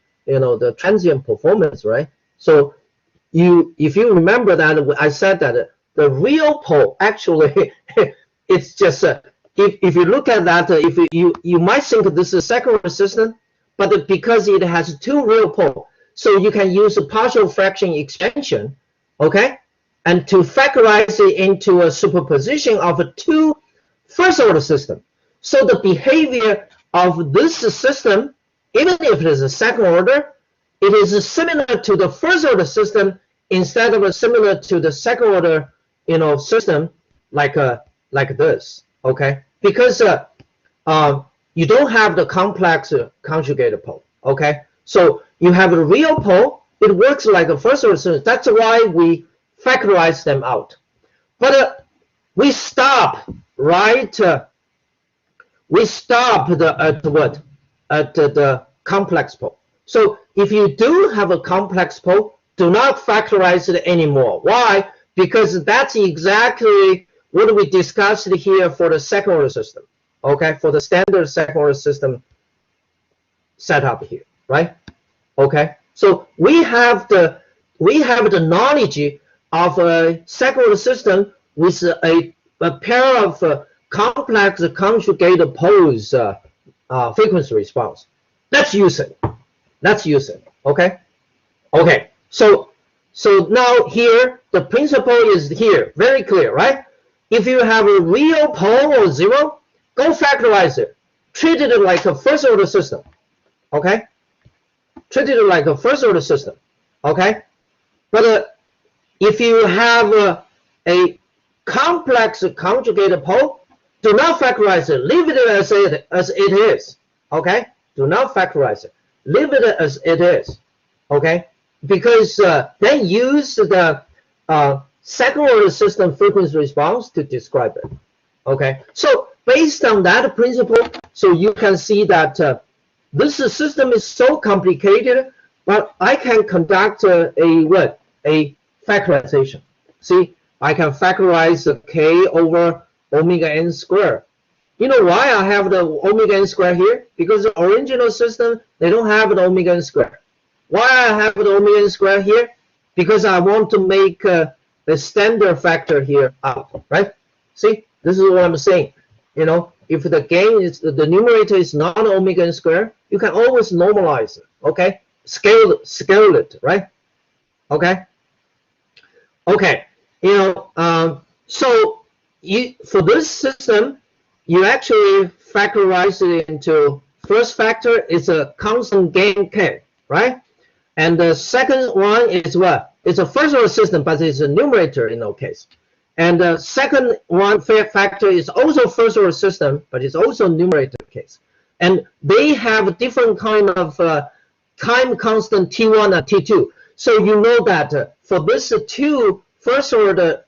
transient performance, right? So if you remember that, I said that the real pole actually it's just if you look at that, if you might think this is a second system, but because it has two real pole, so you can use a partial fraction extension, okay, and to factorize it into a superposition of two first order system. So the behavior of this system, even if it is a second order, it is similar to the first order system instead of similar to the second order system like this, okay? Because you don't have the complex conjugated pole, okay? So you have a real pole, it works like a first order system. That's why we factorize them out. But we stop, right? We stop at what? At the complex pole. So if you do have a complex pole, do not factorize it anymore. Why? Because that's exactly what we discussed here for the second order system. Okay, for the standard second order system setup here, right? Okay, so we have the knowledge of a second order system with a pair of complex conjugated poles frequency response. Let's use it. Let's use it. Okay. Okay. So now here the principle is here, very clear, right? If you have a real pole or zero, go factorize it. Treat it like a first order system. Okay. Treat it like a first order system. Okay. But if you have a complex conjugated pole, do not factorize it. Leave it as it is. Okay. Do not factorize it. Leave it as it is. Okay. Because then use the second order system frequency response to describe it. Okay. So based on that principle, so you can see that this system is so complicated, but I can conduct a factorization. See, I can factorize k over omega n squared. You know why I have the omega n squared here? Because the original system, they don't have the omega n squared. Why I have the omega n squared here? Because I want to make the standard factor here out, right? See, this is what I'm saying. You know, if the gain is the numerator is not omega n squared, you can always normalize it. Okay, scale it, right? Okay. Okay. You know, so for this system, you actually factorize it into first factor is a constant gain k, right? And the second one is what? It's a first order system, but it's a numerator in no case. And the second one factor is also first order system, but it's also numerator case. and they have different kind of time constant T1 and T2. So you know that for this two first order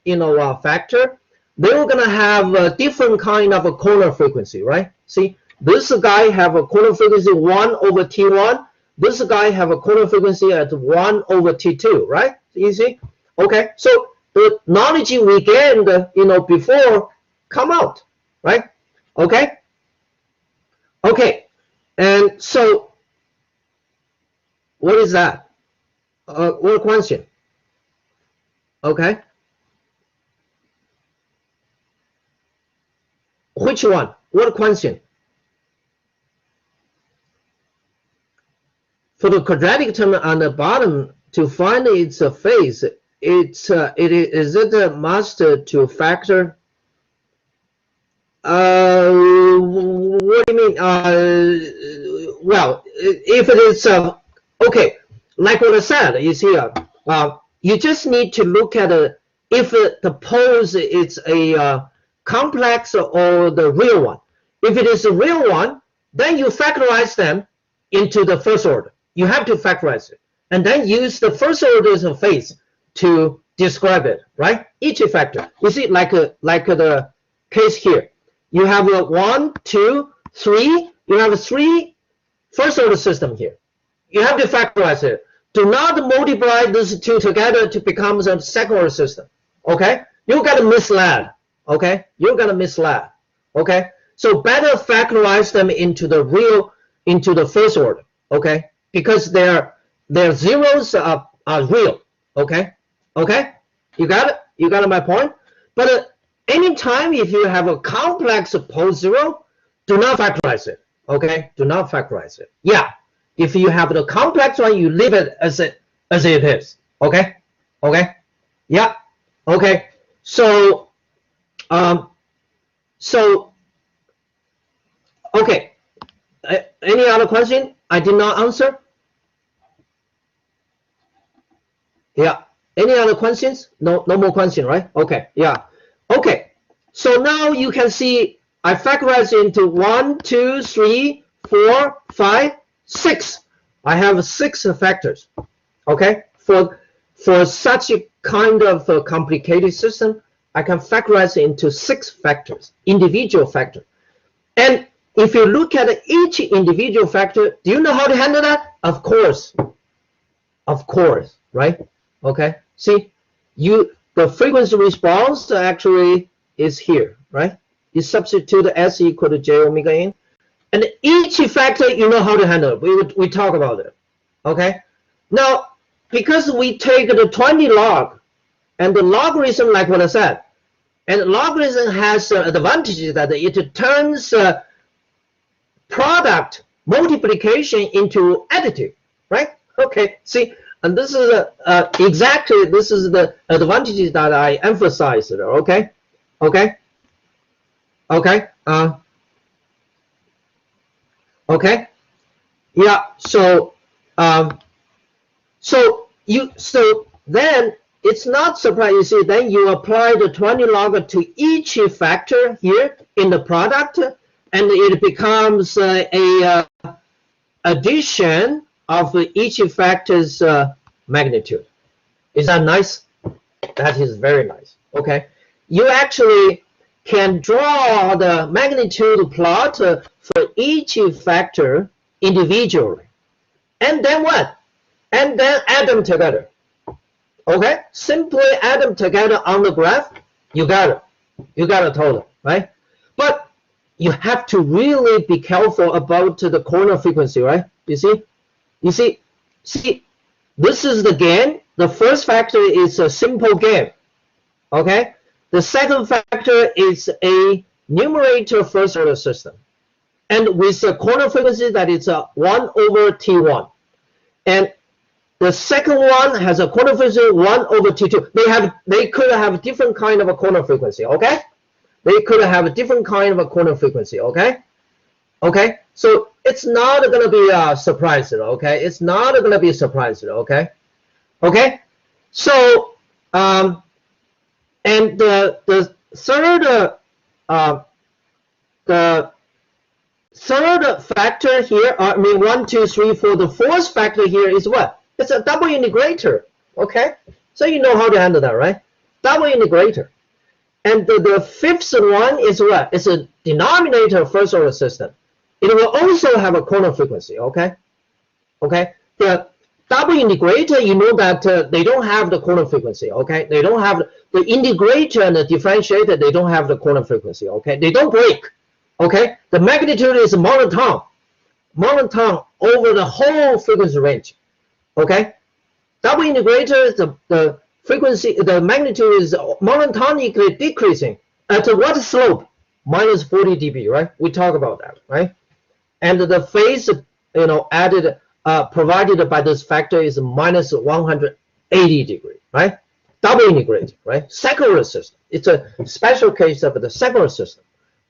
factor, they were gonna have a different kind of a corner frequency, right? See, this guy have a corner frequency 1 over T1. This guy have a corner frequency at 1 over T2, right? You see? Okay, so the knowledge we gained, before come out, right? Okay. Okay, and so what is that? What question? Okay. Which one? What question? For the quadratic term on the bottom, to find its phase, is it a must to factor? What do you mean? Well, if it is okay, like what I said, you see, you just need to look at if the pose is a complex or the real one. If it is a real one, then you factorize them into the first order. You have to factorize it, and then use the first order's phase to describe it, right? Each factor. You see, like the case here. You have a 1, 2, 3. You have a 3 first order system here. You have to factorize it. Do not multiply these two together to become a second order system. Okay? You're gonna mislead. Okay? You're gonna mislead. Okay? So better factorize them into the first order. Okay? Because their zeros are real. Okay? Okay? You got it? You got my point? But anytime if you have a complex pose zero, do not factorize it. Okay? Do not factorize it. Yeah. If you have the complex one, you leave it as it is. Okay? Okay? Yeah. Okay. So okay. Any other question I did not answer? Yeah. Any other questions? No more question, right? Okay. Yeah. Okay. So now you can see I factorize into 1, 2, 3, 4, 5, 6. I have 6 factors. Okay. For such a kind of complicated system, I can factorize into 6 factors, individual factor. And if you look at each individual factor, do you know how to handle that? Of course. Of course, right? Okay. See, the frequency response actually is here, right? You substitute S equal to J omega n. And each factor, you know how to handle it. We talk about it. Okay. Now, because we take the 20 log and the logarithm, like what I said, and logarithm has an advantage that it turns product multiplication into additive, right? Okay. See, and this is exactly this is the advantage that I emphasized. Okay. Okay. Okay. Okay. Yeah. So then it's not surprising. You see, then you apply the 20 log to each factor here in the product, and it becomes a addition of each factor's magnitude. Is that nice? That is very nice. Okay. You actually can draw the magnitude plot for each factor individually. And then what? And then add them together. Okay? Simply add them together on the graph. You got it. You got a total, right? But you have to really be careful about the corner frequency, right? You see? You see, this is the gain. The first factor is a simple gain. Okay? The second factor is a numerator first order system. And with a corner frequency that is 1 over T1. And the second one has a corner frequency 1 over T2. They could have different kind of a corner frequency, okay? They could have a different kind of a corner frequency, okay? Okay? So it's not going to be a surprise, okay? It's not going to be a surprise, okay? Okay? So, and the third third factor here, I mean 1, 2, 3, 4, the fourth factor here is what? It's a double integrator, okay? So you know how to handle that, right? Double integrator. And the fifth one is what? It's a denominator first order system. It will also have a corner frequency, okay? Okay, the double integrator, you know that they don't have the corner frequency, okay? They don't have the integrator and the differentiator, they don't have the corner frequency, okay? They don't break, okay? The magnitude is monotone over the whole frequency range, okay? Double integrator, the frequency, the magnitude is monotonically decreasing at what slope? Minus 40 dB, right? We talk about that, right? And the phase, you know, added, provided by this factor is minus 180 degree, right? Double integrated, right? Second order system. It's a special case of the second order system,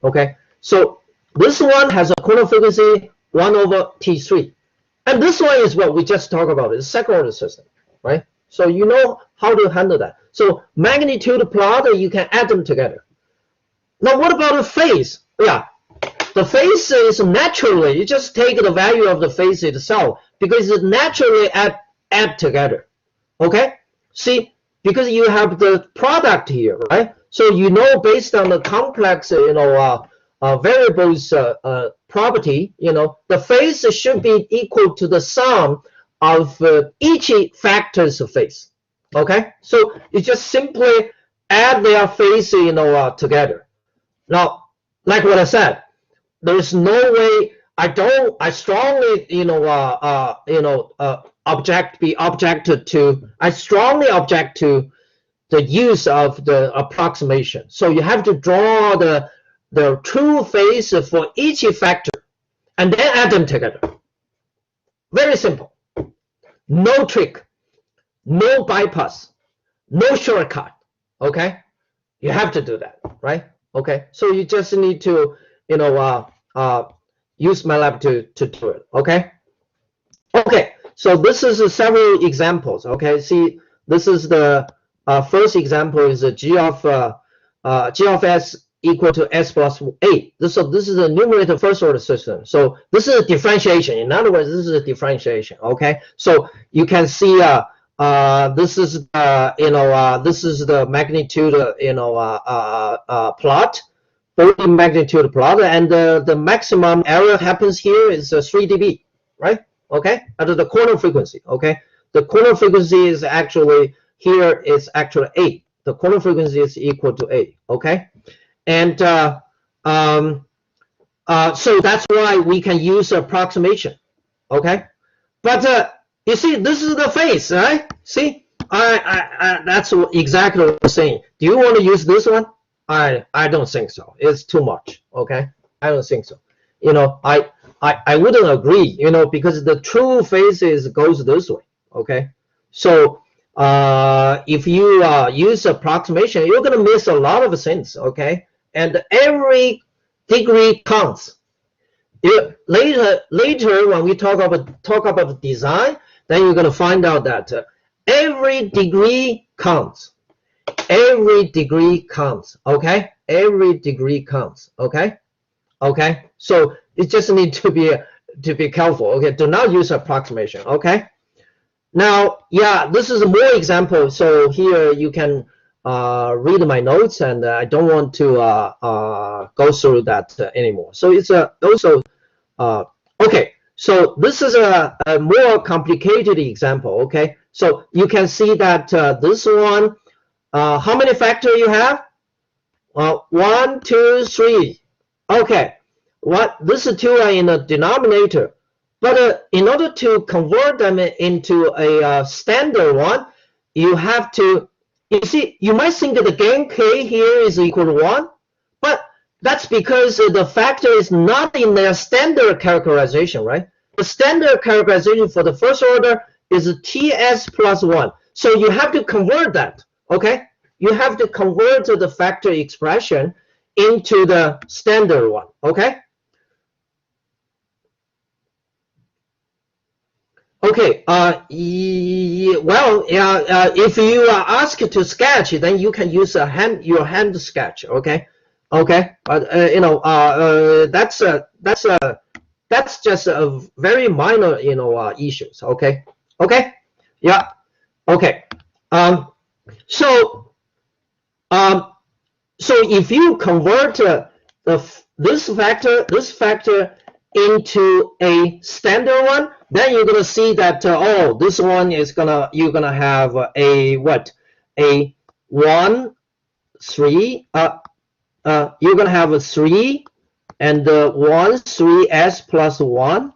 okay? So this one has a corner frequency 1 over T3. And this one is what we just talked about, it's second order system, right? So you know how to handle that. So magnitude plot, you can add them together. Now what about the phase? Yeah, the phase is naturally, you just take the value of the phase itself because it naturally add together, okay? See, because you have the product here, right? So you know based on the complex, you know, variables property, you know, the phase should be equal to the sum of each factor's phase, okay? So you just simply add their phase, you know, together. Now, like what I said, there's no way I strongly, you know, I strongly object to the use of the approximation. So you have to draw the true phase for each factor and then add them together. Very simple. No trick, no bypass, no shortcut, okay? You have to do that, right? Okay, so you just need to, you know, use MATLAB to do it, okay? Okay, so this is several examples, okay? See, this is the first example is a g of s equal to s plus 8. So this is a numerator first order system. So this is a differentiation. In other words, this is a differentiation, okay? So you can see this is you know, this is the magnitude, you know, plot, Bode magnitude plot, and the maximum error happens here is 3 dB, right? Okay, at the corner frequency, okay? The corner frequency is actually, here is actually 8. The corner frequency is equal to 8, okay? And so that's why we can use approximation, okay? But you see, this is the phase, right? See, that's exactly what I'm saying. Do you want to use this one? I don't think so. It's too much, okay? I don't think so. You know, I wouldn't agree, you know, because the true phase goes this way, okay? So if you use approximation, you're gonna miss a lot of things, okay? And every degree counts. Later when we talk about design, then you're gonna find out that every degree counts. Every degree counts, okay? Every degree counts, okay? Okay, so you just need to be careful, okay? Do not use approximation, okay? Now, yeah, this is more example. So here you can read my notes, and I don't want to go through that anymore. So it's also okay. So this is a more complicated example, okay? So you can see that this one, how many factors you have? 1, 2, 3. Okay, these two are in the denominator. But in order to convert them into a standard one, you have to, you see, you might think that the gain k here is equal to 1, but that's because the factor is not in their standard characterization, right? The standard characterization for the first order is ts plus 1. So you have to convert that, okay? You have to convert the factor expression into the standard one, okay? Okay, well, if you are asked to sketch, then you can use your hand sketch, okay? Okay, but that's just a very minor issues. Okay, okay, yeah, okay. So so if you convert this factor into a standard one, then you're gonna see that oh, this one is you're gonna have a what, a 1 3 you're gonna have a 3 and 1 3s plus 1,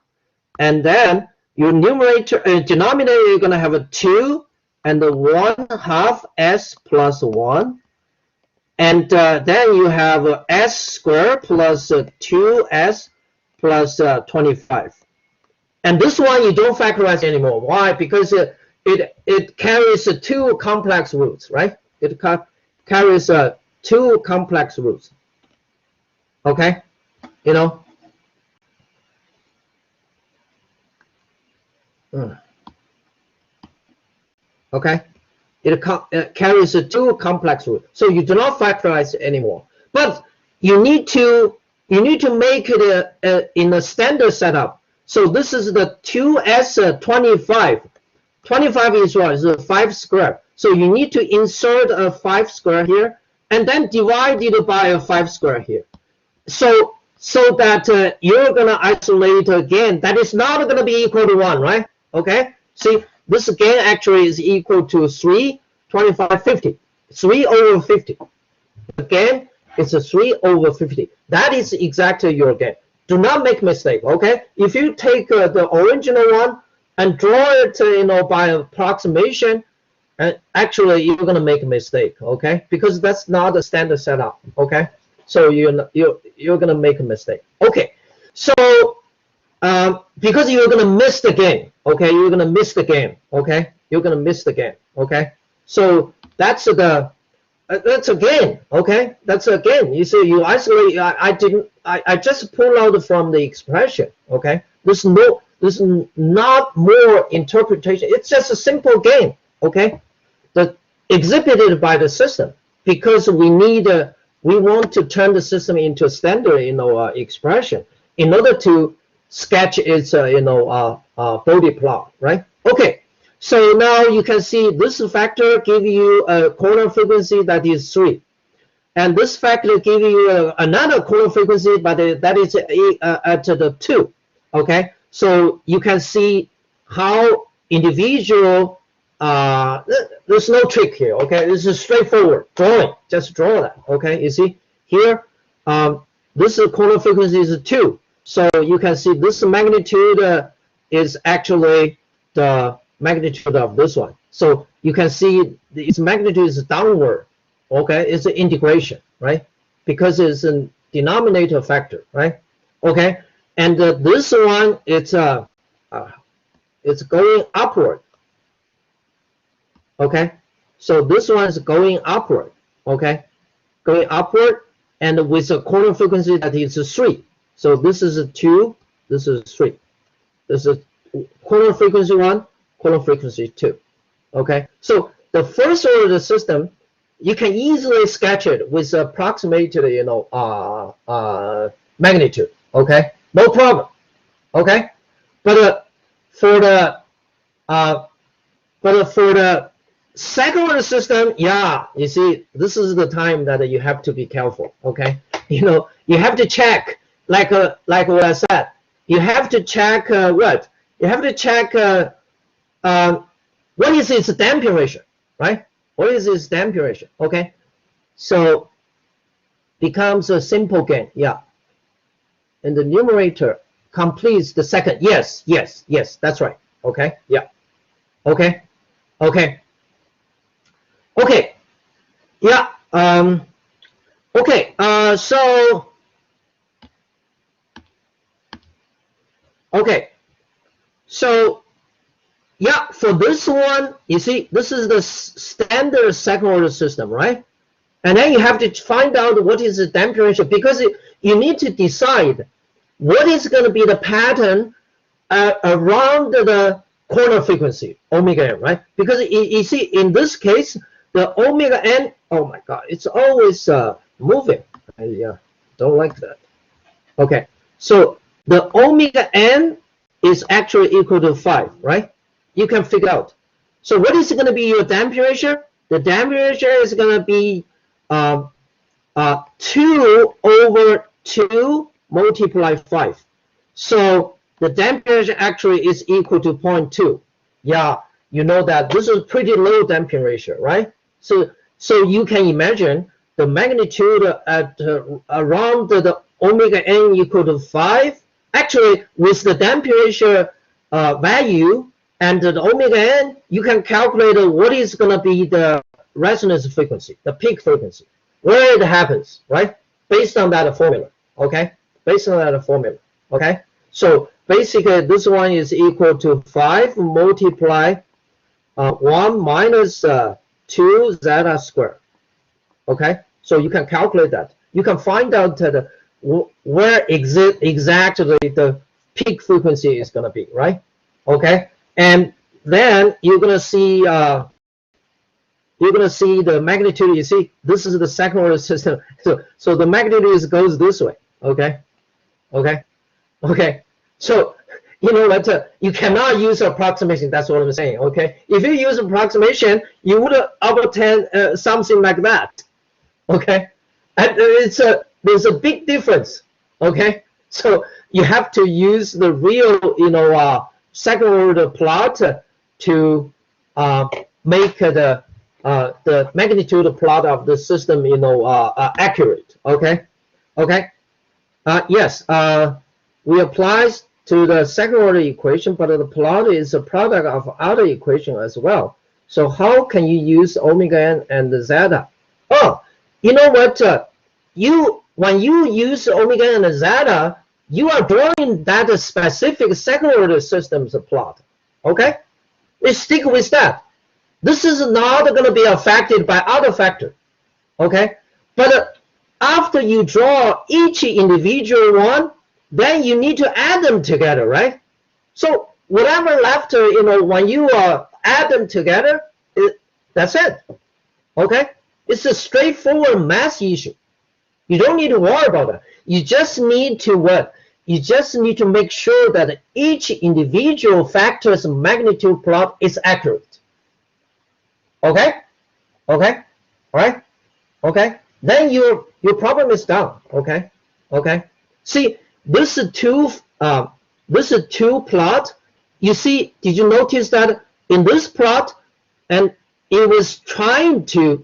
and then your numerator denominator you're gonna have a 2 and 1/2 s plus 1. And then you have s squared plus 2s plus 25. And this one you don't factorize anymore. Why? Because it carries 2 complex roots, right? It carries 2 complex roots. Okay, Okay. It carries 2 complex roots, so you do not factorize it anymore. But you need to make it in a standard setup. So this is the 2s25. 25 is what? Is 5 squared. So you need to insert a 5 squared here, and then divide it by a 5 squared here. So that you're gonna isolate again. That is not gonna be equal to 1, right? Okay. See. This gain actually is equal to 3, 25, 50. 3 over 50. Again, it's a 3 over 50. That is exactly your gain. Do not make mistake, okay? If you take the original one and draw it, by approximation, and actually you're gonna make a mistake, okay? Because that's not a standard setup, okay? So you're gonna make a mistake. Okay, so because you're gonna miss the game, okay? You're gonna miss the game, okay? You're gonna miss the game, okay? So that's a gain, okay? That's a gain. You see, you isolate. I just pulled out from the expression, okay? There's not more interpretation. It's just a simple gain, okay? That exhibited by the system, because we want to turn the system into a standard, expression in order to sketch its Bode plot, right? Okay, so now you can see this factor give you a corner frequency that is 3, and this factor give you another corner frequency, but that is at the 2. Okay, so you can see how individual. There's no trick here. Okay, this is straightforward drawing. Just draw that. Okay, you see here, this corner frequency is 2. So you can see this magnitude is actually the magnitude of this one. So you can see its magnitude is downward. Okay, it's an integration, right? Because it's a denominator factor, right? Okay, and this one it's going upward. Okay, so this one is going upward. Okay, going upward, and with a corner frequency that is 3. So this is 2, this is 3. This is corner frequency 1, corner frequency 2. Okay, so the first order system, you can easily sketch it with approximated, magnitude. Okay, no problem. Okay, but for the second order system, yeah, you see, this is the time that you have to be careful. Okay, you have to check. Like what I said, you have to check what? You have to check what is its damping ratio, right? What is its damping ratio? Okay, so becomes a simple gain, yeah. And the numerator completes the second. Yes, that's right. Okay, yeah. Okay, yeah. Okay, so. Okay, so yeah, for this one, you see, this is the standard second order system, right? And then you have to find out what is the damping ratio, because you need to decide what is going to be the pattern around the corner frequency, omega n, right? Because you see, in this case, the omega n, oh my God, it's always moving. I don't like that. Okay, so the omega n is actually equal to 5, right? You can figure out. So what is going to be your damping ratio? The damping ratio is going to be 2 over 2 multiply 5. So the damping ratio actually is equal to 0.2. Yeah, you know that this is pretty low damping ratio, right? So you can imagine the magnitude at around the omega n equal to 5. Actually, with the damping ratio value and the omega n, you can calculate what is going to be the resonance frequency, the peak frequency, where it happens, right? Based on that formula, okay? Based on that formula, okay? So basically, this one is equal to 5 multiply 1 minus 2 zeta squared, okay? So you can calculate that. You can find out where exactly the peak frequency is going to be, right? Okay, and then you're going to see the magnitude. You see, this is the second order system. So the magnitude goes this way. Okay. So you know what? You cannot use approximation. That's what I'm saying. Okay. If you use approximation, you would obtain something like that. Okay. And there's a big difference. Okay. So you have to use the real, second order plot to make the magnitude plot of the system, accurate. Okay. Yes. We apply to the second order equation, but the plot is a product of other equation as well. So how can you use omega n and zeta? Oh, you know what? When you use omega n and zeta, you are drawing that specific second order system's plot. Okay? We stick with that. This is not going to be affected by other factor. Okay? But after you draw each individual one, then you need to add them together, right? So whatever left, when you add them together, that's it. Okay? It's a straightforward math issue. You don't need to worry about that. You just need to what? You just need to make sure that each individual factor's magnitude plot is accurate. Okay? Okay? All right? Okay? Then your problem is done. Okay? Okay? See, this is two plot. You see, did you notice that in this plot, and it was trying to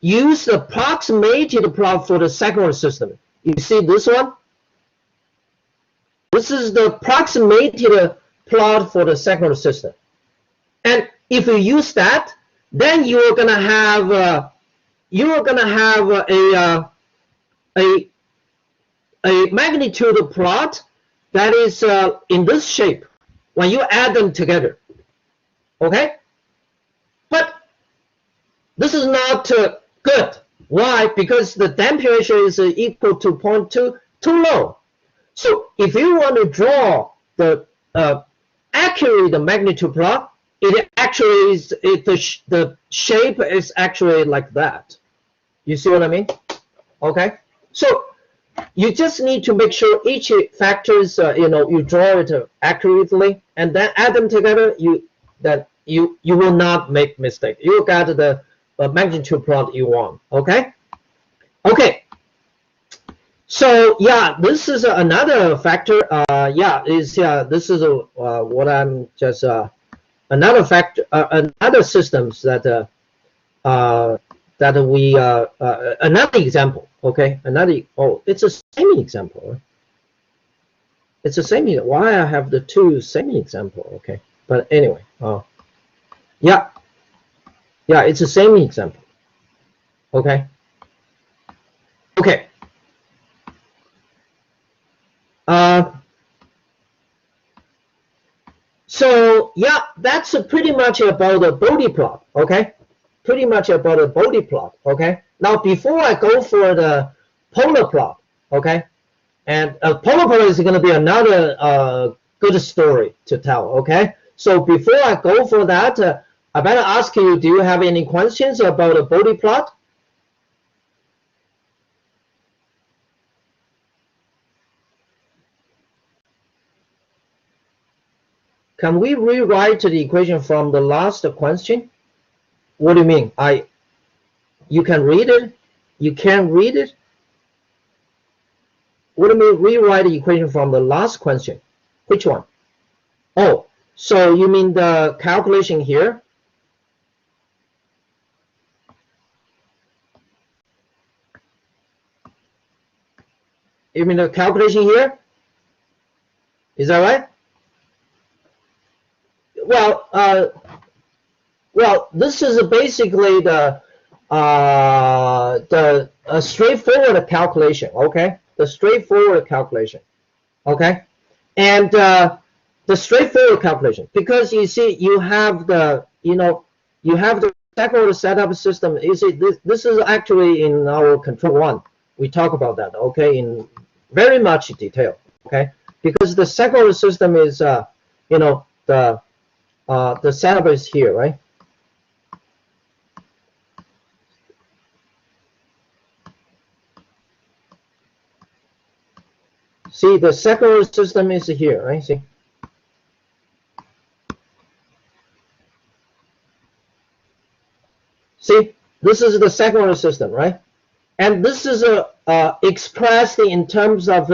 use the approximated plot for the second order system. You see this one? This is the approximated plot for the second order system. And if you use that, then you're gonna have a magnitude plot that is in this shape when you add them together. Okay? But this is not good. Why? Because the damping ratio is equal to 0.2, too low. So if you want to draw the accurate magnitude plot, it actually is the shape is actually like that. You see what I mean? Okay. So you just need to make sure each factors, you draw it accurately, and then add them together. You will not make mistake. You got the magnitude plot you want. Okay. Okay. So yeah, this is another factor. This is what I'm just another factor, another systems that we another example. Okay, it's a same example. It's the same. Why I have the two same example? Okay, but anyway, yeah, it's the same example. Okay. Okay. So yeah, that's pretty much about the Bode plot. Okay, pretty much about the Bode plot. Okay. Now before I go for the polar plot, okay, and polar plot is going to be another good story to tell. Okay. So before I go for that, I better ask you: do you have any questions about the Bode plot? Can we rewrite the equation from the last question? What do you mean? You can read it? You can't read it? What do you mean rewrite the equation from the last question? Which one? Oh, so you mean the calculation here? You mean the calculation here? Is that right? Well, this is basically the straightforward calculation. Okay, the straightforward calculation. Okay, and the straightforward calculation, because you see you have the you have the stack-order setup system. You see this is actually in our control one. We talk about that. Okay, in very much detail. Okay, because the stack-order system is the setup is here, right? See, the second system is here, right? See, this is the second order system, right? And this is expressed in terms of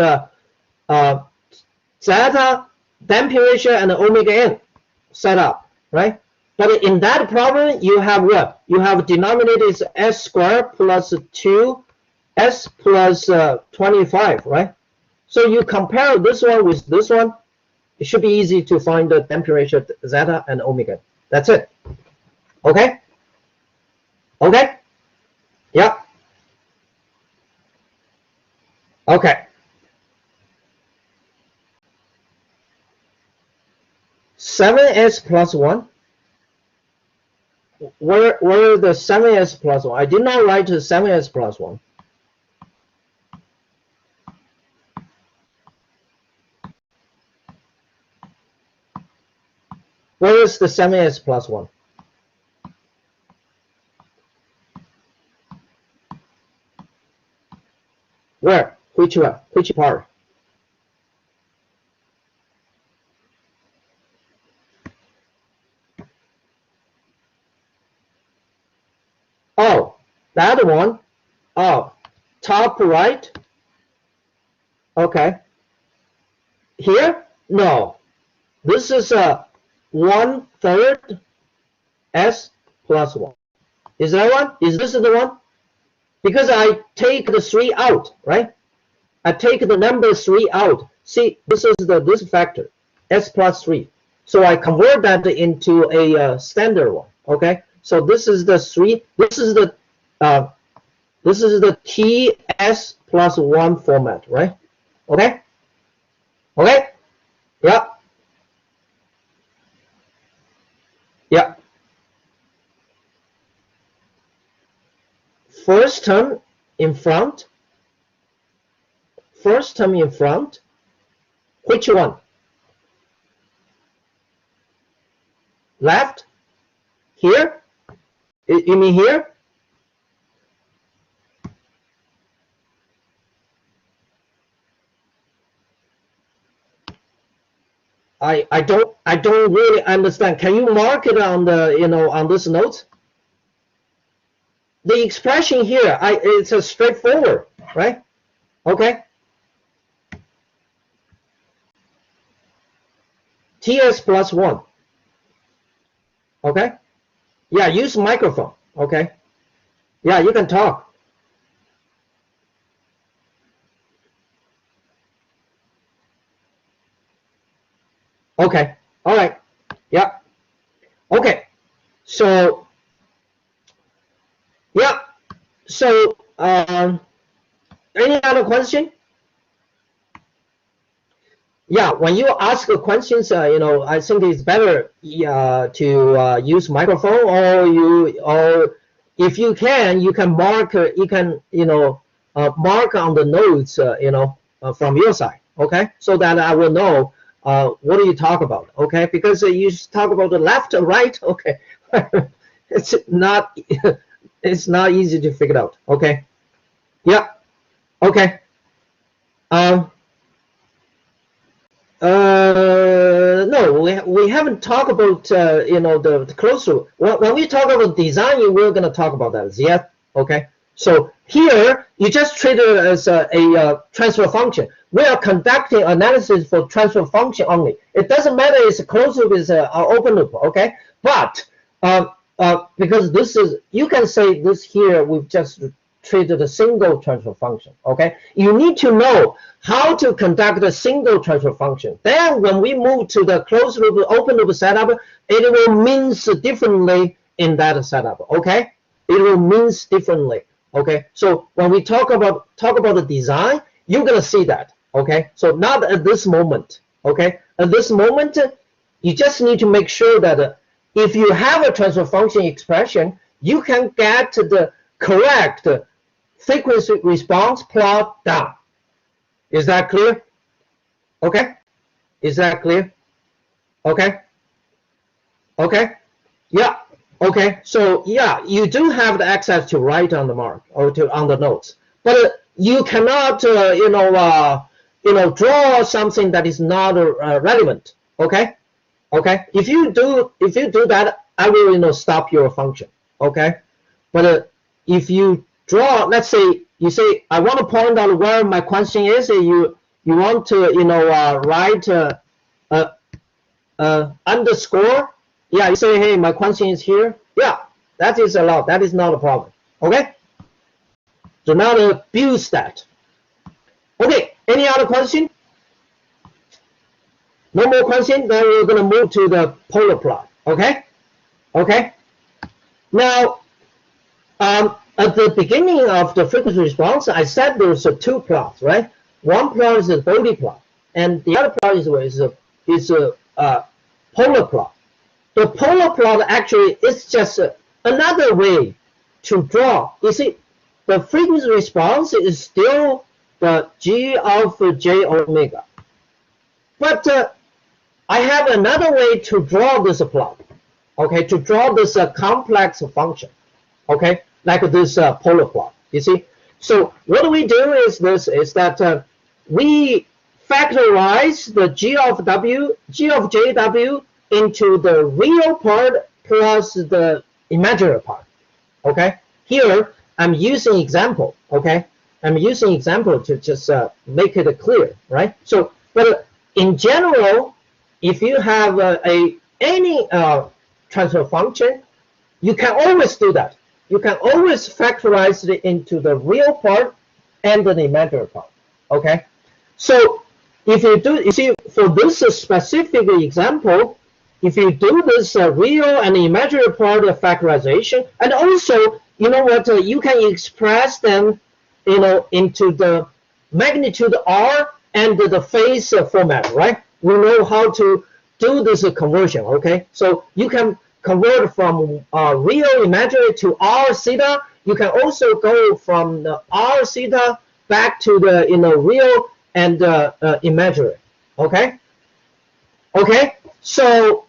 zeta, damping ratio, and omega n setup, right? But in that problem, you have what? You have denominator is s squared plus 2s plus 25, right? So you compare this one with this one, it should be easy to find the damping ratio zeta and omega. That's it. Okay? Okay? Yeah. Okay. 7s plus 1. Where the 7s plus 1? I did not write the 7s plus 1. Where is the 7s plus 1? Where? Which one? Which part? Oh, that one. Oh, top right. Okay. Here? No. This is a 1/3 s plus 1. Is that one? Is this the one? Because I take the 3 out, right? I take the number 3 out. See, this is this factor, s plus 3. So I convert that into a standard one. Okay. So this is the 3. This is the TS plus 1 format, right? Okay. Okay. Yeah. Yeah. First term in front. First term in front. Which one? Left? Here? You mean here? I don't really understand. Can you mark it on the on this note? The expression here, it's a straightforward, right? Okay. TS plus 1. Okay. Yeah, use microphone. Okay. Yeah, you can talk. Okay. All right. Yeah. Okay. So yeah. So any other question? Yeah, when you ask questions, I think it's better to use microphone, or if you can mark, mark on the notes, from your side, okay, so that I will know what do you talk about, okay, because you talk about the left or right, okay, it's not easy to figure out, okay, yeah, okay. no, we haven't talked about you know, the closed loop. When we talk about design, we're going to talk about that. Yeah, okay. So here you just treat it as a transfer function. We are conducting analysis for transfer function only. It doesn't matter if it's a closed loop, is an open loop, okay? But because this is, you can say this here, we've just treated a single transfer function, okay? You need to know how to conduct a single transfer function. Then when we move to the closed loop, open loop setup, it will means differently in that setup, okay? It will means differently, okay? So when we talk about the design, you're gonna see that, okay? So not at this moment, okay? At this moment, you just need to make sure that if you have a transfer function expression, you can get the correct frequency response plot down. Is that clear? Okay. Is that clear? Okay. Okay. Yeah. Okay. So yeah, you do have the access to write on the mark or to on the notes, but you cannot you know, draw something that is not relevant. Okay. Okay. If you do that, I will, you know, stop your function. Okay. But if you draw, let's say you say I want to point out where my question is, you want to, you know, write underscore. Yeah, you say, hey, my question is here. Yeah, that is allowed. That is not a problem. Okay. Do not abuse that. Okay. Any other question? No more question. Then we're gonna move to the polar plot. Okay. Okay. Now, at the beginning of the frequency response, I said there's two plots, right? One plot is a Bode plot, and the other plot is a polar plot. The polar plot actually is just another way to draw. You see, the frequency response is still the G of J omega. But I have another way to draw this plot, okay, to draw this complex function, okay, like this polar plot, you see. So what we do is this, is that we factorize the G of JW into the real part plus the imaginary part, okay. Here I'm using example, okay. I'm using example to just make it clear, right? So, but in general, if you have any transfer function, you can always do that. You can always factorize it into the real part and the imaginary part, okay? So if you do, you see, for this specific example, if you do this real and imaginary part of factorization, and also, you know what, you can express them, you know, into the magnitude R and the phase format, right? We know how to do this conversion, okay? So you can convert from real imaginary to R theta. You can also go from the R theta back to the, you know, real and imaginary, okay? Okay, so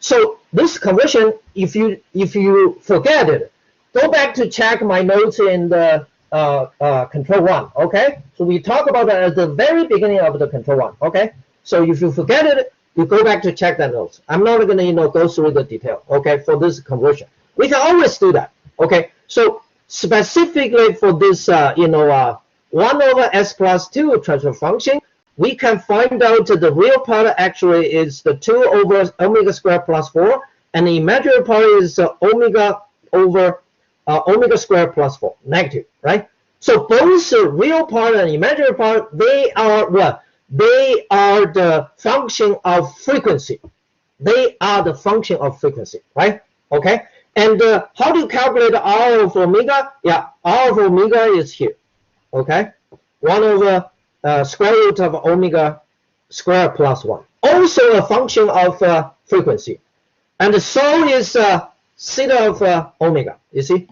so this conversion, if you forget it, go back to check my notes in the control one, okay? So we talk about that at the very beginning of the control one, okay? So if you forget it, you go back to check that notes. I'm not gonna, you know, go through the detail, okay, for this conversion. We can always do that, okay? So specifically for this, you know, 1 over s plus 2 transfer function, we can find out that the real part actually is the 2 over omega squared plus 4, and the imaginary part is omega over omega squared plus 4, negative, right? So both the real part and imaginary part, they are what? They are the function of frequency. They are the function of frequency, right? Okay. And how do you calculate R of omega? Yeah, R of omega is here. Okay, 1 over square root of omega squared plus 1. Also a function of frequency. And so is theta of omega. You see,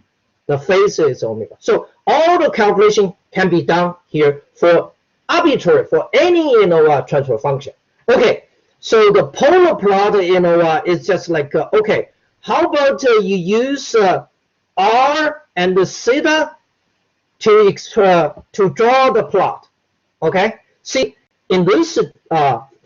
the phase is omega. So all the calculation can be done here for arbitrary, for any, you know, transfer function. Okay, so the polar plot, you know, is just like, okay, how about you use R and the theta to draw the plot, okay? See, in this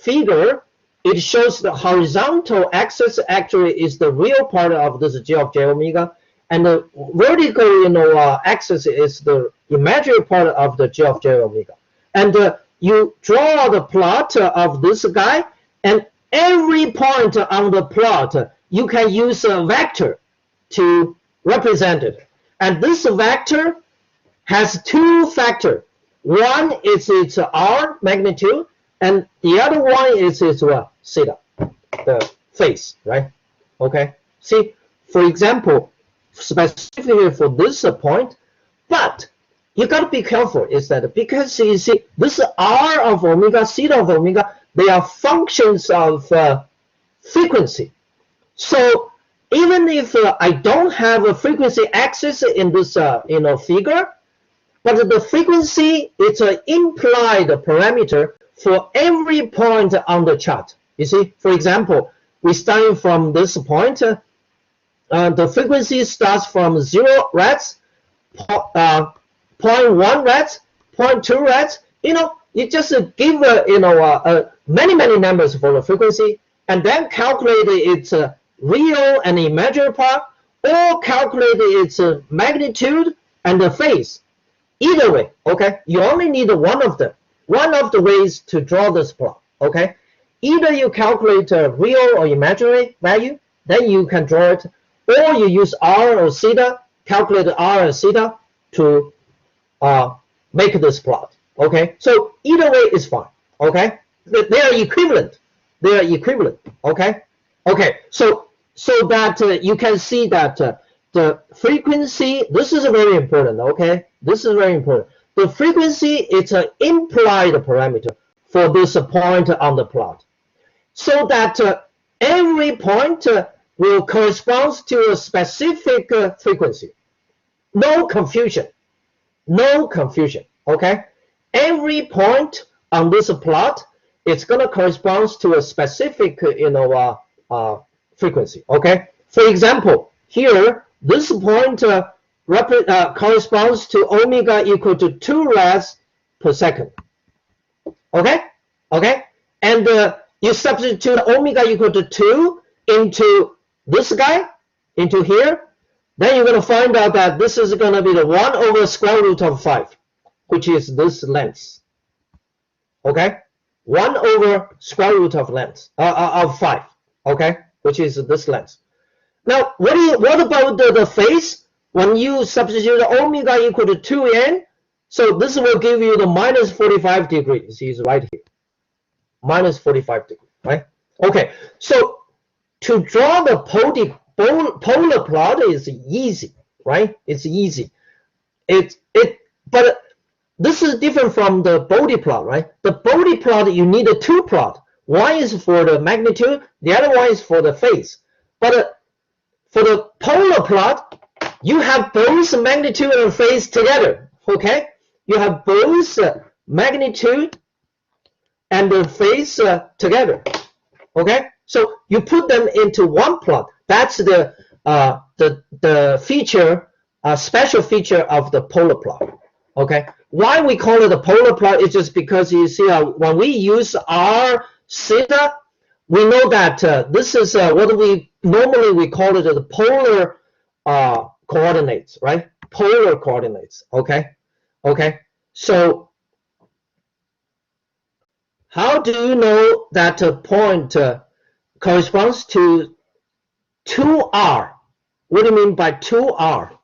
figure, it shows the horizontal axis actually is the real part of this G of j omega, and the vertical axis is the imaginary part of the G of j omega. And you draw the plot of this guy, and every point on the plot you can use a vector to represent it. And this vector has two factors. One is its R magnitude, and the other one is its theta, the phase, right? Okay. See, for example, specifically for this point, but you got to be careful is that because you see this R of omega, theta of omega, they are functions of frequency. So even if I don't have a frequency axis in this figure, but the frequency is an implied parameter for every point on the chart. You see, for example, we starting from this point, the frequency starts from 0 Reds, 0.1 Reds, 0.2 Reds. You just give many numbers for the frequency, and then calculate its real and imaginary part, or calculate its magnitude and the phase. Either way, okay, you only need one of them. One of the ways to draw this plot, okay? Either you calculate a real or imaginary value, then you can draw it, or you use R or theta, calculate R or theta to make this plot, okay? So either way is fine, okay? They are equivalent. They are equivalent, okay? Okay, so that you can see that the frequency, this is very important, okay? This is very important. The frequency is an implied parameter for this point on the plot. So that every point will correspond to a specific frequency. No confusion. No confusion, okay? Every point on this plot is going to correspond to a specific frequency, okay? For example, here, this point corresponds to omega equal to 2 Reds per second. Okay? Okay? And you substitute omega equal to 2 into this guy, into here, then you're going to find out that this is going to be the 1 over square root of 5, which is this length. Okay? 1 over square root of length, of 5, okay? Which is this length. Now, what about the phase? When you substitute omega equal to 2n, so this will give you the minus 45 degrees. It's right here. Minus 45 degrees, right? Okay, so to draw the polar plot is easy, right? It's easy. But this is different from the Bode plot, right? The Bode plot, you need a two plot. One is for the magnitude, the other one is for the phase. But for the polar plot, you have both magnitude and phase together, okay? You have both magnitude and the phase together, okay? So you put them into one plot. That's the feature, special feature of the polar plot, okay? Why we call it a polar plot is just because you see when we use R theta, we know that this is what we normally call it the polar coordinates, right? Polar coordinates, okay? Okay, so how do you know that a point corresponds to 2R? What do you mean by 2R?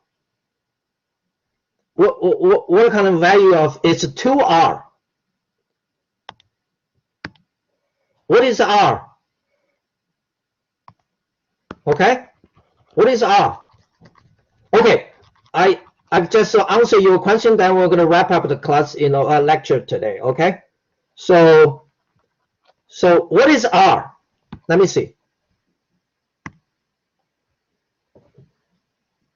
What kind of value of it's 2R? What is R? Okay, what is R? Okay, I just answer your question, then we're going to wrap up the class lecture today, okay? So what is R? Let me see.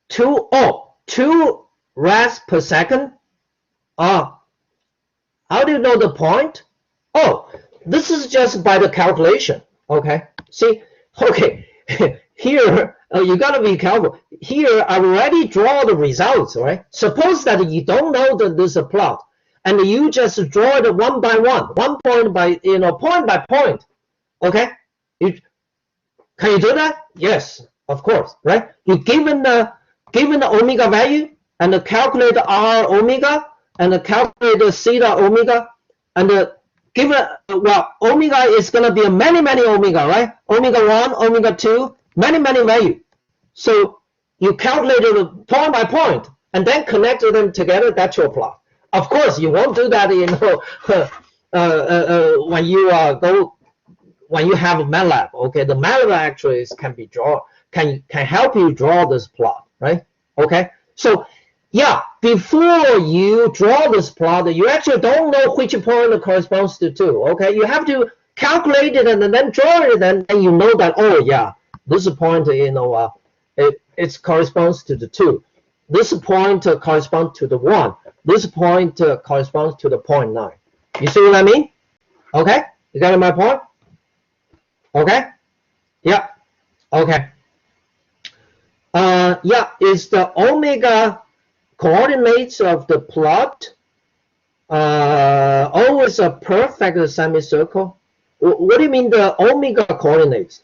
2 Reds per second. How do you know the point? Oh, this is just by the calculation, okay? See, okay, here, you gotta be careful. Here, I already draw the results, right? Suppose that you don't know that this is a plot. and you just draw it one by one point by point by point. Okay, can you do that? Yes, of course, right? You given the omega value and calculate R omega and calculate the theta omega and given omega is gonna be many omega, right? Omega 1, omega 2, many value. So you calculate it point by point and then connect them together. That's your plot. Of course, you won't do that, when you have a MATLAB. Okay, the MATLAB actually can help you draw this plot, right? Okay, so yeah, before you draw this plot, you actually don't know which point it corresponds to 2. Okay, you have to calculate it and then draw it, and then you know that, oh yeah, this point, it corresponds to the 2. This point corresponds to the 1. This point corresponds to the 0.9. You see what I mean? Okay, you got my point? Okay, yeah, okay. Yeah, is the omega coordinates of the plot always a perfect semicircle? What do you mean the omega coordinates?